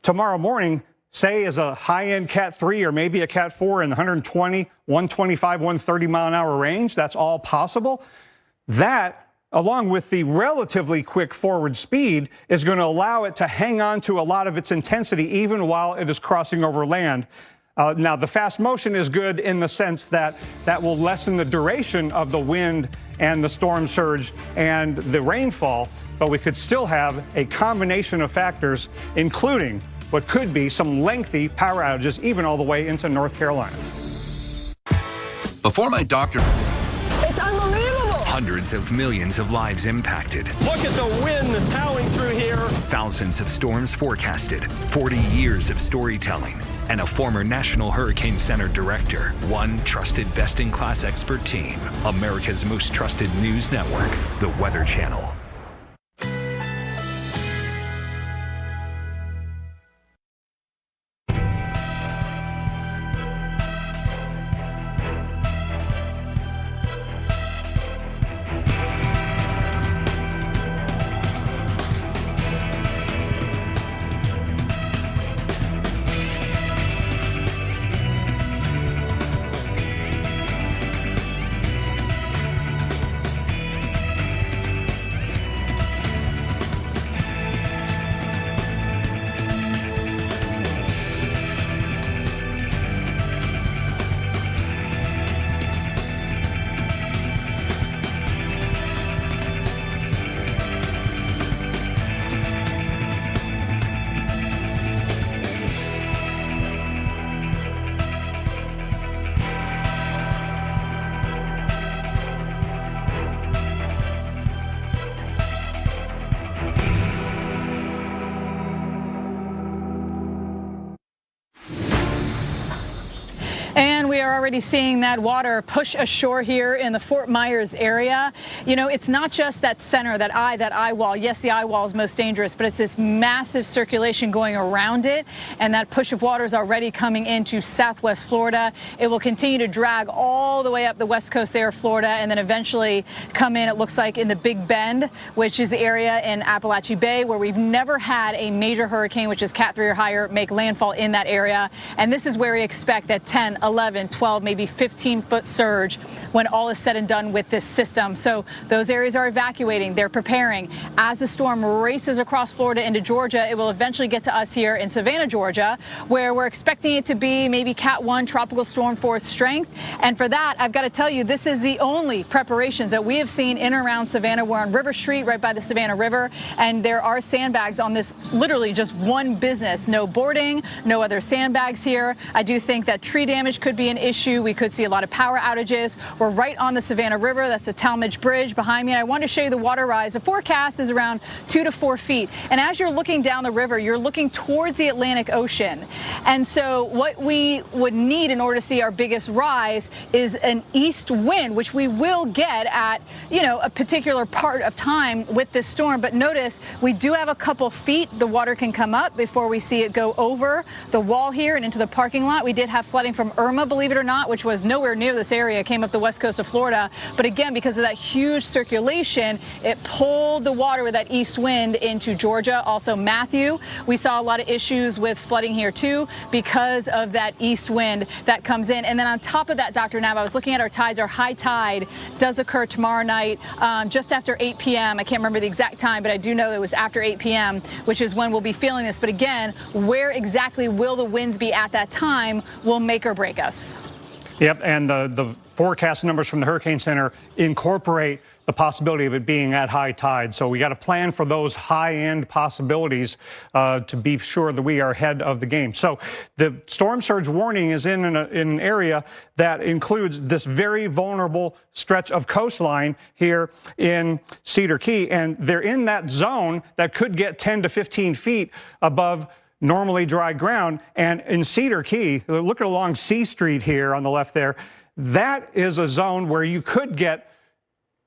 tomorrow morning, say as a high-end Cat 3 or maybe a Cat 4 in the 120, 125, 130 mile an hour range, that's all possible. That, along with the relatively quick forward speed, is going to allow it to hang on to a lot of its intensity even while it is crossing over land. Now, the fast motion is good in the sense that that will lessen the duration of the wind and the storm surge and the rainfall, but we could still have a combination of factors, including what could be some lengthy power outages, even all the way into North Carolina. Before my doctor... It's unbelievable! Hundreds of millions of lives impacted. Look at the wind howling through here. Thousands of storms forecasted. 40 years of storytelling. And a former National Hurricane Center director. One trusted best-in-class expert team. America's most trusted news network. The Weather Channel. And we are already seeing that water push ashore here in the Fort Myers area. It's not just that center, that eye wall. Yes, the eye wall is most dangerous, but it's this massive circulation going around it. And that push of water is already coming into southwest Florida. It will continue to drag all the way up the west coast there of Florida and then eventually come in, it looks like, in the Big Bend, which is the area in Appalachia Bay where we've never had a major hurricane, which is Cat 3 or higher, make landfall in that area. And this is where we expect that 10, 11, and 12, maybe 15-foot surge when all is said and done with this system. So those areas are evacuating. They're preparing. As the storm races across Florida into Georgia, it will eventually get to us here in Savannah, Georgia, where we're expecting it to be maybe Cat 1 tropical storm force strength. And for that, I've got to tell you, this is the only preparations that we have seen in and around Savannah. We're on River Street, right by the Savannah River, and there are sandbags on this, literally just one business. No boarding, no other sandbags here. I do think that tree damage could be an issue. We could see a lot of power outages. We're right on the Savannah River. That's the Talmadge Bridge behind me. And I want to show you the water rise. The forecast is around 2 to 4 feet. And as you're looking down the river, you're looking towards the Atlantic Ocean. And so what we would need in order to see our biggest rise is an east wind, which we will get at, you know, a particular part of time with this storm. But notice we do have a couple feet. The water can come up before we see it go over the wall here and into the parking lot. We did have flooding from Irma, believe it or not, which was nowhere near this area. It came up the west coast of Florida. But again, because of that huge circulation, it pulled the water with that east wind into Georgia. Also Matthew, we saw a lot of issues with flooding here too because of that east wind that comes in. And then on top of that, Dr. Nab, I was looking at our tides. Our high tide does occur tomorrow night just after 8 p.m. I can't remember the exact time, but I do know it was after 8 p.m., which is when we'll be feeling this. But again, where exactly will the winds be at that time will make or break us. Yep, and the forecast numbers from the Hurricane Center incorporate the possibility of it being at high tide. So we got to plan for those high-end possibilities to be sure that we are ahead of the game. So the storm surge warning is in an area that includes this very vulnerable stretch of coastline here in Cedar Key. And they're in that zone that could get 10 to 15 feet above normally dry ground. And in Cedar Key, look at along C Street here on the left there, that is a zone where you could get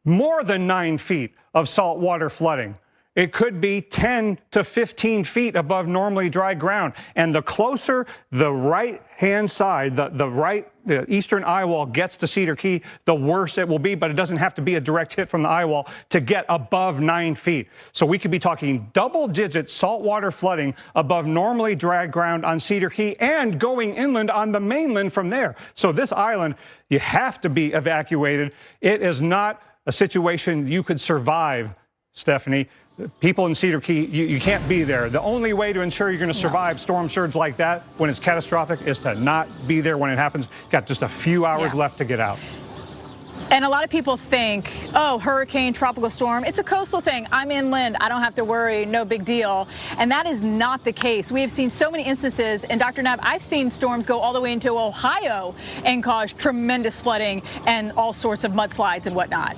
more than 9 feet of saltwater flooding. It could be 10 to 15 feet above normally dry ground. And the closer the right-hand side, the eastern eye wall gets to Cedar Key, the worse it will be. But it doesn't have to be a direct hit from the eye wall to get above 9 feet. So we could be talking double-digit saltwater flooding above normally dry ground on Cedar Key and going inland on the mainland from there. So this island, you have to be evacuated. It is not a situation you could survive, Stephanie. People in Cedar Key, you can't be there. The only way to ensure you're going to survive storm surge like that when it's catastrophic is to not be there when it happens. Got just a few hours left to get out. And a lot of people think, oh, hurricane, tropical storm, it's a coastal thing. I'm inland. I don't have to worry. No big deal. And that is not the case. We have seen so many instances. And Dr. Nab, I've seen storms go all the way into Ohio and cause tremendous flooding and all sorts of mudslides and whatnot.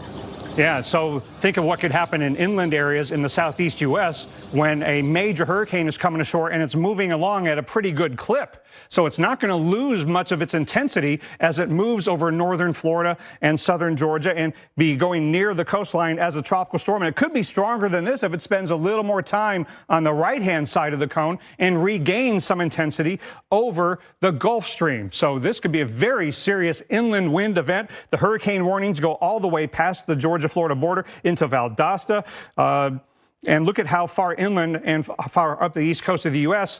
Yeah, so think of what could happen in inland areas in the southeast U.S. when a major hurricane is coming ashore and it's moving along at a pretty good clip. So it's not going to lose much of its intensity as it moves over northern Florida and southern Georgia and be going near the coastline as a tropical storm. And it could be stronger than this if it spends a little more time on the right-hand side of the cone and regains some intensity over the Gulf Stream. So this could be a very serious inland wind event. The hurricane warnings go all the way past the Georgia-Florida border into Valdosta. And look at how far inland and far up the east coast of the U.S.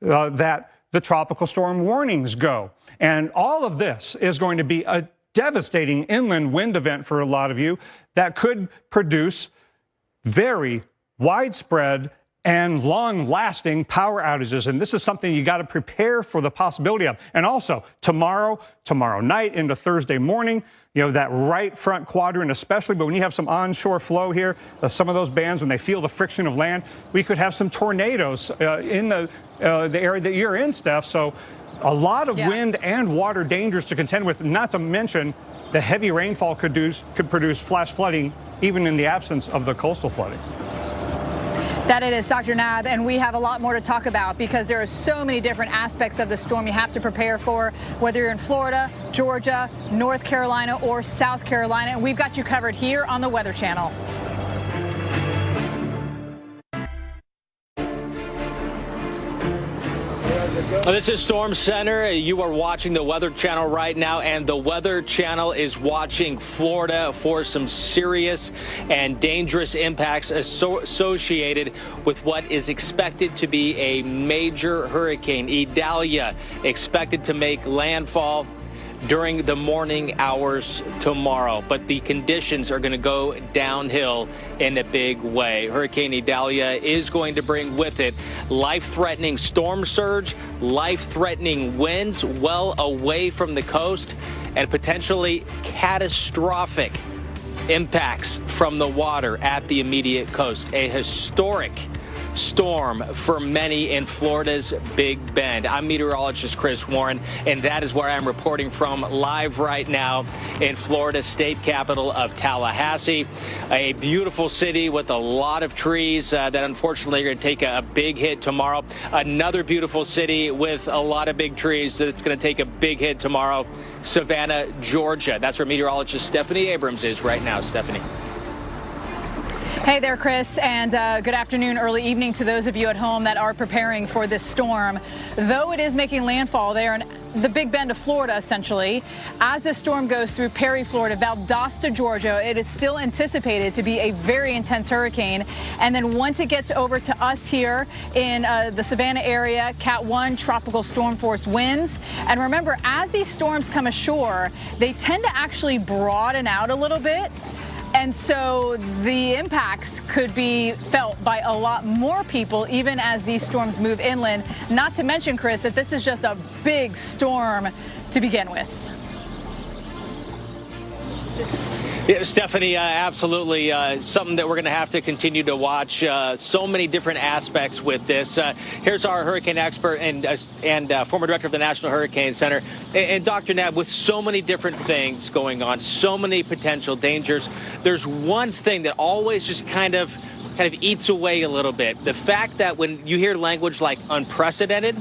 That the tropical storm warnings go. And all of this is going to be a devastating inland wind event for a lot of you that could produce very widespread and long-lasting power outages. And this is something you got to prepare for the possibility of. And also, tomorrow night into Thursday morning, you know, that right front quadrant especially, but when you have some onshore flow here, some of those bands, when they feel the friction of land, we could have some tornadoes in the area that you're in, Steph. So a lot of wind and water dangers to contend with, not to mention the heavy rainfall could produce flash flooding even in the absence of the coastal flooding. That it is, Dr. Nab, and we have a lot more to talk about because there are so many different aspects of the storm you have to prepare for, whether you're in Florida, Georgia, North Carolina, or South Carolina. And we've got you covered here on the Weather Channel. This is Storm Center. You are watching the Weather Channel right now, and the Weather Channel is watching Florida for some serious and dangerous impacts associated with what is expected to be a major hurricane. Idalia expected to make landfall during the morning hours tomorrow, but the conditions are going to go downhill in a big way. Hurricane Idalia is going to bring with it life-threatening storm surge, life-threatening winds well away from the coast, and potentially catastrophic impacts from the water at the immediate coast. A historic storm for many in Florida's Big Bend. I'm meteorologist Chris Warren, and that is where I'm reporting from live right now in Florida's state capital of Tallahassee, a beautiful city with a lot of trees that unfortunately are going to take a big hit tomorrow. Another beautiful city with a lot of big trees that's going to take a big hit tomorrow, Savannah, Georgia. That's where meteorologist Stephanie Abrams is right now. Stephanie. Hey there, Chris, and good afternoon, early evening to those of you at home that are preparing for this storm. Though it is making landfall there in the Big Bend of Florida, essentially, as this storm goes through Perry, Florida, Valdosta, Georgia, it is still anticipated to be a very intense hurricane. And then once it gets over to us here in the Savannah area, Cat 1 tropical storm force winds. And remember, as these storms come ashore, they tend to actually broaden out a little bit. And so the impacts could be felt by a lot more people, even as these storms move inland. Not to mention, Chris, that this is just a big storm to begin with. Yeah, Stephanie, absolutely something that we're going to have to continue to watch. So many different aspects with this. Here's our hurricane expert and former director of the National Hurricane Center. And Dr. Knapp, with so many different things going on, so many potential dangers, there's one thing that always just kind of eats away a little bit. The fact that when you hear language like unprecedented,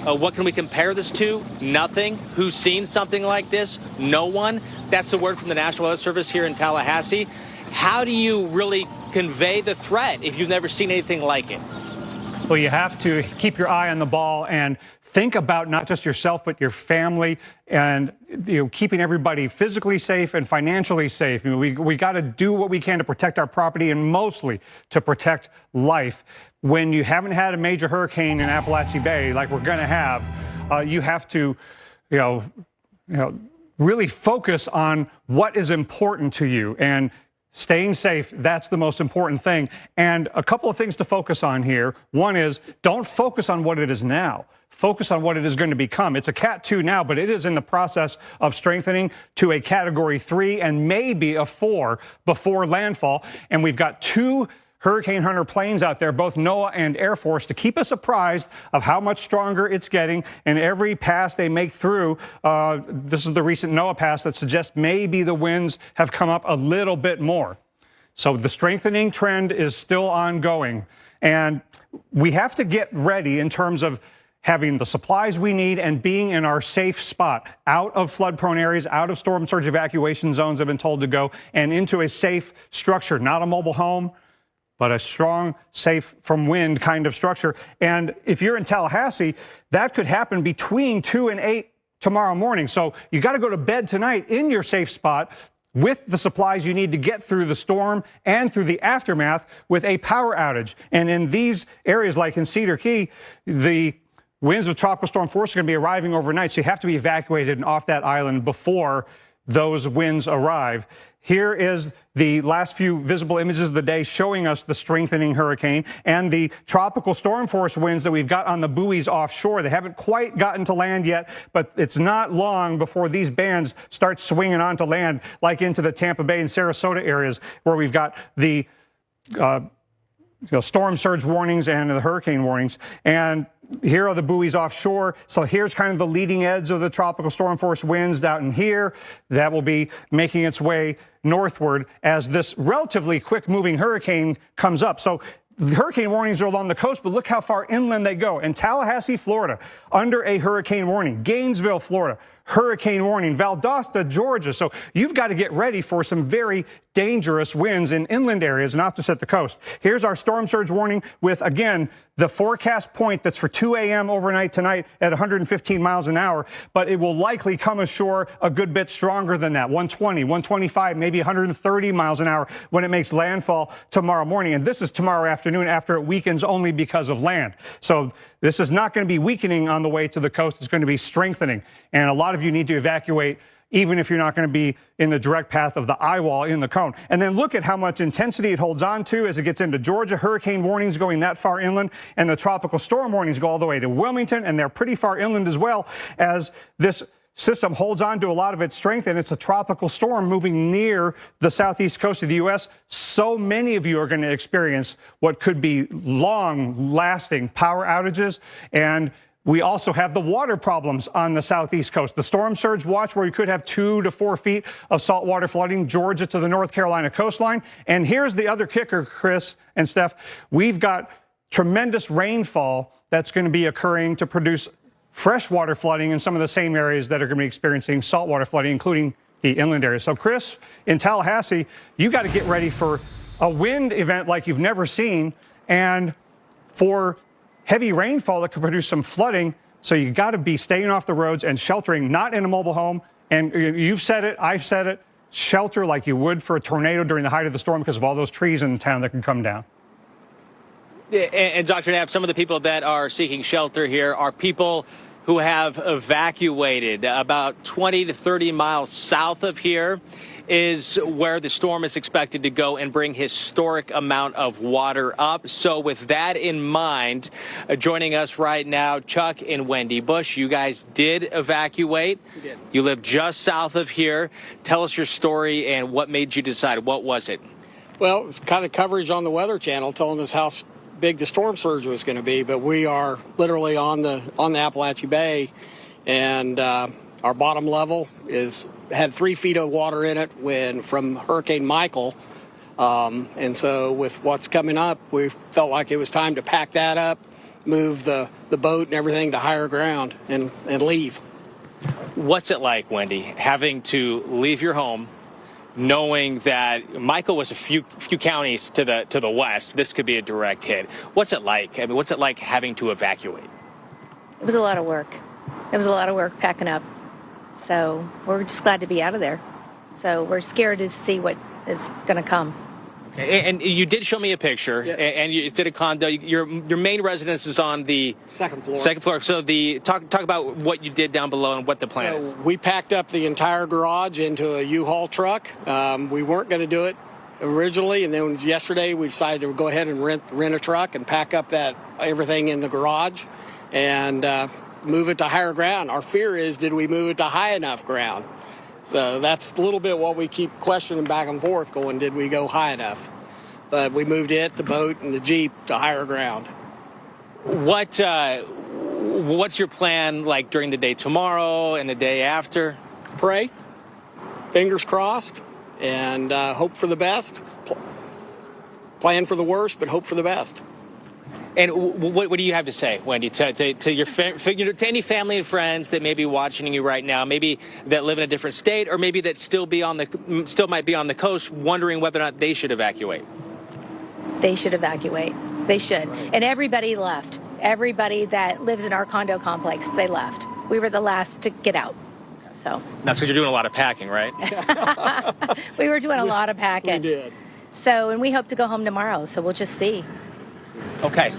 what can we compare this to? Nothing. Who's seen something like this? No one. That's the word from the National Weather Service here in Tallahassee. How do you really convey the threat if you've never seen anything like it? Well, you have to keep your eye on the ball and think about not just yourself, but your family and keeping everybody physically safe and financially safe. We got to do what we can to protect our property and mostly to protect life. When you haven't had a major hurricane in Appalachia Bay like we're going to have, you have to, really focus on what is important to you. And staying safe, that's the most important thing. And a couple of things to focus on here. One is, don't focus on what it is now. Focus on what it is going to become. It's a Cat 2 now, but it is in the process of strengthening to a Category 3 and maybe a 4 before landfall. And we've got 2 Hurricane Hunter planes out there, both NOAA and Air Force, to keep us apprised of how much stronger it's getting. And every pass they make through, this is the recent NOAA pass that suggests maybe the winds have come up a little bit more. So the strengthening trend is still ongoing. And we have to get ready in terms of having the supplies we need and being in our safe spot, out of flood-prone areas, out of storm surge evacuation zones I've been told to go, and into a safe structure, not a mobile home, but a strong, safe from wind kind of structure. And if you're in Tallahassee, that could happen between 2 and 8 tomorrow morning. So you got to go to bed tonight in your safe spot with the supplies you need to get through the storm and through the aftermath with a power outage. And in these areas like in Cedar Key, the winds with tropical storm force are going to be arriving overnight. So you have to be evacuated and off that island before those winds arrive. Here is the last few visible images of the day showing us the strengthening hurricane and the tropical storm force winds that we've got on the buoys offshore. They haven't quite gotten to land yet, but it's not long before these bands start swinging onto land, like into the Tampa Bay and Sarasota areas where we've got the storm surge warnings and the hurricane warnings. And here are the buoys offshore. So here's kind of the leading edge of the tropical storm force winds out in here. That will be making its way northward as this relatively quick moving hurricane comes up. So the hurricane warnings are along the coast, but look how far inland they go. In Tallahassee, Florida, under a hurricane warning. Gainesville, Florida, hurricane warning. Valdosta, Georgia. So you've got to get ready for some very dangerous winds in inland areas, not just at the coast. Here's our storm surge warning with, again, the forecast point that's for 2 a.m. overnight tonight at 115 miles an hour, but it will likely come ashore a good bit stronger than that, 120, 125, maybe 130 miles an hour when it makes landfall tomorrow morning. And this is tomorrow afternoon after it weakens only because of land. So this is not going to be weakening on the way to the coast. It's going to be strengthening. And a lot of of you need to evacuate even if you're not going to be in the direct path of the eye wall in the cone. And then look at how much intensity it holds on to as it gets into Georgia. Hurricane warnings going that far inland, and the tropical storm warnings go all the way to Wilmington, and they're pretty far inland as well, as this system holds on to a lot of its strength, and it's a tropical storm moving near the southeast coast of the U.S. So many of you are going to experience what could be long-lasting power outages, and we also have the water problems on the southeast coast. The storm surge watch, where you could have 2 to 4 feet of saltwater flooding, Georgia to the North Carolina coastline. And here's the other kicker, Chris and Steph. We've got tremendous rainfall that's going to be occurring to produce freshwater flooding in some of the same areas that are going to be experiencing saltwater flooding, including the inland areas. So, Chris, in Tallahassee, you got to get ready for a wind event like you've never seen, and for heavy rainfall that could produce some flooding. So you got to be staying off the roads and sheltering, not in a mobile home. And you've said it, I've said it, shelter like you would for a tornado during the height of the storm because of all those trees in town that can come down. And Dr. Knapp, some of the people that are seeking shelter here are people who have evacuated. About 20 to 30 miles south of here is where the storm is expected to go and bring historic amount of water up. So with that in mind, joining us right now, Chuck and Wendy Bush, you guys did evacuate. We did. You live just south of here. Tell us your story and what made you decide. What was it? Well, it was kind of coverage on the Weather Channel telling us how big the storm surge was going to be, but we are literally on the Appalachia Bay, and our bottom level had 3 feet of water in it from Hurricane Michael, and so with what's coming up, we felt like it was time to pack that up, move the boat and everything to higher ground, and leave. What's it like, Wendy, having to leave your home, knowing that Michael was a few counties to the west? This could be a direct hit. What's it like? I mean, what's it like having to evacuate? It was a lot of work. It was a lot of work packing up. So we're just glad to be out of there. So we're scared to see what is going to come. Okay. And you did show me a picture, yes. And it's at a condo. Your main residence is on the second floor. Second floor. So talk about what you did down below and what the plan is. We packed up the entire garage into a U-Haul truck. We weren't going to do it originally, and then yesterday we decided to go ahead and rent a truck and pack up everything in the garage and move it to higher ground. Our fear is, did we move it to high enough ground? So that's a little bit what we keep questioning back and forth, going, did we go high enough? But we moved the boat, and the Jeep to higher ground. What's your plan like during the day tomorrow and the day after? Pray, fingers crossed, and hope for the best. Plan for the worst, but hope for the best. And what do you have to say, Wendy, to your to any family and friends that may be watching you right now, maybe that live in a different state, or maybe that still might be on the coast, wondering whether or not they should evacuate? They should evacuate. They should. Right. And everybody left. Everybody that lives in our condo complex, they left. We were the last to get out. So that's because you're doing a lot of packing, right? We were doing a lot of packing. We did. So, and we hope to go home tomorrow. So we'll just see. Okay.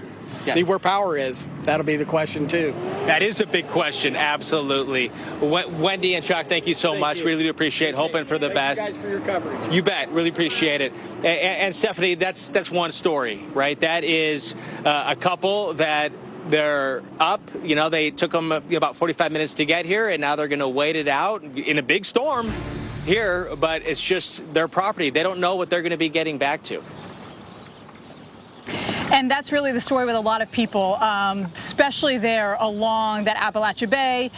Yeah. See where power is. That'll be the question, too. That is a big question, absolutely. Wendy and Chuck, thank you so much. Really do appreciate it. Hoping for the best. Thank you guys for your coverage. You bet. Really appreciate it. And Stephanie, that's one story, right? That is a couple that they're up. You know, they took them about 45 minutes to get here, and now they're going to wait it out in a big storm here, but it's just their property. They don't know what they're going to be getting back to. And that's really the story with a lot of people, especially there along that Appalachia Bay.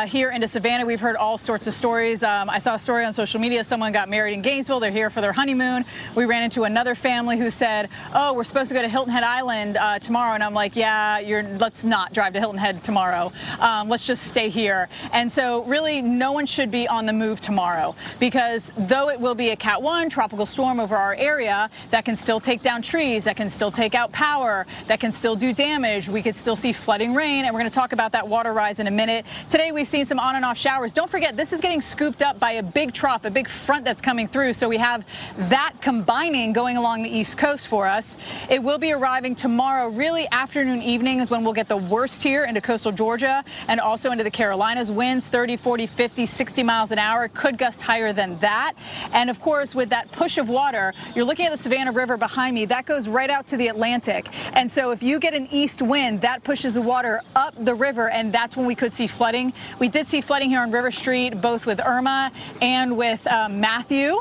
Here into Savannah, we've heard all sorts of stories. I saw a story on social media. Someone got married in Gainesville. They're here for their honeymoon. We ran into another family who said, oh, we're supposed to go to Hilton Head Island tomorrow. And I'm like, yeah, let's not drive to Hilton Head tomorrow. Let's just stay here. And so really no one should be on the move tomorrow, because though it will be a Cat 1 tropical storm over our area, that can still take down trees, that can still take out power that can still do damage. We could still see flooding rain, and we're going to talk about that water rise in a minute. Today we've seen some on and off showers. Don't forget, this is getting scooped up by a big trough, a big front that's coming through. So we have that combining going along the East Coast for us. It will be arriving tomorrow, really afternoon, evening is when we'll get the worst here into coastal Georgia and also into the Carolinas. Winds 30, 40, 50, 60 miles an hour, could gust higher than that. And of course, with that push of water, you're looking at the Savannah River behind me. That goes right out to the Atlantic. And so if you get an east wind, that pushes the water up the river, and that's when we could see flooding. We did see flooding here on River Street, both with Irma and with Matthew.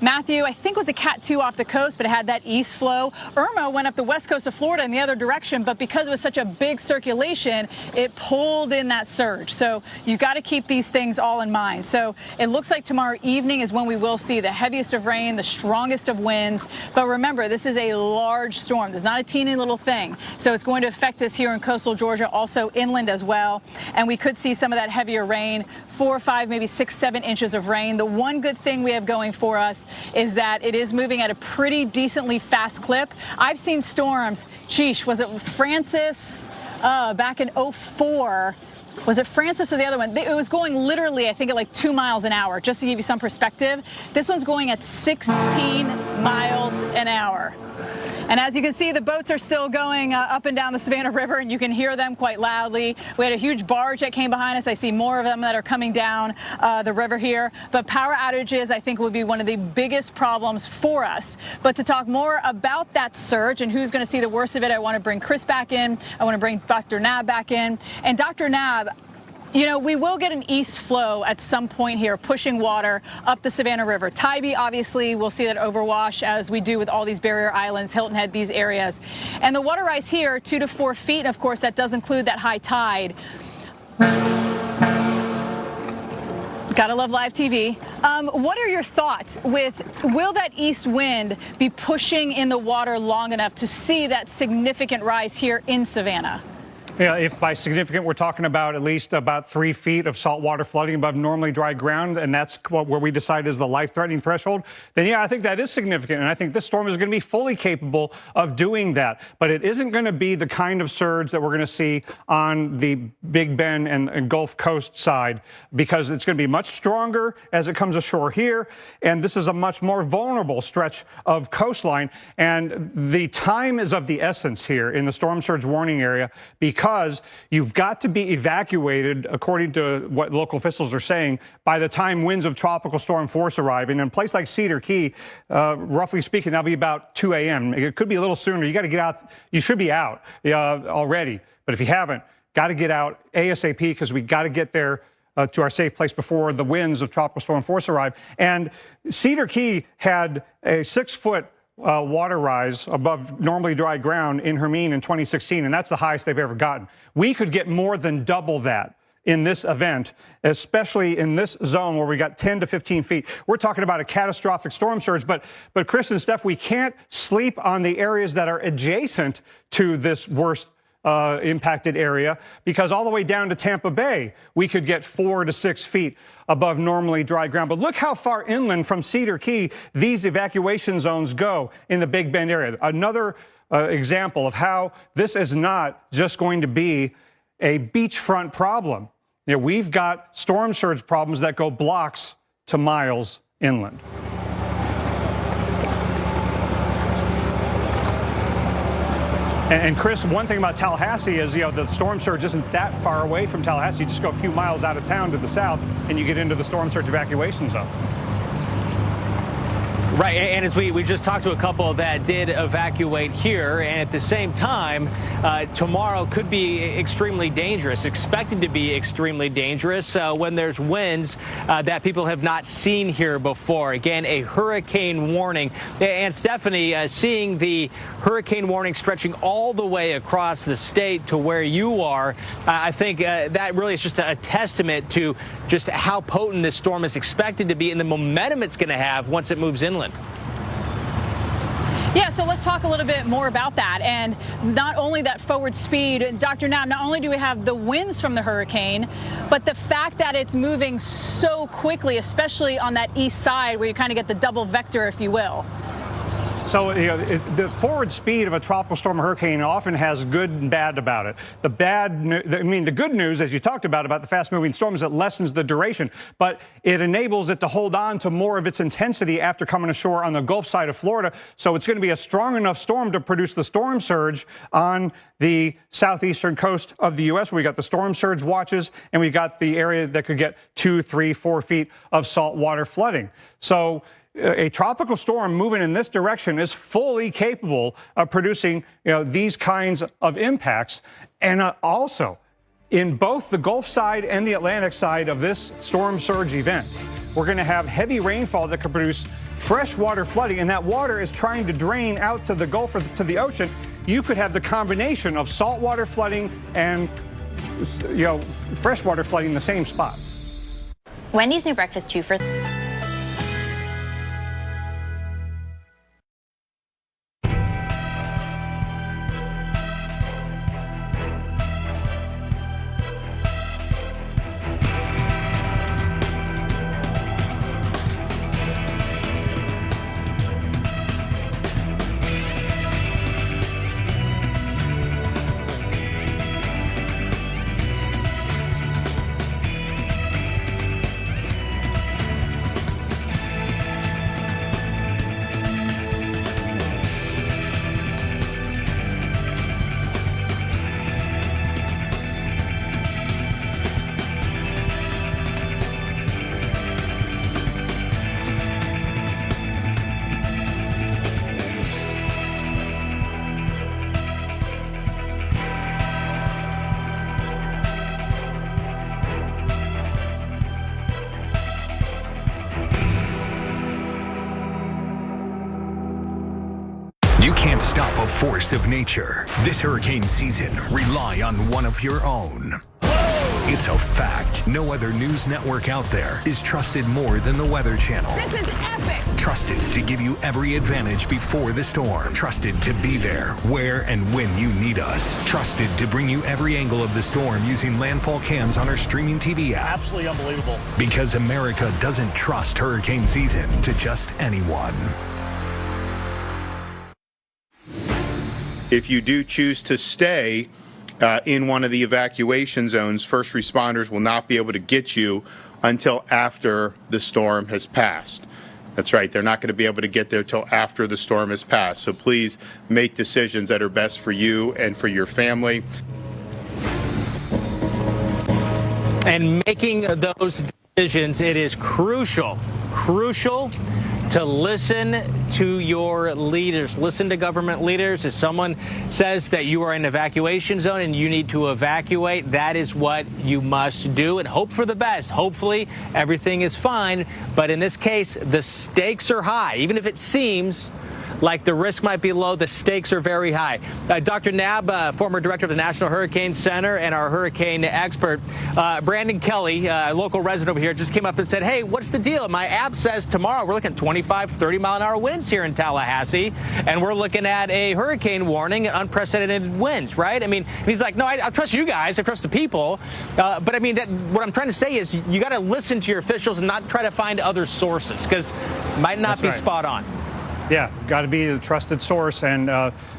Matthew, I think, was a Cat 2 off the coast, but it had that east flow. Irma went up the west coast of Florida in the other direction, but because it was such a big circulation, it pulled in that surge. So you've got to keep these things all in mind. So it looks like tomorrow evening is when we will see the heaviest of rain, the strongest of winds. But remember, this is a large storm. It's not a teeny little thing. So it's going to affect us here in coastal Georgia, also inland as well. And we could see some of that heavier rain, 4 or 5, maybe 6, 7 inches of rain. The one good thing we have going for us is that it is moving at a pretty decently fast clip. I've seen storms, was it Francis back in 04? Was it Francis or the other one? It was going literally, I think, at like 2 miles an hour, just to give you some perspective. This one's going at 16 miles an hour. And as you can see, the boats are still going up and down the Savannah River, and you can hear them quite loudly. We had a huge barge that came behind us. I see more of them that are coming down the river here. But power outages, I think, will be one of the biggest problems for us. But to talk more about that surge and who's going to see the worst of it, I want to bring Chris back in. I want to bring Dr. Nab back in. And Dr. Nab, you know, we will get an east flow at some point here, pushing water up the Savannah River. Tybee, obviously, we'll see that overwash as we do with all these barrier islands, Hilton Head, these areas. And the water rise here, 2 to 4 feet. And of course, that does include that high tide. Gotta love live TV. What are your thoughts will that east wind be pushing in the water long enough to see that significant rise here in Savannah? Yeah, if by significant we're talking about at least about 3 feet of saltwater flooding above normally dry ground, and that's where we decide is the life-threatening threshold, then yeah, I think that is significant, and I think this storm is going to be fully capable of doing that. But it isn't going to be the kind of surge that we're going to see on the Big Bend and Gulf Coast side, because it's going to be much stronger as it comes ashore here, and this is a much more vulnerable stretch of coastline, and the time is of the essence here in the storm surge warning area, because you've got to be evacuated, according to what local officials are saying, by the time winds of tropical storm force arrive. And in a place like Cedar Key, roughly speaking, that'll be about 2 a.m. It could be a little sooner. You got to get out. You should be out already. But if you haven't, got to get out ASAP, because we got to get there to our safe place before the winds of tropical storm force arrive. And Cedar Key had a 6-foot water rise above normally dry ground in Hermine in 2016, and that's the highest they've ever gotten. We could get more than double that in this event, especially in this zone where we got 10 to 15 feet. We're talking about a catastrophic storm surge, but Chris and Steph, we can't sleep on the areas that are adjacent to this worst impacted area, because all the way down to Tampa Bay, we could get 4 to 6 feet above normally dry ground. But look how far inland from Cedar Key these evacuation zones go in the Big Bend area. Another example of how this is not just going to be a beachfront problem. You know, we've got storm surge problems that go blocks to miles inland. And Chris, one thing about Tallahassee is, you know, the storm surge isn't that far away from Tallahassee. You just go a few miles out of town to the south, and you get into the storm surge evacuation zone. Right, and as we just talked to a couple that did evacuate here, and at the same time, tomorrow could be extremely dangerous, expected to be extremely dangerous when there's winds that people have not seen here before. Again, a hurricane warning. And Stephanie, seeing the hurricane warning stretching all the way across the state to where you are, I think that really is just a testament to just how potent this storm is expected to be and the momentum it's going to have once it moves inland. Yeah, so let's talk a little bit more about that. And not only that forward speed, Dr. Nab, not only do we have the winds from the hurricane, but the fact that it's moving so quickly, especially on that east side where you kind of get the double vector, if you will. So the forward speed of a tropical storm or hurricane often has good and bad about it. The good news, as you talked about the fast-moving storms, it lessens the duration, but it enables it to hold on to more of its intensity after coming ashore on the Gulf side of Florida. So it's going to be a strong enough storm to produce the storm surge on the southeastern coast of the U.S. We got the storm surge watches, and we got the area that could get 2, 3, 4 feet of saltwater flooding. So a tropical storm moving in this direction is fully capable of producing these kinds of impacts. And also, in both the Gulf side and the Atlantic side of this storm surge event, we're going to have heavy rainfall that could produce freshwater flooding, and that water is trying to drain out to the Gulf or to the ocean. You could have the combination of saltwater flooding and freshwater flooding in the same spot. Wendy's new breakfast 2 for You can't stop a force of nature. This hurricane season, rely on one of your own. It's a fact. No other news network out there is trusted more than the Weather Channel. This is epic. Trusted to give you every advantage before the storm. Trusted to be there where and when you need us. Trusted to bring you every angle of the storm using landfall cams on our streaming TV app. Absolutely unbelievable. Because America doesn't trust hurricane season to just anyone. If you do choose to stay in one of the evacuation zones, first responders will not be able to get you until after the storm has passed. That's right, they're not going to be able to get there till after the storm has passed. So please make decisions that are best for you and for your family. And making those decisions, it is crucial to listen to your leaders. Listen to government leaders. If someone says that you are in an evacuation zone and you need to evacuate, that is what you must do and hope for the best. Hopefully everything is fine. But in this case, the stakes are high. Even if it seems like the risk might be low, the stakes are very high. Dr. Knabb, former director of the National Hurricane Center and our hurricane expert, Brandon Kelly, a local resident over here, just came up and said, hey, what's the deal? My app says tomorrow we're looking at 25, 30-mile-an-hour winds here in Tallahassee, and we're looking at a hurricane warning and unprecedented winds, right? I mean, he's like, no, I trust you guys. I trust the people. But I mean, what I'm trying to say is you got to listen to your officials and not try to find other sources, because it might not be spot on. Yeah, got to be the trusted source, and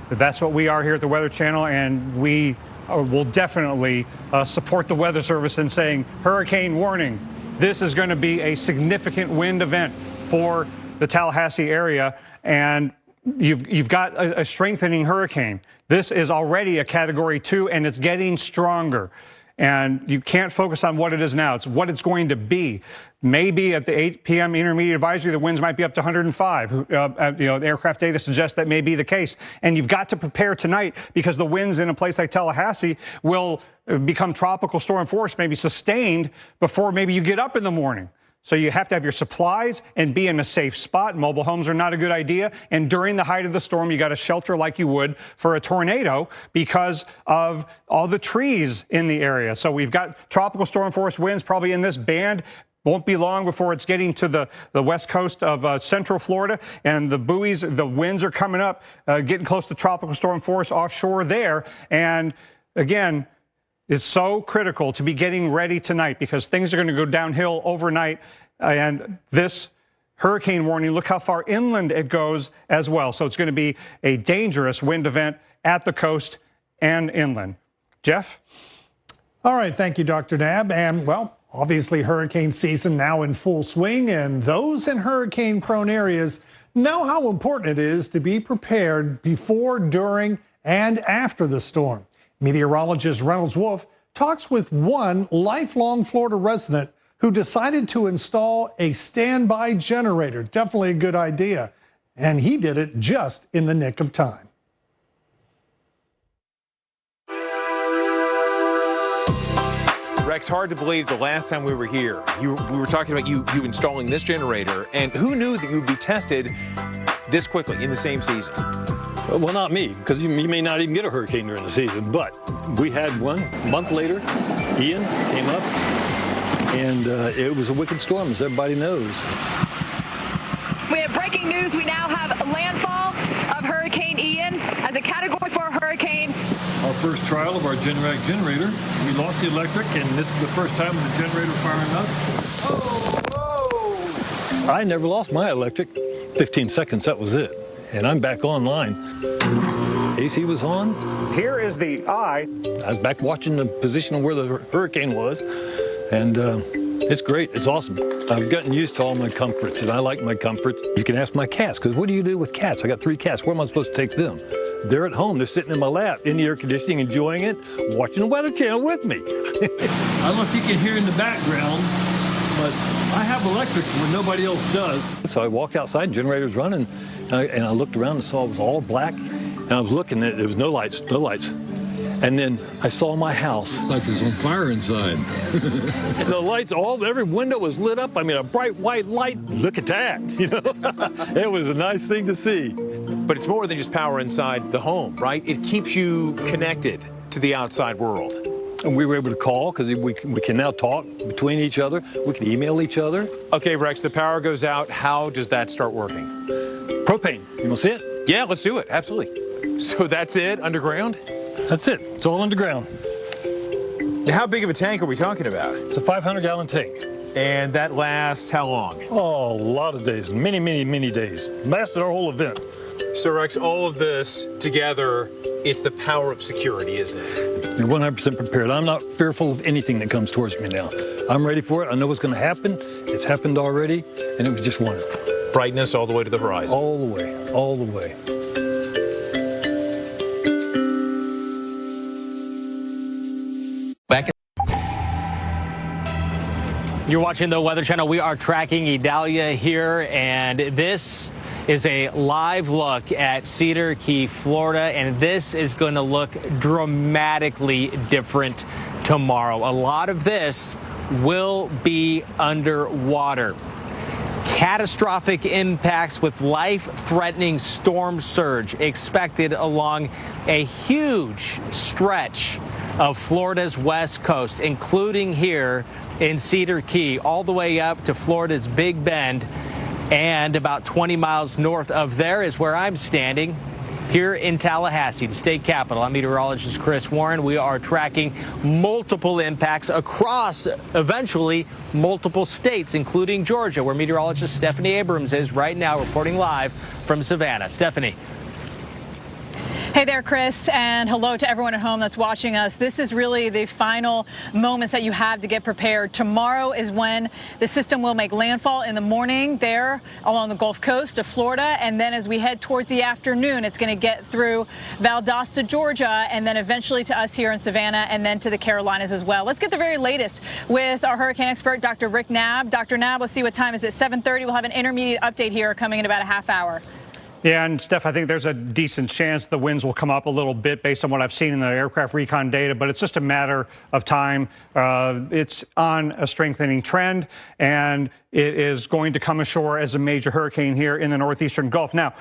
that's what we are here at the Weather Channel, and we will definitely support the Weather Service in saying, hurricane warning, this is going to be a significant wind event for the Tallahassee area, and you've got a strengthening hurricane. This is already a Category 2, and it's getting stronger. And you can't focus on what it is now. It's what it's going to be. Maybe at the 8 p.m. intermediate advisory, the winds might be up to 105. The aircraft data suggests that may be the case. And you've got to prepare tonight, because the winds in a place like Tallahassee will become tropical storm force, maybe sustained before maybe you get up in the morning. So you have to have your supplies and be in a safe spot. Mobile homes are not a good idea. And during the height of the storm, you got to shelter like you would for a tornado because of all the trees in the area. So we've got tropical storm force winds probably in this band. Won't be long before it's getting to the west coast of central Florida, and the buoys, the winds are coming up, getting close to tropical storm force offshore there. And again, it's so critical to be getting ready tonight, because things are going to go downhill overnight, and this hurricane warning. Look how far inland it goes as well. So it's going to be a dangerous wind event at the coast and inland. Jeff? All right, thank you, Dr. Nab. And, well, obviously hurricane season now in full swing, and those in hurricane-prone areas know how important it is to be prepared before, during, and after the storm. Meteorologist Reynolds Wolf talks with one lifelong Florida resident who decided to install a standby generator. Definitely a good idea. And he did it just in the nick of time. Rex, hard to believe the last time we were here, we were talking about you installing this generator, and who knew that you'd be tested this quickly in the same season? Well, not me, because you may not even get a hurricane during the season, but we had one. A month later, Ian came up, and it was a wicked storm, as everybody knows. We have breaking news. We now have landfall of Hurricane Ian as a Category 4 hurricane. Our first trial of our Generac generator, we lost the electric, and this is the first time the generator firing up. Oh, whoa! I never lost my electric. 15 seconds, that was it. And I'm back online. AC was on. Here is the eye. I was back watching the position of where the hurricane was, and it's great. It's awesome. I've gotten used to all my comforts, and I like my comforts. You can ask my cats, because what do you do with cats? I got 3 cats. Where am I supposed to take them? They're at home. They're sitting in my lap, in the air conditioning, enjoying it, watching the Weather Channel with me. I don't know if you can hear in the background, but I have electric when nobody else does. So I walked outside, generator's running, and I looked around and saw it was all black. And I was looking at it, there was no lights, no lights. And then I saw my house. It's like there's on fire inside. The lights, every window was lit up. I mean, a bright white light. Look at that, you know? It was a nice thing to see. But it's more than just power inside the home, right? It keeps you connected to the outside world. And we were able to call because we can now talk between each other. We can email each other. Okay, Rex, the power goes out. How does that start working? Propane. You want to see it? Yeah, let's do it. Absolutely. So that's it, underground? That's it. It's all underground. Now, how big of a tank are we talking about? It's a 500-gallon tank. And that lasts how long? Oh, a lot of days. Many, many, many days. Lasted our whole event. So, Rex, all of this together, it's the power of security, isn't it? You're 100% prepared. I'm not fearful of anything that comes towards me now. I'm ready for it. I know what's going to happen. It's happened already, and it was just wonderful. Brightness all the way to the horizon. All the way. All the way. You're watching the Weather Channel. We are tracking Idalia here, and this is a live look at Cedar Key, Florida, and this is going to look dramatically different tomorrow. A lot of this will be underwater. Catastrophic impacts with life-threatening storm surge expected along a huge stretch of Florida's west coast, including here in Cedar Key, all the way up to Florida's Big Bend, and about 20 miles north of there is where I'm standing, here in Tallahassee, the state capital. I'm meteorologist Chris Warren. We are tracking multiple impacts across, eventually, multiple states, including Georgia, where meteorologist Stephanie Abrams is right now reporting live from Savannah. Stephanie. Hey there, Chris, and hello to everyone at home that's watching us. This is really the final moments that you have to get prepared. Tomorrow is when the system will make landfall in the morning there along the Gulf Coast of Florida, and then as we head towards the afternoon, it's going to get through Valdosta, Georgia, and then eventually to us here in Savannah, and then to the Carolinas as well. Let's get the very latest with our hurricane expert, Dr. Rick Knabb. Dr. Knabb, let's see what time is it. 7:30. We'll have an intermediate update here coming in about a half hour. Yeah, and Steph, I think there's a decent chance the winds will come up a little bit based on what I've seen in the aircraft recon data, but it's just a matter of time. It's on a strengthening trend, and it is going to come ashore as a major hurricane here in the northeastern Gulf. Now,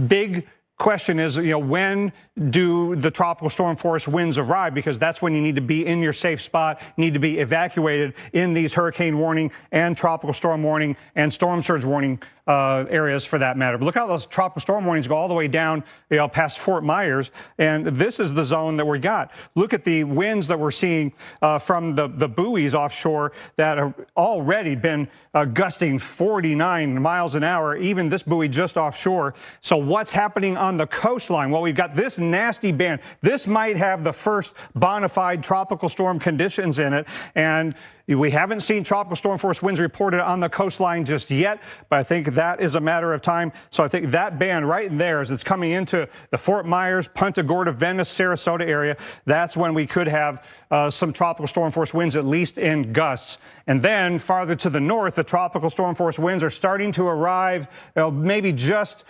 big question is, when do the tropical storm force winds arrive? Because that's when you need to be in your safe spot, need to be evacuated in these hurricane warning and tropical storm warning and storm surge warning areas for that matter. But look how those tropical storm warnings go all the way down, past Fort Myers, and this is the zone that we got. Look at the winds that we're seeing from the buoys offshore that have already been gusting 49 miles an hour, even this buoy just offshore. So what's happening on the coastline? Well, we've got this nasty band. This might have the first bona fide tropical storm conditions in it, and we haven't seen tropical storm force winds reported on the coastline just yet, but I think that is a matter of time. So I think that band right there, as it's coming into the Fort Myers, Punta Gorda, Venice, Sarasota area, that's when we could have some tropical storm force winds, at least in gusts. And then farther to the north, the tropical storm force winds are starting to arrive maybe just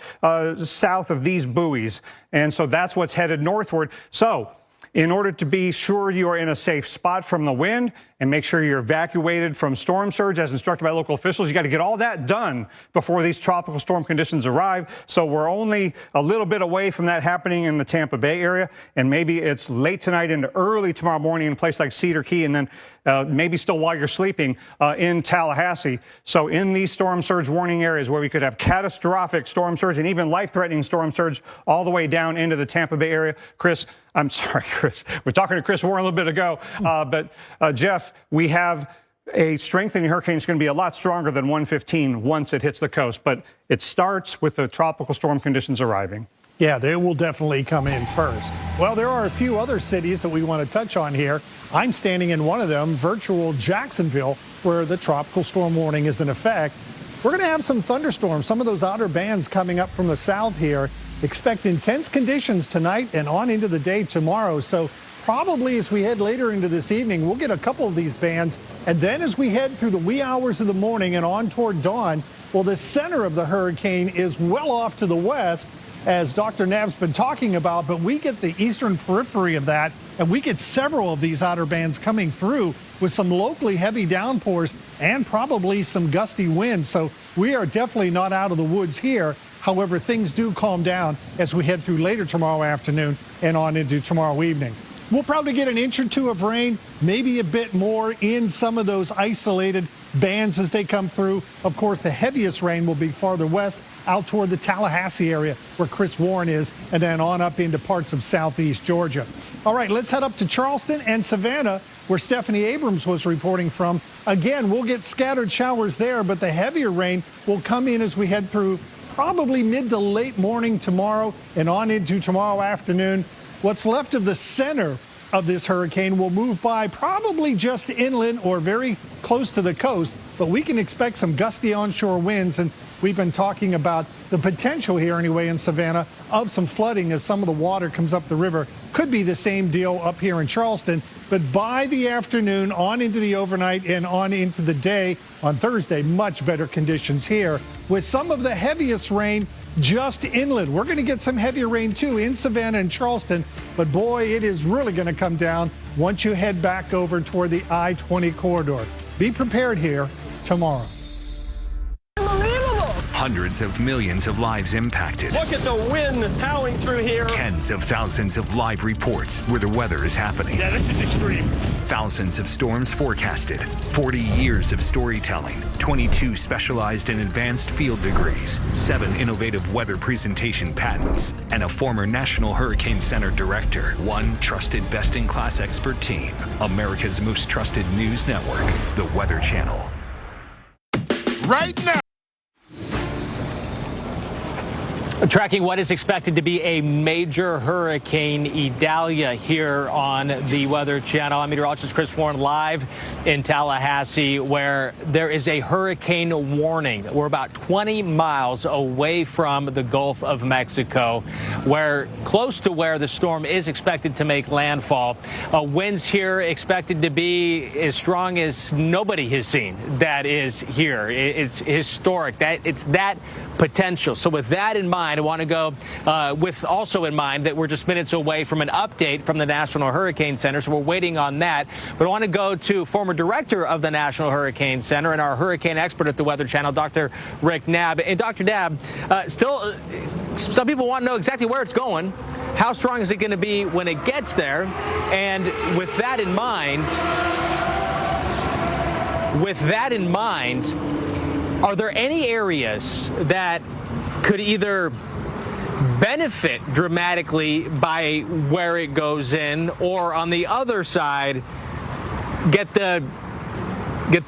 south of these buoys. And so that's what's headed northward. So in order to be sure you are in a safe spot from the wind and make sure you're evacuated from storm surge as instructed by local officials, you got to get all that done before these tropical storm conditions arrive. So we're only a little bit away from that happening in the Tampa Bay area, and maybe it's late tonight into early tomorrow morning in a place like Cedar Key, and then maybe still while you're sleeping in Tallahassee. So in these storm surge warning areas where we could have catastrophic storm surge and even life-threatening storm surge all the way down into the Tampa Bay area. Chris, I'm sorry, Chris. We're talking to Chris Warren a little bit ago, but Jeff, we have a strengthening hurricane that's going to be a lot stronger than 115 once it hits the coast, but it starts with the tropical storm conditions arriving. Yeah, they will definitely come in first. Well, there are a few other cities that we want to touch on here. I'm standing in one of them, virtual Jacksonville, where the tropical storm warning is in effect. We're going to have some thunderstorms, some of those outer bands coming up from the south here. Expect intense conditions tonight and on into the day tomorrow. So probably as we head later into this evening, we'll get a couple of these bands. And then as we head through the wee hours of the morning and on toward dawn, well, the center of the hurricane is well off to the west, as Dr. Knapp's been talking about, but we get the eastern periphery of that, and we get several of these outer bands coming through with some locally heavy downpours and probably some gusty winds. So we are definitely not out of the woods here. However, things do calm down as we head through later tomorrow afternoon and on into tomorrow evening. We'll probably get an inch or two of rain, maybe a bit more in some of those isolated bands as they come through. Of course, the heaviest rain will be farther west, out toward the Tallahassee area where Chris Warren is, and then on up into parts of southeast Georgia. All right, let's head up to Charleston and Savannah, where Stephanie Abrams was reporting from. Again, we'll get scattered showers there, but the heavier rain will come in as we head through probably mid to late morning tomorrow and on into tomorrow afternoon. What's left of the center of this hurricane will move by probably just inland or very close to the coast, but we can expect some gusty onshore winds, and we've been talking about the potential here anyway in Savannah of some flooding as some of the water comes up the river. Could be the same deal up here in Charleston, but by the afternoon, on into the overnight and on into the day on Thursday, much better conditions here with some of the heaviest rain just inland. We're going to get some heavier rain too in Savannah and Charleston, but boy, it is really going to come down once you head back over toward the I-20 corridor. Be prepared here tomorrow. Hundreds of millions of lives impacted. Look at the wind howling through here. Tens of thousands of live reports where the weather is happening. Yeah, this is extreme. Thousands of storms forecasted. 40 years of storytelling. 22 specialized and advanced field degrees. 7 innovative weather presentation patents. And a former National Hurricane Center director. 1 trusted best-in-class expert team. America's most trusted news network. The Weather Channel. Right now. Tracking what is expected to be a major hurricane, Idalia, here on the Weather Channel. I'm meteorologist Chris Warren live in Tallahassee, where there is a hurricane warning. We're about 20 miles away from the Gulf of Mexico, where close to where the storm is expected to make landfall. Winds here expected to be as strong as nobody has seen that is here. It's historic. It's that potential. So with that in mind, I want to go with also in mind that we're just minutes away from an update from the National Hurricane Center, so we're waiting on that. But I want to go to former director of the National Hurricane Center and our hurricane expert at the Weather Channel, Dr. Rick Knapp. And Dr. Knapp, still, some people want to know exactly where it's going. How strong is it going to be when it gets there? And with that in mind, are there any areas that could either benefit dramatically by where it goes in, or on the other side get the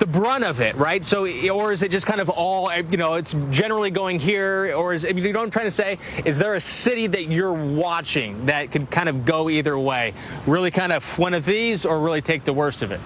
brunt of it, right? So, or is it just kind of all, it's generally going here, or is, you know what I'm trying to say? Is there a city that you're watching that could kind of go either way? Really kind of one of these, or really take the worst of it?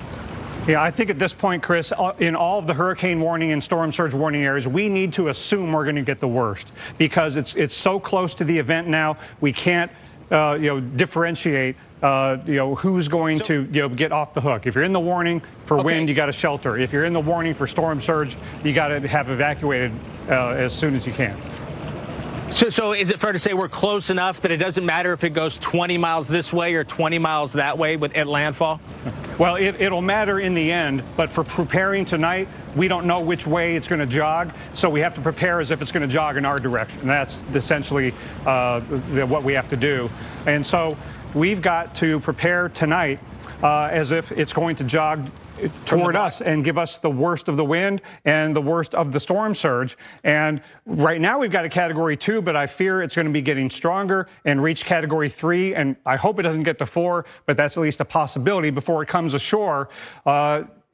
Yeah, I think at this point, Chris, in all of the hurricane warning and storm surge warning areas, we need to assume we're going to get the worst, because it's so close to the event now. We can't, differentiate, who's going to get off the hook. If you're in the warning for wind, you got to shelter. If you're in the warning for storm surge, you got to have evacuated as soon as you can. So is it fair to say we're close enough that it doesn't matter if it goes 20 miles this way or 20 miles that way at landfall? Well, it'll matter in the end, but for preparing tonight, we don't know which way it's going to jog, so we have to prepare as if it's going to jog in our direction. That's essentially what we have to do. And so we've got to prepare tonight as if it's going to jog toward us and give us the worst of the wind and the worst of the storm surge. And right now we've got a Category 2, but I fear it's going to be getting stronger and reach Category 3. And I hope it doesn't get to 4, but that's at least a possibility before it comes ashore.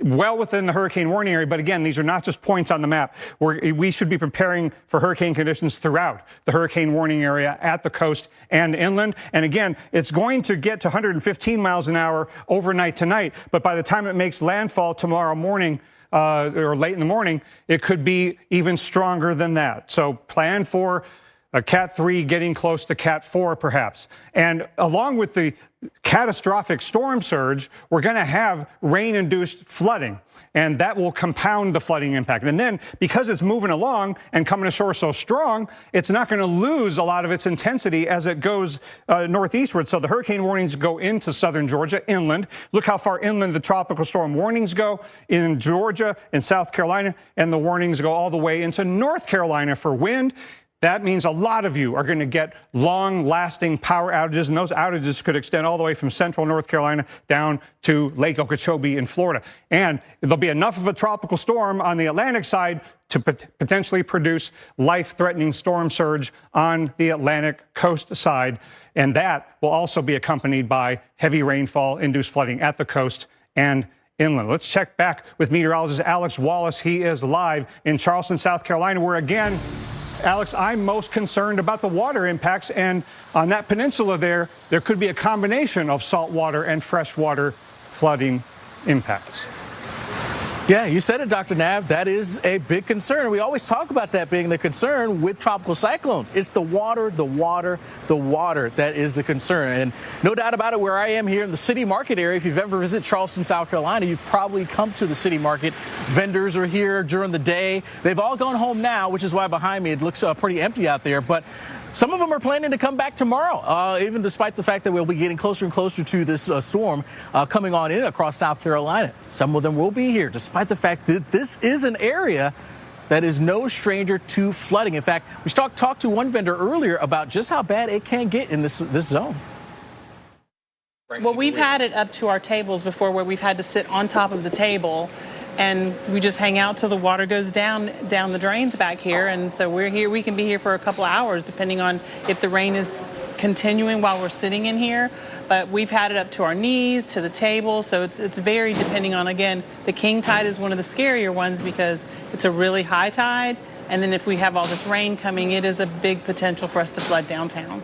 Well within the hurricane warning area, but again, these are not just points on the map. We should be preparing for hurricane conditions throughout the hurricane warning area at the coast and inland. And again, it's going to get to 115 miles an hour overnight tonight, but by the time it makes landfall tomorrow morning, or late in the morning, it could be even stronger than that. So plan for a Cat 3 getting close to Cat 4, perhaps. And along with the catastrophic storm surge, we're going to have rain-induced flooding, and that will compound the flooding impact. And then, because it's moving along and coming ashore so strong, it's not going to lose a lot of its intensity as it goes northeastward. So the hurricane warnings go into southern Georgia, inland. Look how far inland the tropical storm warnings go in Georgia and South Carolina, and the warnings go all the way into North Carolina for wind. That means a lot of you are going to get long-lasting power outages, and those outages could extend all the way from central North Carolina down to Lake Okeechobee in Florida. And there'll be enough of a tropical storm on the Atlantic side to potentially produce life-threatening storm surge on the Atlantic coast side, and that will also be accompanied by heavy rainfall, induced flooding at the coast and inland. Let's check back with meteorologist Alex Wallace. He is live in Charleston, South Carolina, where again, Alex, I'm most concerned about the water impacts, and on that peninsula there could be a combination of saltwater and freshwater flooding impacts. Yeah, you said it, Dr. Nab. That is a big concern. We always talk about that being the concern with tropical cyclones. It's the water that is the concern. And no doubt about it, where I am here in the city market area, if you've ever visited Charleston, South Carolina, you've probably come to the city market. Vendors are here during the day. They've all gone home now, which is why behind me it looks pretty empty out there. But some of them are planning to come back tomorrow, even despite the fact that we'll be getting closer and closer to this storm coming on in across South Carolina. Some of them will be here, despite the fact that this is an area that is no stranger to flooding. In fact, we talked to one vendor earlier about just how bad it can get in this zone. Well, we've had it up to our tables before where we've had to sit on top of the table, and we just hang out till the water goes down the drains back here. And so we're here. We can be here for a couple of hours, depending on if the rain is continuing while we're sitting in here. But we've had it up to our knees, to the table. So it's very depending on, again, the king tide is one of the scarier ones because it's a really high tide. And then if we have all this rain coming, it is a big potential for us to flood downtown.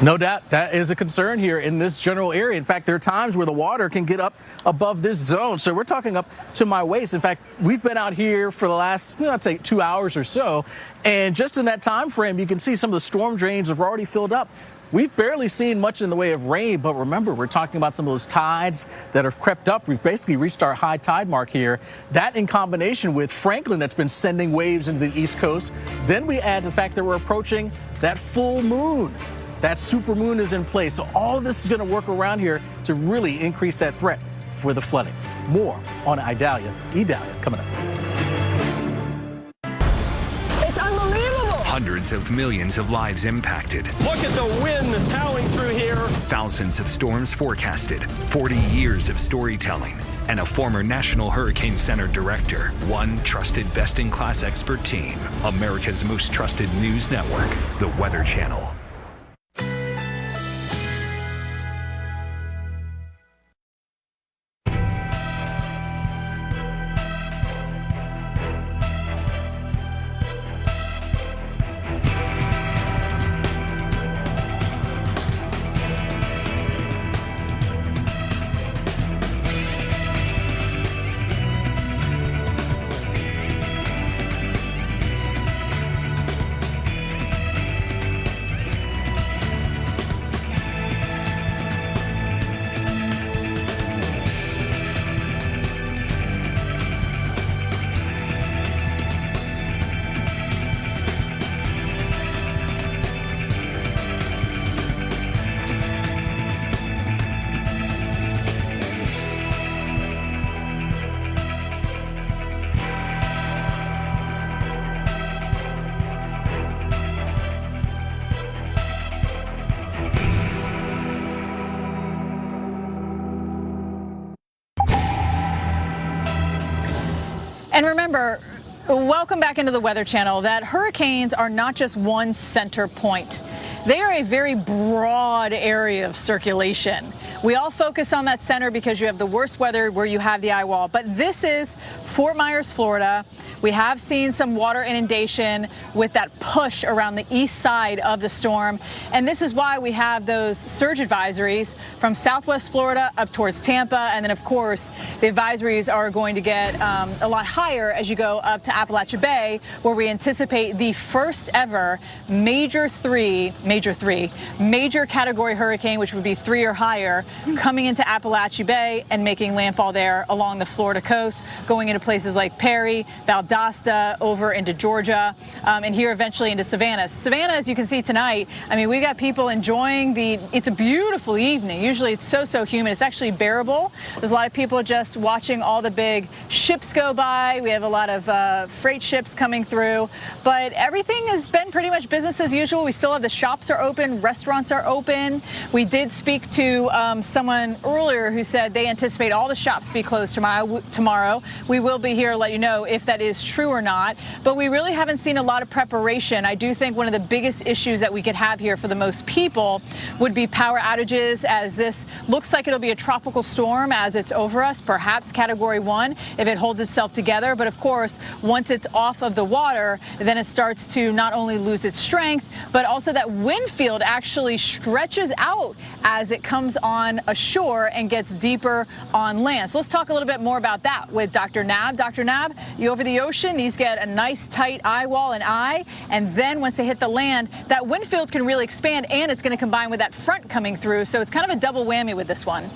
No doubt that is a concern here in this general area. In fact, there are times where the water can get up above this zone. So we're talking up to my waist. In fact, we've been out here for the last, I'd say 2 hours or so. And just in that time frame, you can see some of the storm drains have already filled up. We've barely seen much in the way of rain, but remember, we're talking about some of those tides that have crept up. We've basically reached our high tide mark here. That in combination with Franklin that's been sending waves into the East Coast. Then we add the fact that we're approaching that full moon. That super moon is in place. So all of this is going to work around here to really increase that threat for the flooding. More on Idalia coming up. It's unbelievable. Hundreds of millions of lives impacted. Look at the wind howling through here. Thousands of storms forecasted. 40 years of storytelling. and a former National Hurricane Center director. One trusted best-in-class expert team. America's most trusted news network, the Weather Channel. And remember, welcome back into the Weather Channel, that hurricanes are not just one center point. They are a very broad area of circulation. We all focus on that center because you have the worst weather where you have the eye wall. But this is Fort Myers, Florida. We have seen some water inundation with that push around the east side of the storm. And this is why we have those surge advisories from Southwest Florida up towards Tampa. And then, of course, the advisories are going to get a lot higher as you go up to Appalachia Bay, where we anticipate the first ever major category hurricane, which would be 3 or higher, coming into Appalachia Bay and making landfall there along the Florida coast, going into places like Perry, Valdosta, over into Georgia, and here eventually into Savannah. Savannah, as you can see tonight, I mean, we got people enjoying it's a beautiful evening. Usually it's so humid. It's actually bearable. There's a lot of people just watching all the big ships go by. We have a lot of freight ships coming through, but everything has been pretty much business as usual. We still have the shops are open, restaurants are open. We did speak to someone earlier who said they anticipate all the shops to be closed tomorrow. We will be here to let you know if that is true or not, but we really haven't seen a lot of preparation. I do think one of the biggest issues that we could have here for the most people would be power outages, as this looks like it'll be a tropical storm as it's over us, perhaps Category 1 if it holds itself together. But of course, once it's off of the water, then it starts to not only lose its strength, but also that wind field actually stretches out as it comes on ashore and gets deeper on land. So let's talk a little bit more about that with Dr. Nab. Dr. Nab, you over the ocean, these get a nice tight eye wall and eye, and then once they hit the land, that wind field can really expand, and it's going to combine with that front coming through. So it's kind of a double whammy with this one.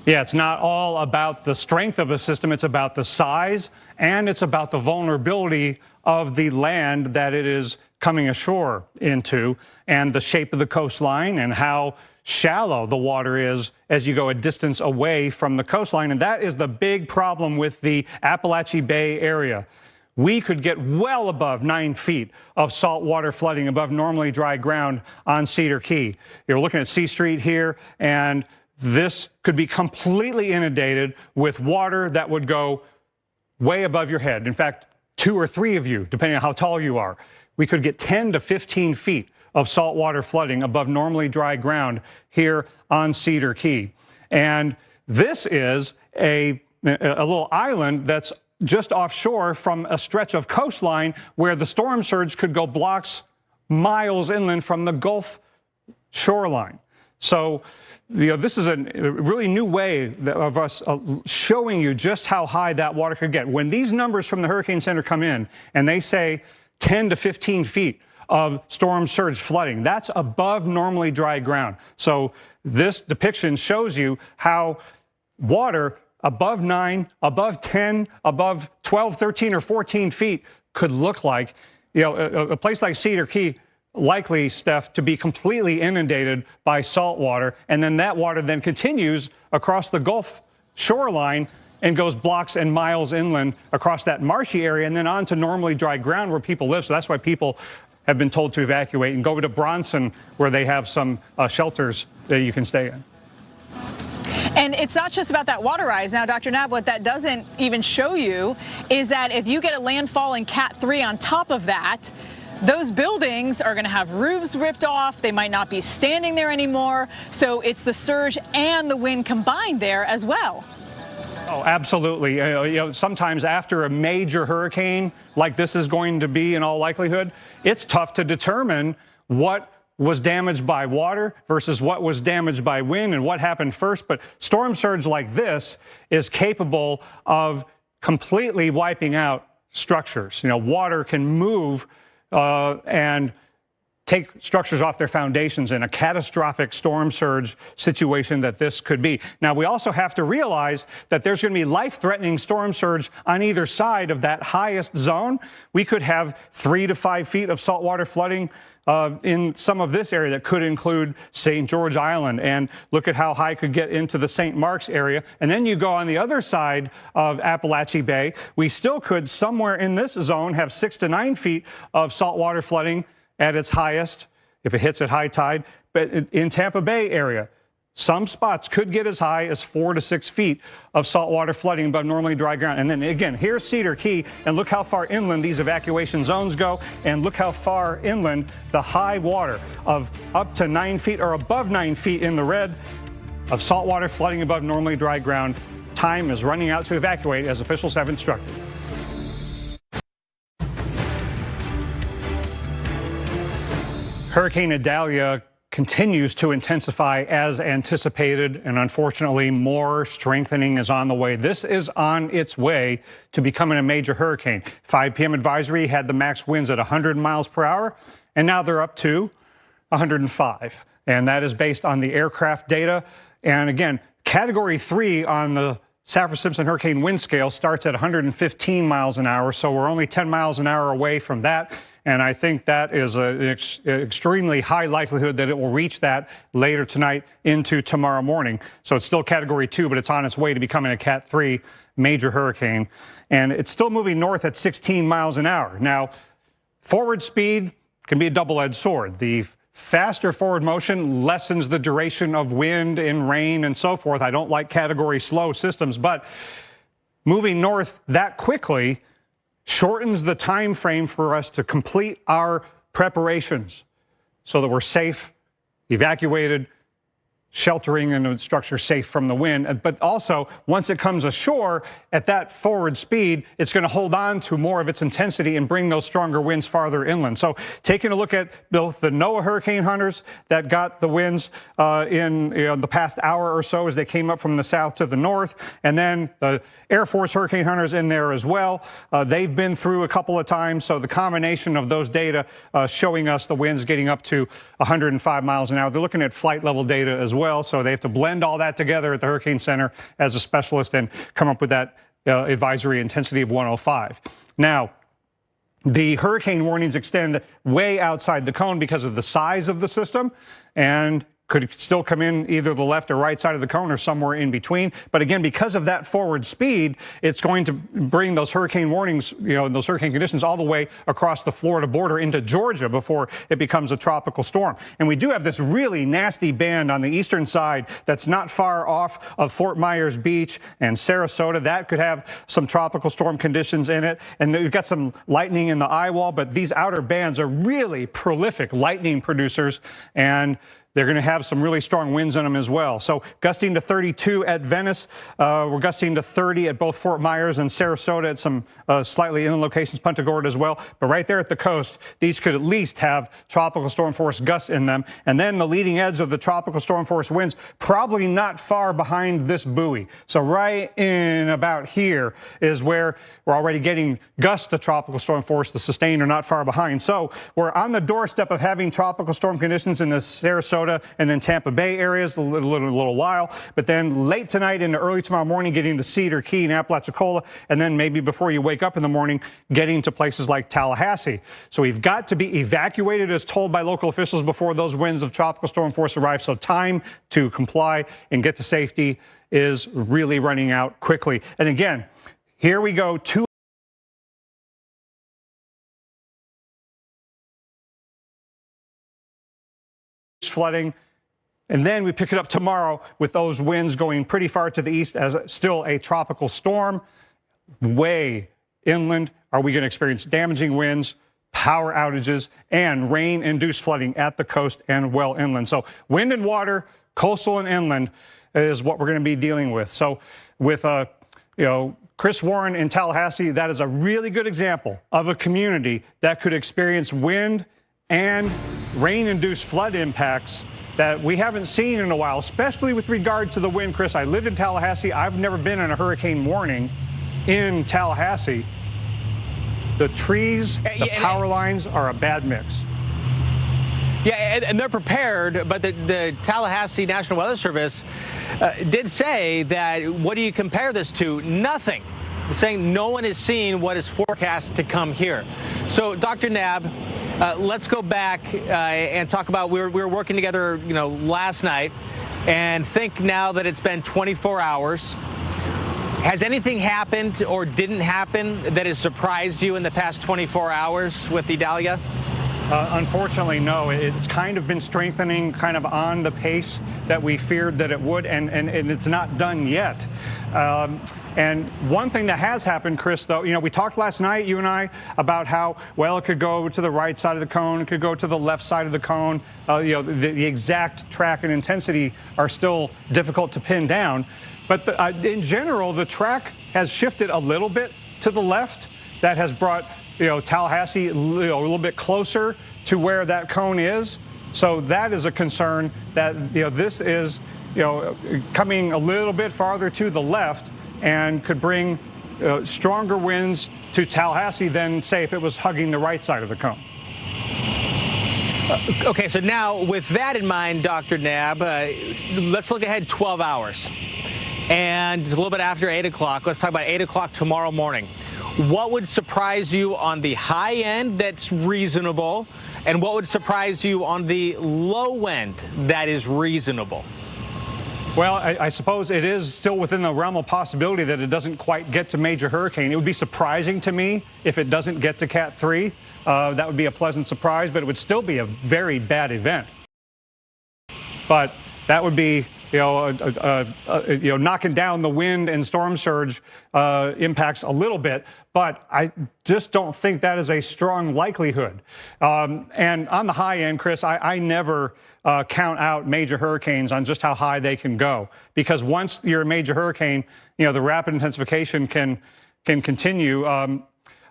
Yeah, it's not all about the strength of a system. It's about the size, and it's about the vulnerability of the land that it is coming ashore into, and the shape of the coastline, and how shallow the water is as you go a distance away from the coastline. And that is the big problem with the Appalachia Bay area. We could get well above 9 feet of saltwater flooding above normally dry ground on Cedar Key. You're looking at C Street here, and this could be completely inundated with water that would go way above your head. In fact, 2 or 3 of you, depending on how tall you are. We could get 10 to 15 feet of saltwater flooding above normally dry ground here on Cedar Key. And this is a little island that's just offshore from a stretch of coastline where the storm surge could go blocks miles inland from the Gulf shoreline. So, this is a really new way of us showing you just how high that water could get. When these numbers from the Hurricane Center come in and they say 10 to 15 feet of storm surge flooding, that's above normally dry ground. So this depiction shows you how water above 9, above 10, above 12, 13, or 14 feet could look like. A place like Cedar Key, likely, Steph, to be completely inundated by salt water, and then that water then continues across the Gulf shoreline and goes blocks and miles inland across that marshy area and then on to normally dry ground where people live. So that's why people have been told to evacuate and go to Bronson, where they have some shelters that you can stay in. And it's not just about that water rise. Now, Dr. Knapp, what that doesn't even show you is that if you get a landfall in Cat 3 on top of that, those buildings are going to have roofs ripped off. They might not be standing there anymore. So it's the surge and the wind combined there as well. Oh, absolutely. Sometimes after a major hurricane like this is going to be in all likelihood, it's tough to determine what was damaged by water versus what was damaged by wind and what happened first. But storm surge like this is capable of completely wiping out structures. Water can move and take structures off their foundations in a catastrophic storm surge situation that this could be. Now, we also have to realize that there's going to be life-threatening storm surge on either side of that highest zone. We could have 3 to 5 feet of saltwater flooding in some of this area that could include St. George Island, and look at how high it could get into the St. Mark's area. And then you go on the other side of Appalachia Bay, we still could somewhere in this zone have 6 to 9 feet of saltwater flooding at its highest if it hits at high tide. But in Tampa Bay area, some spots could get as high as 4 to 6 feet of saltwater flooding above normally dry ground. And then again, here's Cedar Key, and look how far inland these evacuation zones go, and look how far inland the high water of up to 9 feet or above 9 feet in the red of saltwater flooding above normally dry ground. Time is running out to evacuate, as officials have instructed. Hurricane Idalia continues to intensify as anticipated, and unfortunately more strengthening is on the way. This is on its way to becoming a major hurricane. 5 p.m. advisory had the max winds at 100 miles per hour, and now they're up to 105. And that is based on the aircraft data. And again, Category 3 on the Saffir-Simpson hurricane wind scale starts at 115 miles an hour, so we're only 10 miles an hour away from that. And I think that is an extremely high likelihood that it will reach that later tonight into tomorrow morning. So it's still Category 2, but it's on its way to becoming a Cat 3 major hurricane. And it's still moving north at 16 miles an hour. Now, forward speed can be a double-edged sword. The faster forward motion lessens the duration of wind and rain and so forth. I don't like Category slow systems, but moving north that quickly shortens the time frame for us to complete our preparations so that we're safe, evacuated, sheltering in a structure safe from the wind. But also, once it comes ashore at that forward speed, it's going to hold on to more of its intensity and bring those stronger winds farther inland. So taking a look at both the NOAA hurricane hunters that got the winds in the past hour or so as they came up from the south to the north, and then the Air Force hurricane hunters in there as well. They've been through a couple of times, so the combination of those data showing us the winds getting up to 105 miles an hour. They're looking at flight level data as well, so they have to blend all that together at the Hurricane Center as a specialist and come up with that advisory intensity of 105. Now, the hurricane warnings extend way outside the cone because of the size of the system, and could still come in either the left or right side of the cone or somewhere in between. But again, because of that forward speed, it's going to bring those hurricane warnings, those hurricane conditions all the way across the Florida border into Georgia before it becomes a tropical storm. And we do have this really nasty band on the eastern side that's not far off of Fort Myers Beach and Sarasota. That could have some tropical storm conditions in it. And we've got some lightning in the eye wall, but these outer bands are really prolific lightning producers, and they're going to have some really strong winds in them as well. So gusting to 32 at Venice. We're gusting to 30 at both Fort Myers and Sarasota at some slightly inland locations, Punta Gorda as well. But right there at the coast, these could at least have tropical storm force gusts in them. And then the leading edge of the tropical storm force winds, probably not far behind this buoy. So right in about here is where we're already getting gusts to tropical storm force. The sustained are not far behind. So we're on the doorstep of having tropical storm conditions in the Sarasota and then Tampa Bay areas a little while, but then late tonight into early tomorrow morning getting to Cedar Key and Apalachicola, and then maybe before you wake up in the morning getting to places like Tallahassee. So we've got to be evacuated as told by local officials before those winds of tropical storm force arrive, so time to comply and get to safety is really running out quickly. And again, here we go, flooding And then we pick it up tomorrow with those winds going pretty far to the east as still a tropical storm. Way inland, are we going to experience damaging winds, power outages, and rain-induced flooding at the coast and well inland. So wind and water, coastal and inland, is what we're going to be dealing with. So with Chris Warren in Tallahassee, that is a really good example of a community that could experience wind and rain-induced flood impacts that we haven't seen in a while, especially with regard to the wind. Chris, I live in Tallahassee. I've never been in a hurricane warning in Tallahassee. The trees, the power lines are a bad mix. Yeah, and they're prepared, but the Tallahassee National Weather Service did say that, what do you compare this to? Nothing. Saying no one has seen what is forecast to come here. So, Dr. Knabb, let's go back and talk about, we were working together, last night, and think now that it's been 24 hours. Has anything happened or didn't happen that has surprised you in the past 24 hours with Idalia? Unfortunately, no. It's kind of been strengthening kind of on the pace that we feared that it would, and it's not done yet. And one thing that has happened, Chris, though, we talked last night, you and I, about how, well, it could go to the right side of the cone, it could go to the left side of the cone. The exact track and intensity are still difficult to pin down. But in general, the track has shifted a little bit to the left. That has brought Tallahassee a little bit closer to where that cone is. So that is a concern that this is coming a little bit farther to the left and could bring stronger winds to Tallahassee than, say, if it was hugging the right side of the cone. Okay, so now with that in mind, Dr. Knabb, let's look ahead 12 hours. And a little bit after 8 o'clock, let's talk about 8 o'clock tomorrow morning. What would surprise you on the high end that's reasonable, and what would surprise you on the low end that is reasonable? Well, I suppose it is still within the realm of possibility that it doesn't quite get to major hurricane. It would be surprising to me if it doesn't get to Cat 3. That would be a pleasant surprise, but it would still be a very bad event. But that would be knocking down the wind and storm surge impacts a little bit, but I just don't think that is a strong likelihood. And on the high end, Chris, I never count out major hurricanes on just how high they can go, because once you're a major hurricane, the rapid intensification can continue.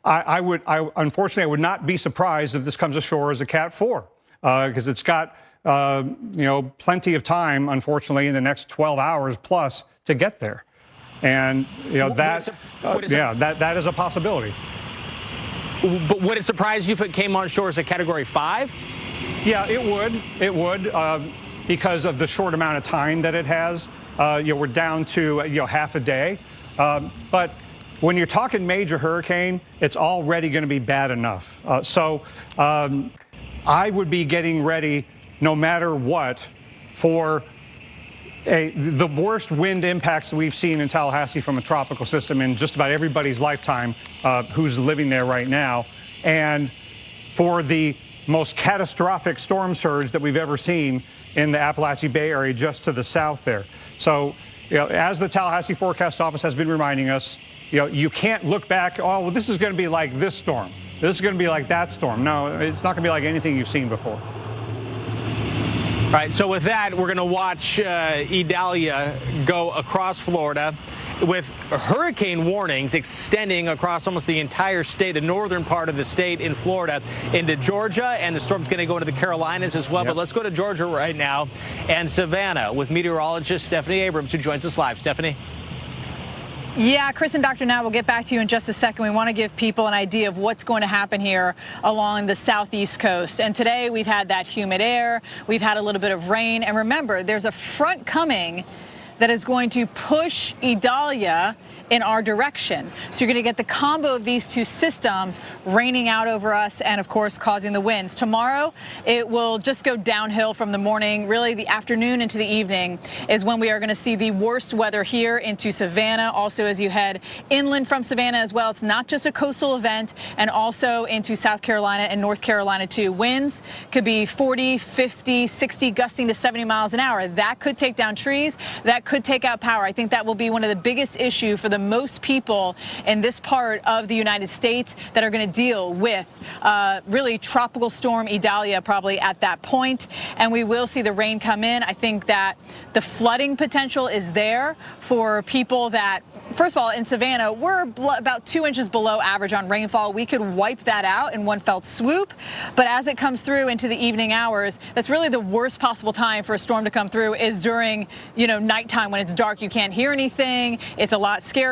Unfortunately, I would not be surprised if this comes ashore as a Cat 4, because it's got plenty of time, unfortunately, in the next 12 hours plus to get there. And, that is a possibility. But would it surprise you if it came on shore as a Category 5? Yeah, it would. It would, because of the short amount of time that it has. We're down to, half a day. But when you're talking major hurricane, it's already going to be bad enough. So I would be getting ready, no matter what, for the worst wind impacts that we've seen in Tallahassee from a tropical system in just about everybody's lifetime who's living there right now, and for the most catastrophic storm surge that we've ever seen in the Appalachian Bay area just to the south there. So, as the Tallahassee Forecast Office has been reminding us, you can't look back, oh, well, this is going to be like this storm. This is going to be like that storm. No, it's not going to be like anything you've seen before. All right, so with that, we're going to watch Idalia go across Florida with hurricane warnings extending across almost the entire state, the northern part of the state in Florida, into Georgia, and the storm's going to go into the Carolinas as well. Yep. But let's go to Georgia right now and Savannah with meteorologist Stephanie Abrams, who joins us live. Stephanie? Yeah, Chris and Dr. Knabb, we'll get back to you in just a second. We want to give people an idea of what's going to happen here along the southeast coast. And today we've had that humid air. We've had a little bit of rain. And remember, there's a front coming that is going to push Idalia in our direction. So you're going to get the combo of these two systems raining out over us and, of course, causing the winds. Tomorrow, it will just go downhill from the morning. Really, the afternoon into the evening is when we are going to see the worst weather here into Savannah. Also, as you head inland from Savannah as well, it's not just a coastal event, and also into South Carolina and North Carolina, too. Winds could be 40, 50, 60, gusting to 70 miles an hour. That could take down trees. That could take out power. I think that will be one of the biggest issues for the most people in this part of the United States that are going to deal with really tropical storm Idalia probably at that point. And we will see the rain come in. I think that the flooding potential is there for people that, first of all, in Savannah, we're about 2 inches below average on rainfall. We could wipe that out in one felt swoop. But as it comes through into the evening hours, that's really the worst possible time for a storm to come through is during, nighttime when it's dark. You can't hear anything. It's a lot scarier.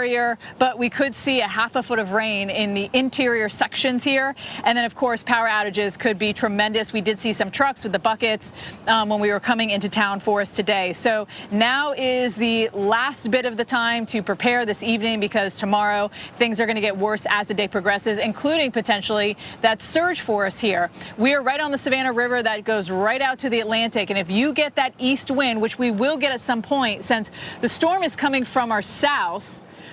But we could see a half a foot of rain in the interior sections here. And then, of course, power outages could be tremendous. We did see some trucks with the buckets when we were coming into town for us today. So now is the last bit of the time to prepare this evening, because tomorrow things are going to get worse as the day progresses, including potentially that surge for us here. We are right on the Savannah River that goes right out to the Atlantic. And if you get that east wind, which we will get at some point, since the storm is coming from our south,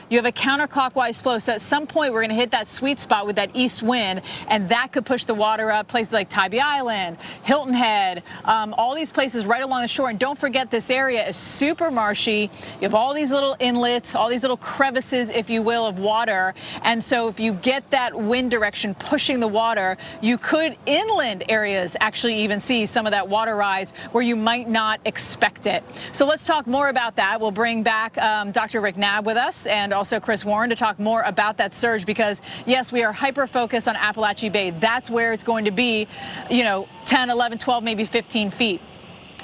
you have a counterclockwise flow. So at some point, we're going to hit that sweet spot with that east wind, and that could push the water up. Places like Tybee Island, Hilton Head, all these places right along the shore. And don't forget, this area is super marshy. You have all these little inlets, all these little crevices, if you will, of water. And so if you get that wind direction pushing the water, you could, inland areas, actually even see some of that water rise where you might not expect it. So let's talk more about that. We'll bring back Dr. Rick Knabb with us, and also Chris Warren, to talk more about that surge, because yes, we are hyper-focused on Appalachia Bay. That's where it's going to be, 10, 11, 12, maybe 15 feet.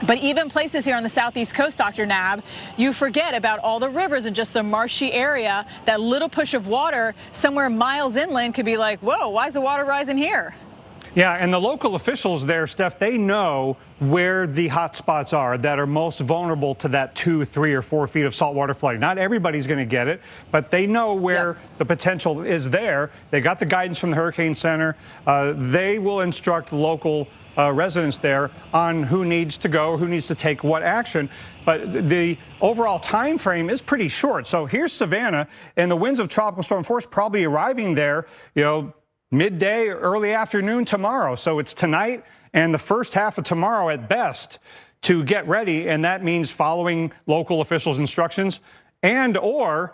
But even places here on the southeast coast, Dr. Knabb, you forget about all the rivers and just the marshy area. That little push of water somewhere miles inland could be like, whoa, why is the water rising here? Yeah, and the local officials there, Steph, they know where the hot spots are that are most vulnerable to that 2, 3, or 4 feet of saltwater flooding. Not everybody's going to get it, but they know where the potential is there. They got the guidance from the Hurricane Center. They will instruct local residents there on who needs to go, who needs to take what action. But the overall time frame is pretty short. So here's Savannah, and the winds of tropical storm force probably arriving there, midday, early afternoon tomorrow. So it's tonight and the first half of tomorrow at best to get ready, and that means following local officials' instructions and or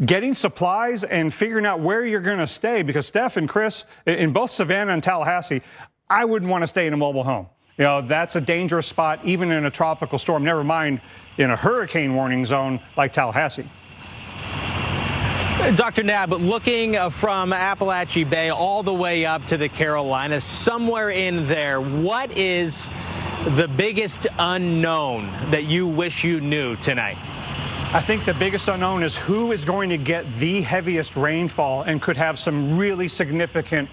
getting supplies and figuring out where you're going to stay, because Steph and Chris, in both Savannah and Tallahassee, I wouldn't want to stay in a mobile home. That's a dangerous spot, even in a tropical storm, never mind in a hurricane warning zone like Tallahassee. Dr. Knabb, looking from Appalachia Bay all the way up to the Carolinas, somewhere in there, what is the biggest unknown that you wish you knew tonight? I think the biggest unknown is who is going to get the heaviest rainfall and could have some really significant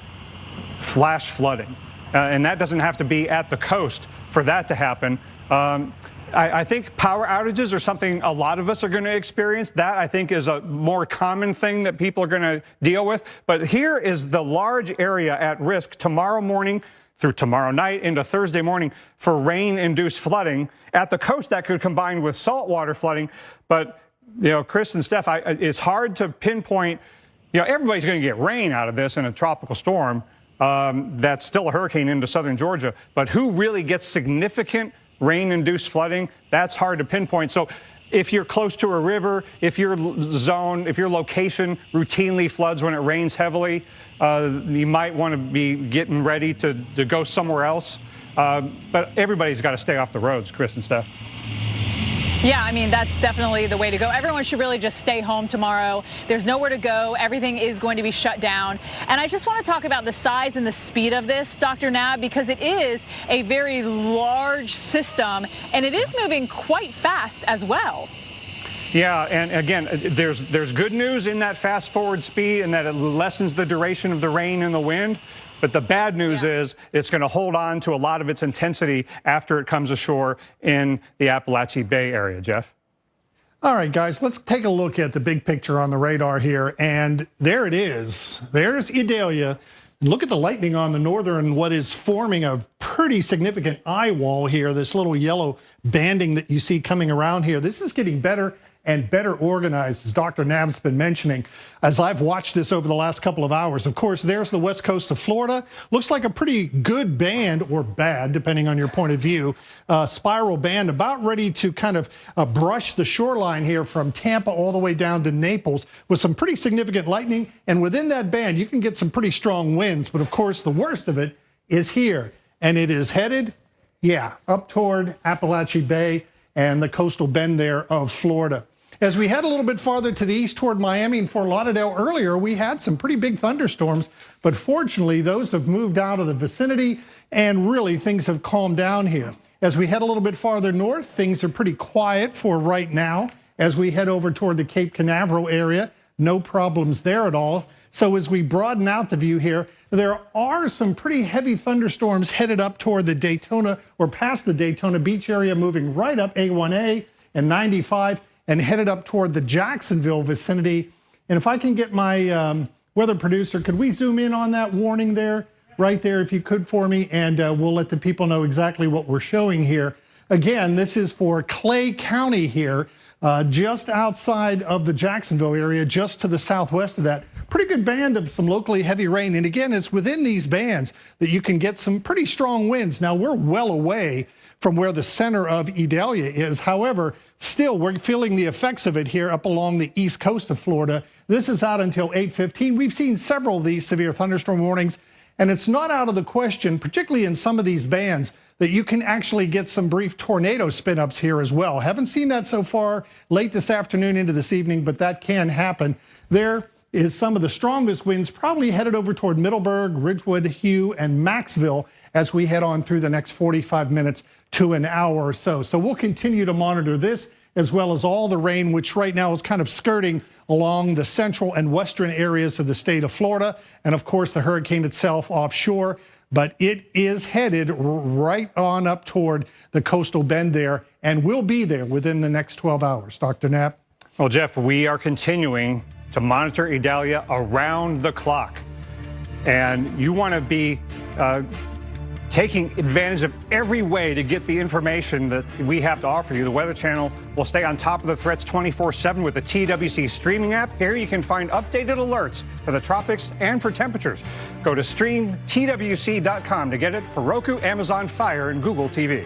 flash flooding. And that doesn't have to be at the coast for that to happen. I think power outages are something a lot of us are going to experience. That, I think, is a more common thing that people are going to deal with. But here is the large area at risk tomorrow morning through tomorrow night into Thursday morning for rain-induced flooding. At the coast, that could combine with saltwater flooding. But, Chris and Steph, it's hard to pinpoint. Everybody's going to get rain out of this in a tropical storm. That's still a hurricane into southern Georgia. But who really gets significant rain-induced flooding, that's hard to pinpoint. So if you're close to a river, if your zone, if your location routinely floods when it rains heavily, you might want to be getting ready to go somewhere else. But everybody's got to stay off the roads, Chris and Steph. Yeah, I mean, that's definitely the way to go. Everyone should really just stay home tomorrow. There's nowhere to go. Everything is going to be shut down. And I just want to talk about the size and the speed of this, Dr. Knabb, because it is a very large system, and it is moving quite fast as well. Yeah, and again, there's good news in that fast forward speed and that it lessens the duration of the rain and the wind. But the bad news is it's going to hold on to a lot of its intensity after it comes ashore in the Appalachia Bay area, Jeff. All right, guys, let's take a look at the big picture on the radar here. And there it is. There's Idalia. And look at the lightning on the northern, what is forming a pretty significant eye wall here, this little yellow banding that you see coming around here. This is getting better and better organized, as Dr. Knapp's been mentioning, as I've watched this over the last couple of hours. Of course, there's the west coast of Florida. Looks like a pretty good band, or bad, depending on your point of view. Spiral band about ready to kind of brush the shoreline here from Tampa all the way down to Naples with some pretty significant lightning. And within that band, you can get some pretty strong winds. But of course, the worst of it is here. And it is headed, up toward Appalachia Bay and the coastal bend there of Florida. As we head a little bit farther to the east toward Miami and Fort Lauderdale earlier, we had some pretty big thunderstorms, but fortunately those have moved out of the vicinity and really things have calmed down here. As we head a little bit farther north, things are pretty quiet for right now. As we head over toward the Cape Canaveral area, no problems there at all. So as we broaden out the view here, there are some pretty heavy thunderstorms headed up toward the Daytona or past the Daytona Beach area, moving right up A1A and 95. And headed up toward the Jacksonville vicinity. And if I can get my weather producer, could we zoom in on that warning there, right there, if you could for me, and we'll let the people know exactly what we're showing here. Again, this is for Clay County here, just outside of the Jacksonville area, just to the southwest of that. Pretty good band of some locally heavy rain. And again, it's within these bands that you can get some pretty strong winds. Now, we're well away from where the center of Idalia is. However, still, we're feeling the effects of it here up along the east coast of Florida. This is out until 8:15. We've seen several of these severe thunderstorm warnings, and it's not out of the question, particularly in some of these bands, that you can actually get some brief tornado spin-ups here as well. Haven't seen that so far late this afternoon into this evening, but that can happen. There is some of the strongest winds probably headed over toward Middleburg, Ridgewood, Hugh, and Maxville as we head on through the next 45 minutes to an hour or so. So we'll continue to monitor this as well as all the rain, which right now is kind of skirting along the central and western areas of the state of Florida. And of course, the hurricane itself offshore, but it is headed right on up toward the coastal bend there and will be there within the next 12 hours. Dr. Knapp? Well, Jeff, we are continuing to monitor Idalia around the clock. And you want to be taking advantage of every way to get the information that we have to offer you. The Weather Channel will stay on top of the threats 24/7 with the TWC streaming app. Here you can find updated alerts for the tropics and for temperatures. Go to streamtwc.com to get it for Roku, Amazon Fire, and Google TV.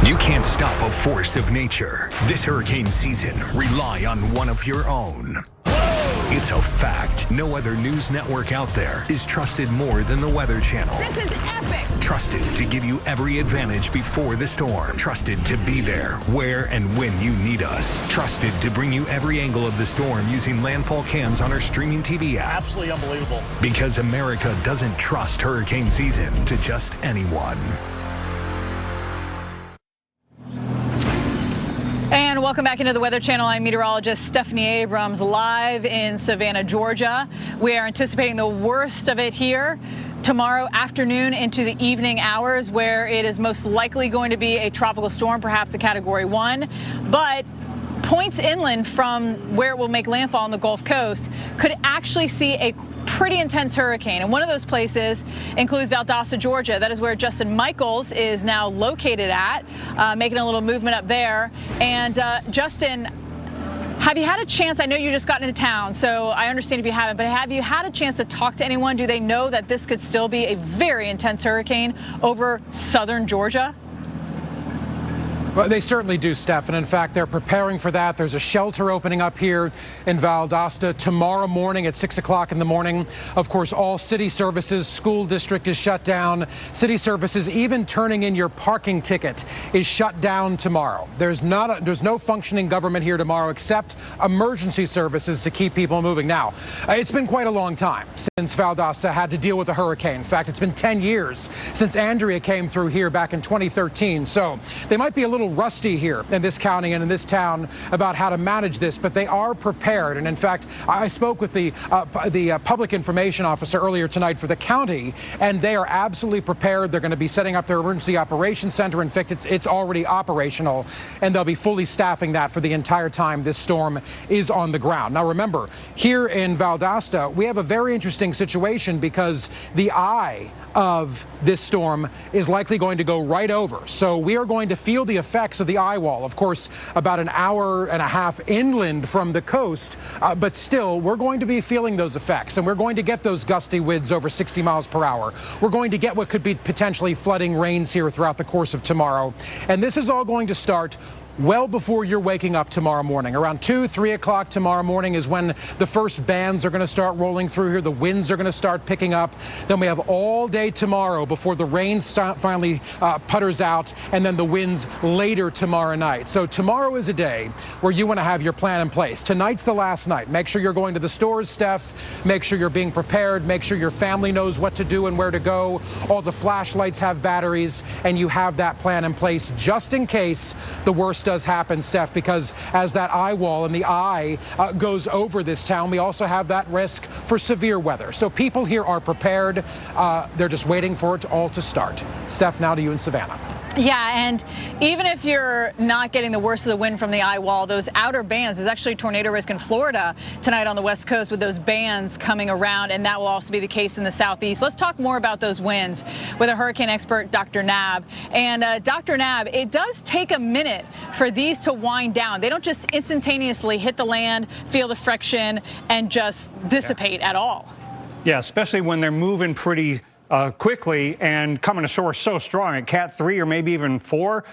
You can't stop a force of nature. This hurricane season, rely on one of your own. It's a fact. No other news network out there is trusted more than the Weather Channel. This is epic. Trusted to give you every advantage before the storm. Trusted to be there where and when you need us. Trusted to bring you every angle of the storm using landfall cams on our streaming TV app. Absolutely unbelievable. Because America doesn't trust hurricane season to just anyone. And welcome back into the Weather Channel. I'm meteorologist Stephanie Abrams, live in Savannah, Georgia. We are anticipating the worst of it here tomorrow afternoon into the evening hours, where it is most likely going to be a tropical storm, perhaps a Category 1. But points inland from where it will make landfall on the Gulf Coast could actually see a pretty intense hurricane. And one of those places includes Valdosta, Georgia. That is where Justin Michaels is now located at, making a little movement up there. And Justin, have you had a chance? I know you just got into town, so I understand if you haven't, but have you had a chance to talk to anyone? Do they know that this could still be a very intense hurricane over southern Georgia? Well, they certainly do, Steph, and in fact, they're preparing for that. There's a shelter opening up here in Valdosta tomorrow morning at 6 o'clock in the morning. Of course, all city services, school district is shut down. City services, even turning in your parking ticket, is shut down tomorrow. There's no functioning government here tomorrow except emergency services to keep people moving. Now, it's been quite a long time since Valdosta had to deal with a hurricane. In fact, it's been 10 years since Andrea came through here back in 2013. So they might be a little rusty here in this county and in this town about how to manage this, but they are prepared. And in fact, I spoke with the public information officer earlier tonight for the county, and they are absolutely prepared. They're going to be setting up their emergency operations center. In fact, it's already operational, and they'll be fully staffing that for the entire time this storm is on the ground. Now, remember, here in Valdosta, we have a very interesting situation because the eye of this storm is likely going to go right over. So we are going to feel the effects of the eye wall, of course, about an hour and a half inland from the coast. But still, we're going to be feeling those effects, and we're going to get those gusty winds over 60 miles per hour. We're going to get what could be potentially flooding rains here throughout the course of tomorrow. And this is all going to start well before you're waking up tomorrow morning. Around 2, 3 o'clock tomorrow morning is when the first bands are going to start rolling through here. The winds are going to start picking up. Then we have all day tomorrow before the rain finally putters out, and then the winds later tomorrow night. So tomorrow is a day where you want to have your plan in place. Tonight's the last night. Make sure you're going to the stores, Steph. Make sure you're being prepared. Make sure your family knows what to do and where to go. All the flashlights have batteries, and you have that plan in place just in case the worst does happen, Steph, because as that eye wall and the eye goes over this town, we also have that risk for severe weather. So people here are prepared. They're just waiting for it all to start. Steph, now to you in Savannah. Yeah, and even if you're not getting the worst of the wind from the eye wall, those outer bands, there's actually tornado risk in Florida tonight on the West Coast with those bands coming around, and that will also be the case in the southeast. Let's talk more about those winds with a hurricane expert, Dr. Nab. And Dr. Nab, it does take a minute for these to wind down. They don't just instantaneously hit the land, feel the friction, and just dissipate at all. Yeah, especially when they're moving pretty quickly and coming ashore so strong at Cat 3 or maybe even 4,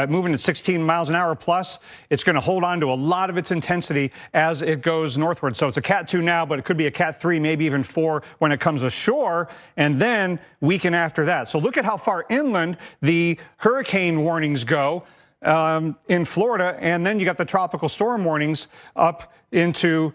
moving at 16 miles an hour plus. It's going to hold on to a lot of its intensity as it goes northward. So it's a Cat 2 now, but it could be a Cat 3, maybe even 4 when it comes ashore, and then weaken after that. So look at how far inland the hurricane warnings go in Florida, and then you got the tropical storm warnings up into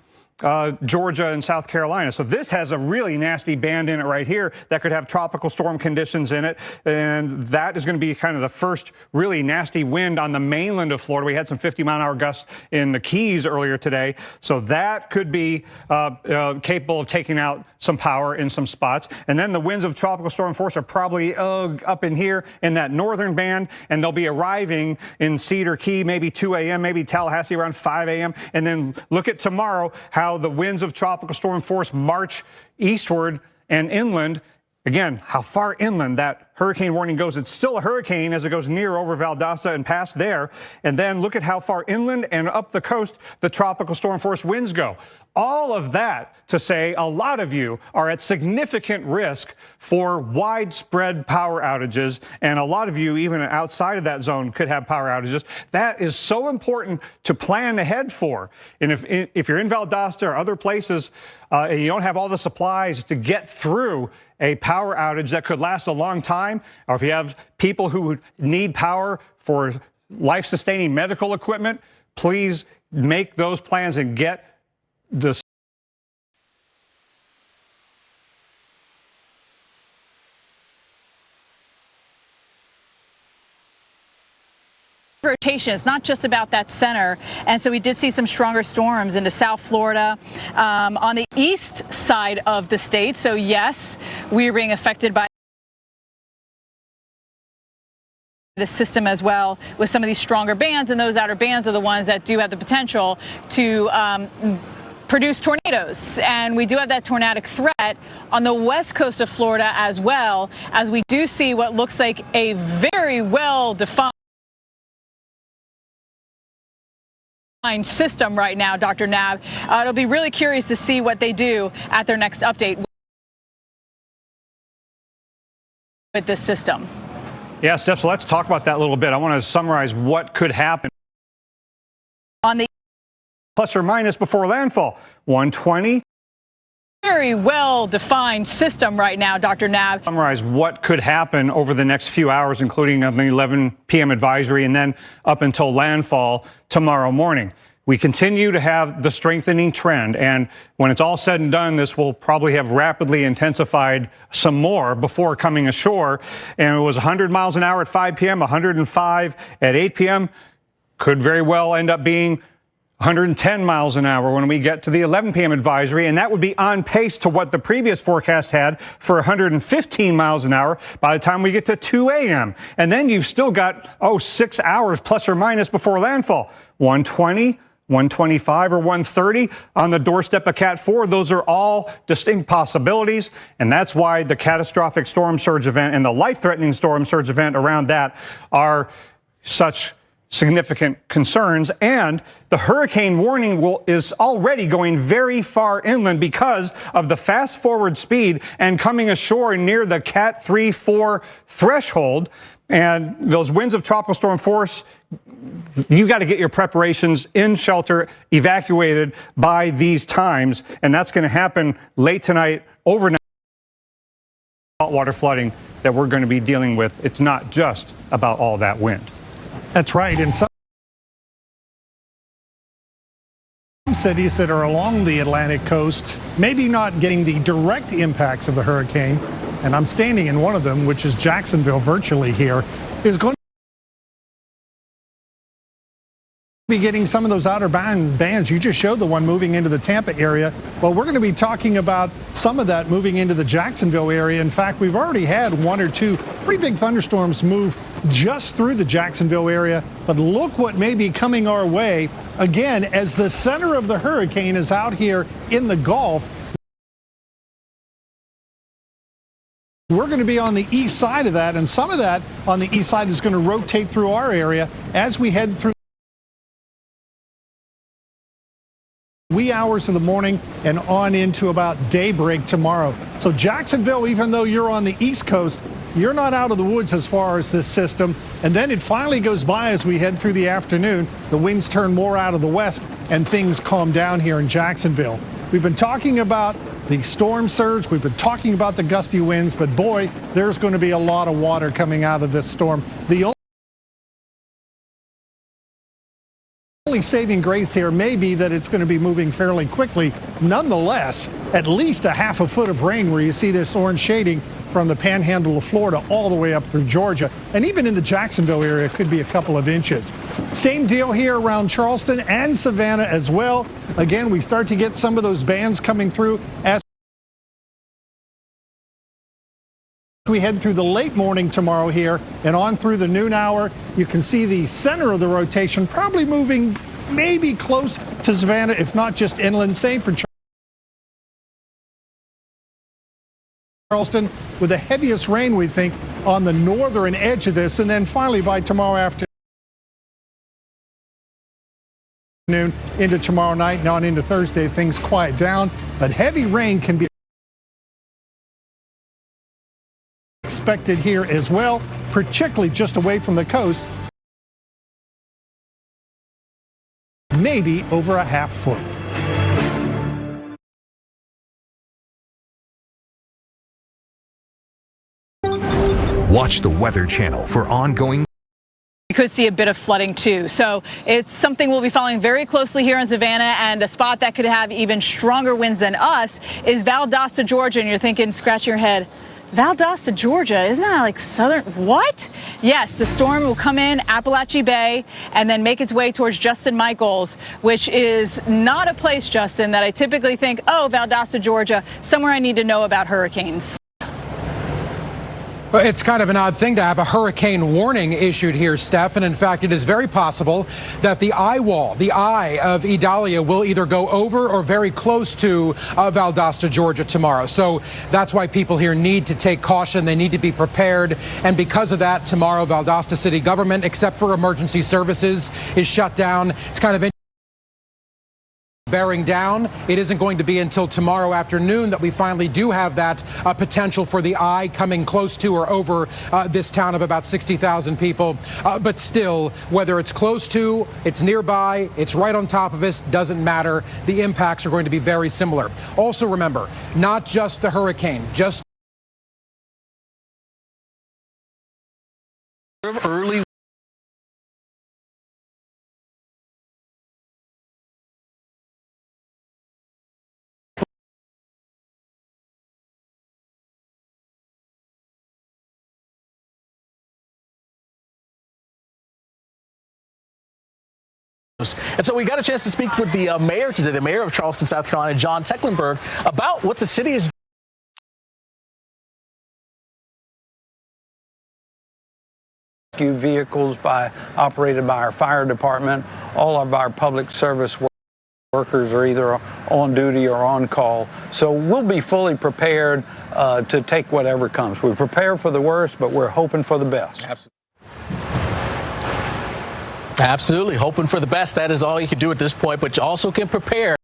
Georgia and South Carolina. So this has a really nasty band in it right here that could have tropical storm conditions in it. And that is going to be kind of the first really nasty wind on the mainland of Florida. We had some 50-mile-an-hour gusts in the Keys earlier today. So that could be capable of taking out some power in some spots. And then the winds of tropical storm force are probably up in here in that northern band, and they'll be arriving in Cedar Key maybe 2 a.m., maybe Tallahassee around 5 a.m. And then look at tomorrow how the winds of tropical storm force march eastward and inland. Again, how far inland that hurricane warning goes. It's still a hurricane as it goes near over Valdosta and past there. And then look at how far inland and up the coast the tropical storm force winds go. All of that to say a lot of you are at significant risk for widespread power outages, and a lot of you, even outside of that zone, could have power outages. That is so important to plan ahead for. And if you're in Valdosta or other places and you don't have all the supplies to get through a power outage that could last a long time, or if you have people who need power for life-sustaining medical equipment, please make those plans and get the rotation. It's not just about that center, and so we did see some stronger storms into South Florida on the east side of the state. So yes, we are being affected by the system as well with some of these stronger bands, and those outer bands are the ones that do have the potential to produce tornadoes. And we do have that tornadic threat on the west coast of Florida as well, as we do see what looks like a very well-defined system right now, Dr. Nab. It'll be really curious to see what they do at their next update with this system. Yeah, Steph, so let's talk about that a little bit. I want to summarize what could happen on the plus or minus before landfall. 120. Very well-defined system right now, Dr. Nab. Summarize what could happen over the next few hours, including on the 11 p.m. advisory and then up until landfall tomorrow morning. We continue to have the strengthening trend, and when it's all said and done, this will probably have rapidly intensified some more before coming ashore. And it was 100 miles an hour at 5 p.m., 105 at 8 p.m. Could very well end up being 110 miles an hour when we get to the 11 p.m. advisory, and that would be on pace to what the previous forecast had for 115 miles an hour by the time we get to 2 a.m. And then you've still got, 6 hours plus or minus before landfall. 120, 125 or 130 on the doorstep of Cat 4. Those are all distinct possibilities, and that's why the catastrophic storm surge event and the life-threatening storm surge event around that are such significant concerns. And the hurricane warning is already going very far inland because of the fast forward speed and coming ashore near the Cat 3-4 threshold. And those winds of tropical storm force, you got to get your preparations in shelter, evacuated by these times. And that's going to happen late tonight, overnight. Saltwater flooding that we're going to be dealing with. It's not just about all that wind. That's right. In some cities that are along the Atlantic coast, maybe not getting the direct impacts of the hurricane, and I'm standing in one of them, which is Jacksonville virtually here, is going to be getting some of those outer bands. You just showed the one moving into the Tampa area. Well, we're going to be talking about some of that moving into the Jacksonville area. In fact, we've already had one or two pretty big thunderstorms move just through the Jacksonville area. But look what may be coming our way again as the center of the hurricane is out here in the Gulf. We're going to be on the east side of that, and some of that on the east side is going to rotate through our area as we head through wee hours of the morning and on into about daybreak tomorrow. So Jacksonville, even though you're on the East Coast, you're not out of the woods as far as this system. And then it finally goes by as we head through the afternoon. The winds turn more out of the west and things calm down here in Jacksonville. We've been talking about the storm surge. We've been talking about the gusty winds, but boy, there's going to be a lot of water coming out of this storm. The only saving grace here may be that it's going to be moving fairly quickly. Nonetheless, at least a half a foot of rain where you see this orange shading from the panhandle of Florida all the way up through Georgia. And even in the Jacksonville area, could be a couple of inches. Same deal here around Charleston and Savannah as well. Again, we start to get some of those bands coming through as we head through the late morning tomorrow here and on through the noon hour. You can see the center of the rotation probably moving maybe close to Savannah, if not just inland. Same for Charleston, with the heaviest rain, we think, on the northern edge of this. And then finally by tomorrow afternoon into tomorrow night and on into Thursday, things quiet down. But heavy rain can be expected here as well, particularly just away from the coast, maybe over a half foot. Watch the Weather Channel for ongoing. You could see a bit of flooding too. So it's something we'll be following very closely here in Savannah, and a spot that could have even stronger winds than us is Valdosta, Georgia. And you're thinking, scratch your head. Valdosta, Georgia, isn't that like southern? What? Yes, the storm will come in Appalachia Bay and then make its way towards Justin Michaels, which is not a place, Justin, that I typically think, oh, Valdosta, Georgia, somewhere I need to know about hurricanes. Well, it's kind of an odd thing to have a hurricane warning issued here, Steph. And in fact, it is very possible that the eye wall, the eye of Idalia, will either go over or very close to Valdosta, Georgia tomorrow. So that's why people here need to take caution. They need to be prepared. And because of that, tomorrow, Valdosta city government, except for emergency services, is shut down. It's kind of bearing down. It isn't going to be until tomorrow afternoon that we finally do have that potential for the eye coming close to or over this town of about 60,000 people. But still, whether it's close to, it's nearby, it's right on top of us, doesn't matter. The impacts are going to be very similar. Also remember, not just the hurricane, just early. And so we got a chance to speak with the mayor today, the mayor of Charleston, South Carolina, John Tecklenburg, about what the city is doing. Vehicles operated by our fire department. All of our public service workers are either on duty or on call. So we'll be fully prepared to take whatever comes. We prepare for the worst, but we're hoping for the best. Absolutely. Hoping for the best. That is all you can do at this point, but you also can prepare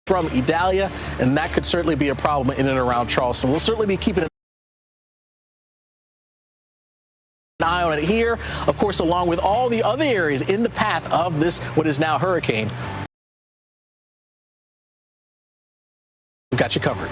from Idalia, and that could certainly be a problem in and around Charleston. We'll certainly be keeping an eye on it here, of course, along with all the other areas in the path of this, what is now hurricane. We've got you covered.